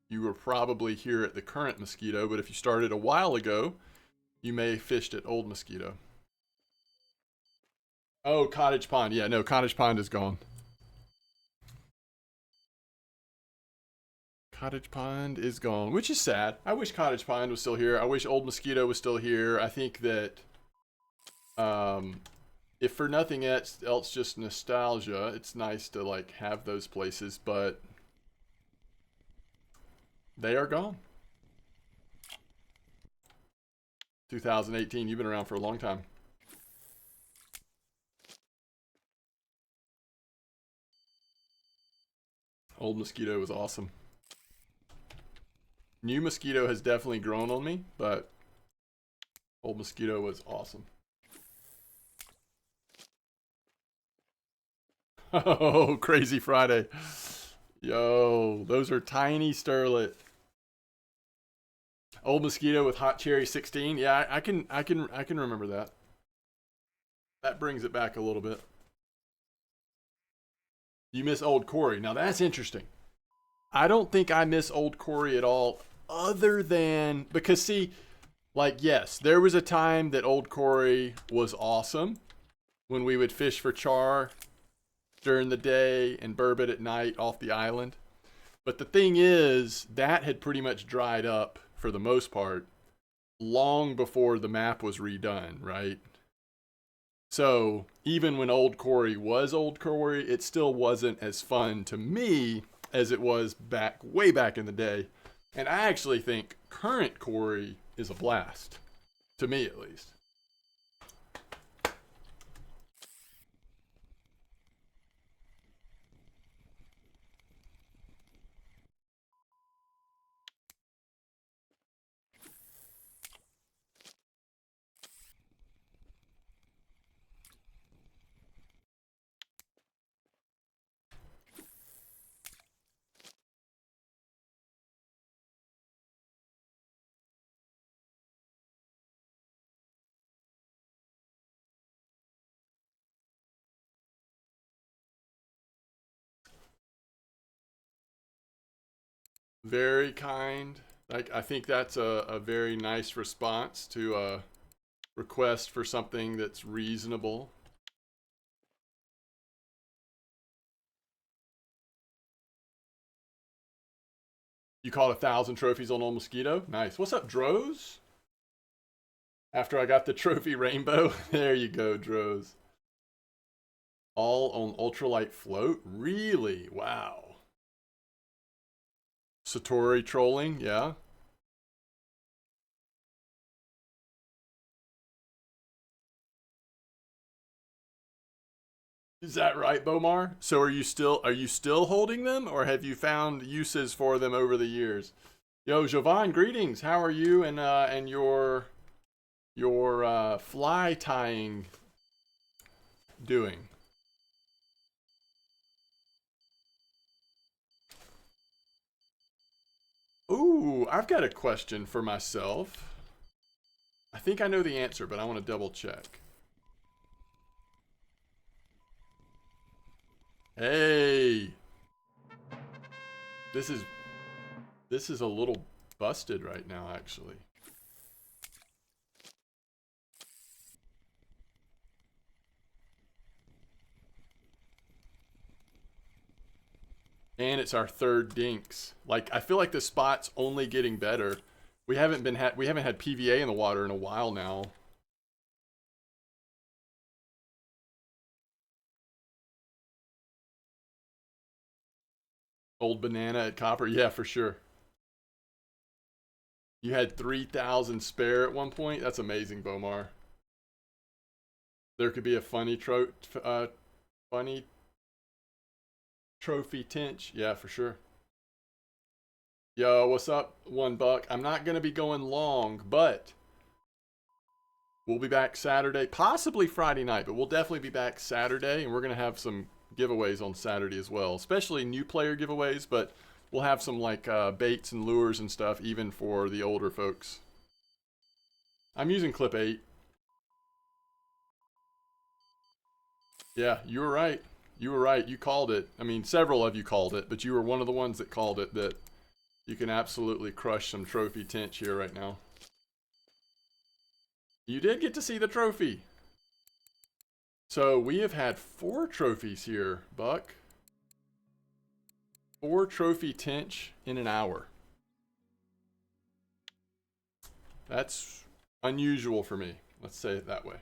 you were probably here at the current Mosquito, but if you started a while ago, you may have fished at Old Mosquito. Oh, Cottage Pond. Yeah, no, Cottage Pond is gone. Cottage Pond is gone, which is sad. I wish Cottage Pond was still here. I wish Old Mosquito was still here. I think that, if for nothing else just nostalgia, it's nice to like have those places, but they are gone. 2018, you've been around for a long time. Old Mosquito was awesome. New Mosquito has definitely grown on me, but Old Mosquito was awesome. Oh, Crazy Friday. Yo, those are tiny sterlet. Old Mosquito with Hot Cherry 16. Yeah, I can remember that. That brings it back a little bit. You miss Old Quarry. Now that's interesting. I don't think I miss Old Quarry at all, other than because see, like yes, there was a time that Old Quarry was awesome when we would fish for char during the day and burbot at night off the island. But the thing is, that had pretty much dried up for the most part long before the map was redone, right? So even when Old Quarry was Old Quarry, it still wasn't as fun to me as it was way back in the day. And I actually think current Quarry is a blast, to me at least. Very kind. Like I think that's a very nice response to a request for something that's reasonable. You caught 1,000 trophies on Old Mosquito? Nice. What's up, Droz? After I got the trophy rainbow. There you go, Droz. All on ultralight float? Really? Wow. Satori trolling, yeah. Is that right, Bomar? So are you still holding them, or have you found uses for them over the years? Yo, Jovan, greetings. How are you and your fly tying doing? Ooh, I've got a question for myself. I think I know the answer, but I want to double check. Hey, this is a little busted right now, actually. And it's our third dinks. Like I feel like the spot's only getting better. We haven't had PVA in the water in a while now. Old banana at copper, yeah, for sure. You had 3,000 spare at one point. That's amazing, Bomar. There could be a funny funny trophy Tench. Yeah, for sure. Yo, what's up, $1? I'm not gonna be going long, but we'll be back Saturday, possibly Friday night, but we'll definitely be back Saturday, and we're gonna have some giveaways on Saturday as well, especially new player giveaways, but we'll have some like baits and lures and stuff even for the older folks. I'm using clip 8. Yeah, you were right. You were right. You called it. I mean, several of you called it, but you were one of the ones that called it that you can absolutely crush some trophy Tench here right now. You did get to see the trophy. So we have had 4 trophies here, Buck. 4 trophy Tench in an hour. That's unusual for me. Let's say it that way.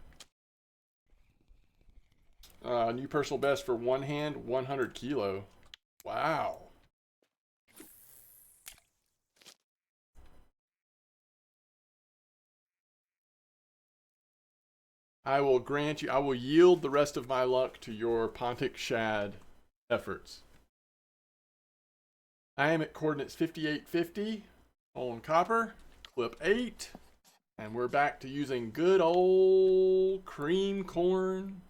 New personal best for one hand, 100 kilo. Wow. I will grant you, I will yield the rest of my luck to your Pontic Shad efforts. I am at coordinates 5850 on copper, clip 8, and we're back to using good old cream corn.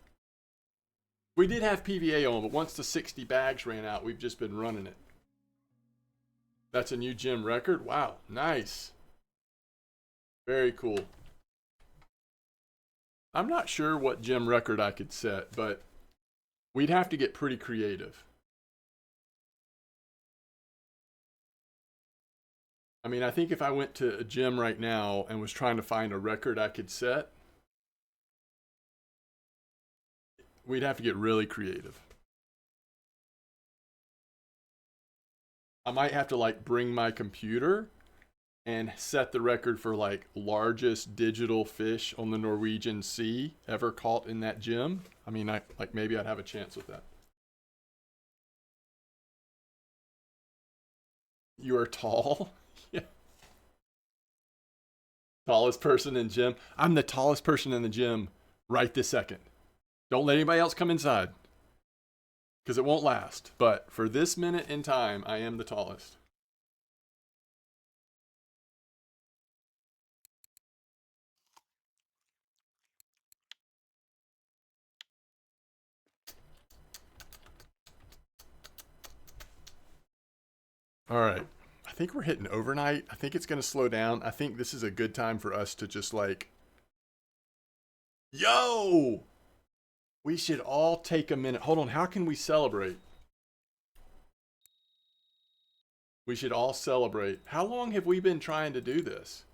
We did have PVA on, but once the 60 bags ran out, we've just been running it. That's a new gym record? Wow, nice. Very cool. I'm not sure what gym record I could set, but we'd have to get pretty creative. I mean, I think if I went to a gym right now and was trying to find a record I could set, we'd have to get really creative. I might have to like bring my computer and set the record for like largest digital fish on the Norwegian Sea ever caught in that gym. I mean, maybe I'd have a chance with that. You are tall? Yeah. Tallest person in gym. I'm the tallest person in the gym right this second. Don't let anybody else come inside because it won't last. But for this minute in time, I am the tallest. All right. I think we're hitting overnight. I think it's going to slow down. I think this is a good time for us to just like, yo, we should all take a minute. Hold on. How can we celebrate? We should all celebrate. How long have we been trying to do this?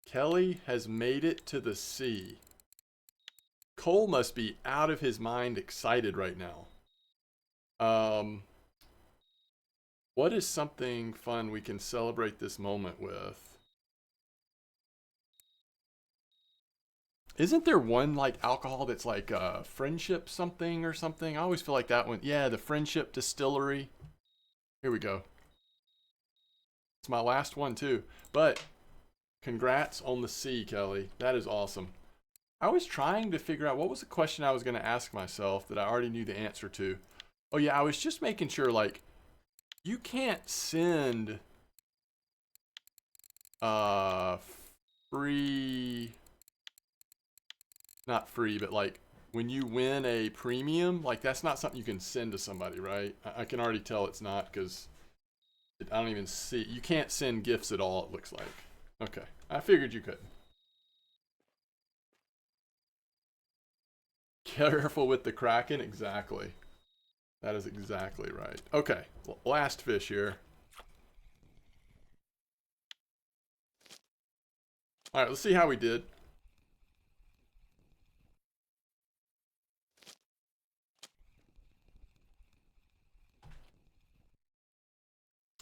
Kelly has made it to the sea. Cole must be out of his mind excited right now. What is something fun we can celebrate this moment with? Isn't there one like alcohol that's like friendship something or something? I always feel like that one. Yeah, the friendship distillery. Here we go. It's my last one too. But congrats on the sea, Kelly. That is awesome. I was trying to figure out what was the question I was going to ask myself that I already knew the answer to. Oh yeah, I was just making sure like you can't send free, not free, but like when you win a premium, like that's not something you can send to somebody, right? I can already tell it's not because I don't even see, you can't send gifts at all, it looks like. Okay, I figured you could. Careful with the Kraken, exactly. That is exactly right. Okay, last fish here. All right, let's see how we did.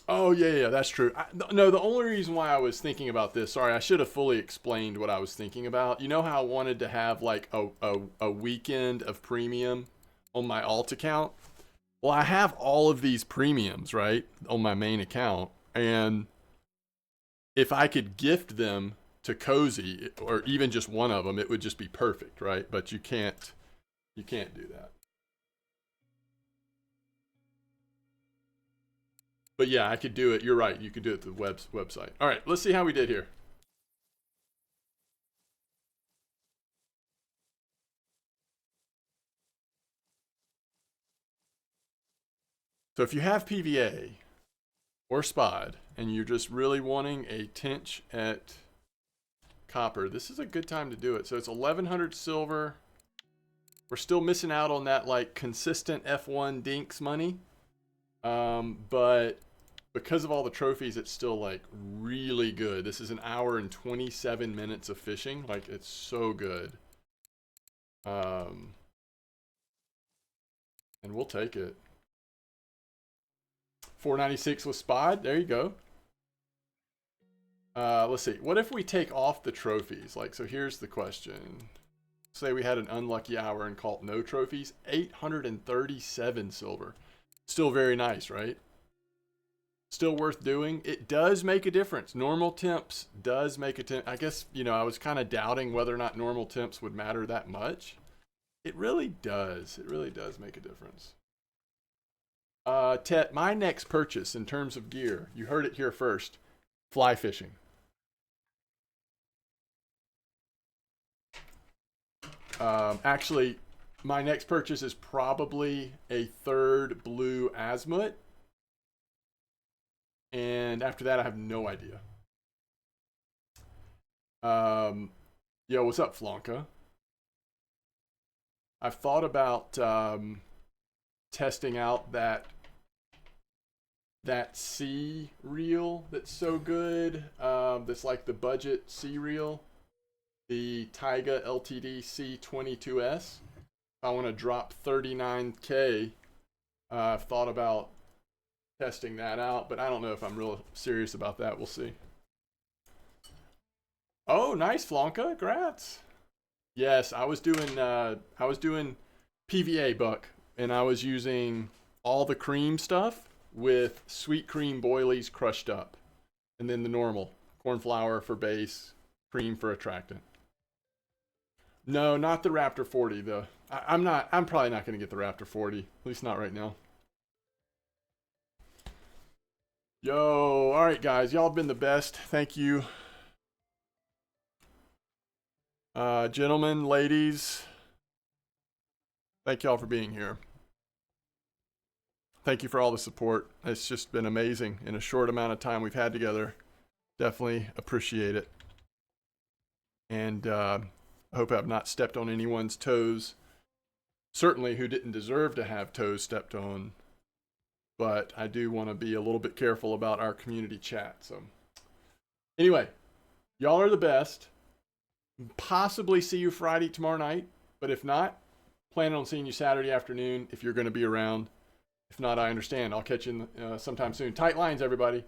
Oh, yeah, that's true. No, the only reason why I was thinking about this, sorry, I should have fully explained what I was thinking about. You know how I wanted to have like a weekend of premium on my alt account? Well, I have all of these premiums, right, on my main account. And if I could gift them to Cozy, or even just one of them, it would just be perfect, right? But you can't do that. But yeah, I could do it. You're right. You could do it through the website. All right, let's see how we did here. So if you have PVA or SPOD and you're just really wanting a Tench at copper, this is a good time to do it. So it's 1100 silver. We're still missing out on that like consistent F1 dinks money. But because of all the trophies, it's still like really good. This is an hour and 27 minutes of fishing. Like it's so good. And we'll take it. 496 with SPOD. There you go. Let's see. What if we take off the trophies? Like, so here's the question. Say we had an unlucky hour and caught no trophies. 837 silver. Still very nice, right? Still worth doing. It does make a difference. Normal temps does make a difference. I guess, you know, I was kind of doubting whether or not normal temps would matter that much. It really does. It really does make a difference. Tet, my next purchase in terms of gear, you heard it here first, fly fishing. Actually, my next purchase is probably a third blue azimuth. And after that, I have no idea. Yo, what's up, Flonka? I've thought about testing out that that C reel that's so good. That's like the budget C reel, the Taiga LTD C22S. I want to drop 39K. I've thought about testing that out, but I don't know if I'm real serious about that. We'll see. Oh, nice, Flonka. Grats. Yes, I was doing PVA, Buck, and I was using all the cream stuff with sweet cream boilies crushed up, and then the normal corn flour for base, cream for attractant. No, not the Raptor 40 though. I'm probably not going to get the Raptor 40, at least not right now. Yo, all right, guys, y'all have been the best. Thank you. Gentlemen, ladies, thank y'all for being here. Thank you for all the support. It's just been amazing in a short amount of time we've had together. Definitely appreciate it. And I hope I've not stepped on anyone's toes. Certainly who didn't deserve to have toes stepped on. But I do want to be a little bit careful about our community chat. So anyway, y'all are the best. Possibly see you Friday tomorrow night, but if not, planning on seeing you Saturday afternoon if you're going to be around. If not, I understand. I'll catch you sometime soon. Tight lines, everybody.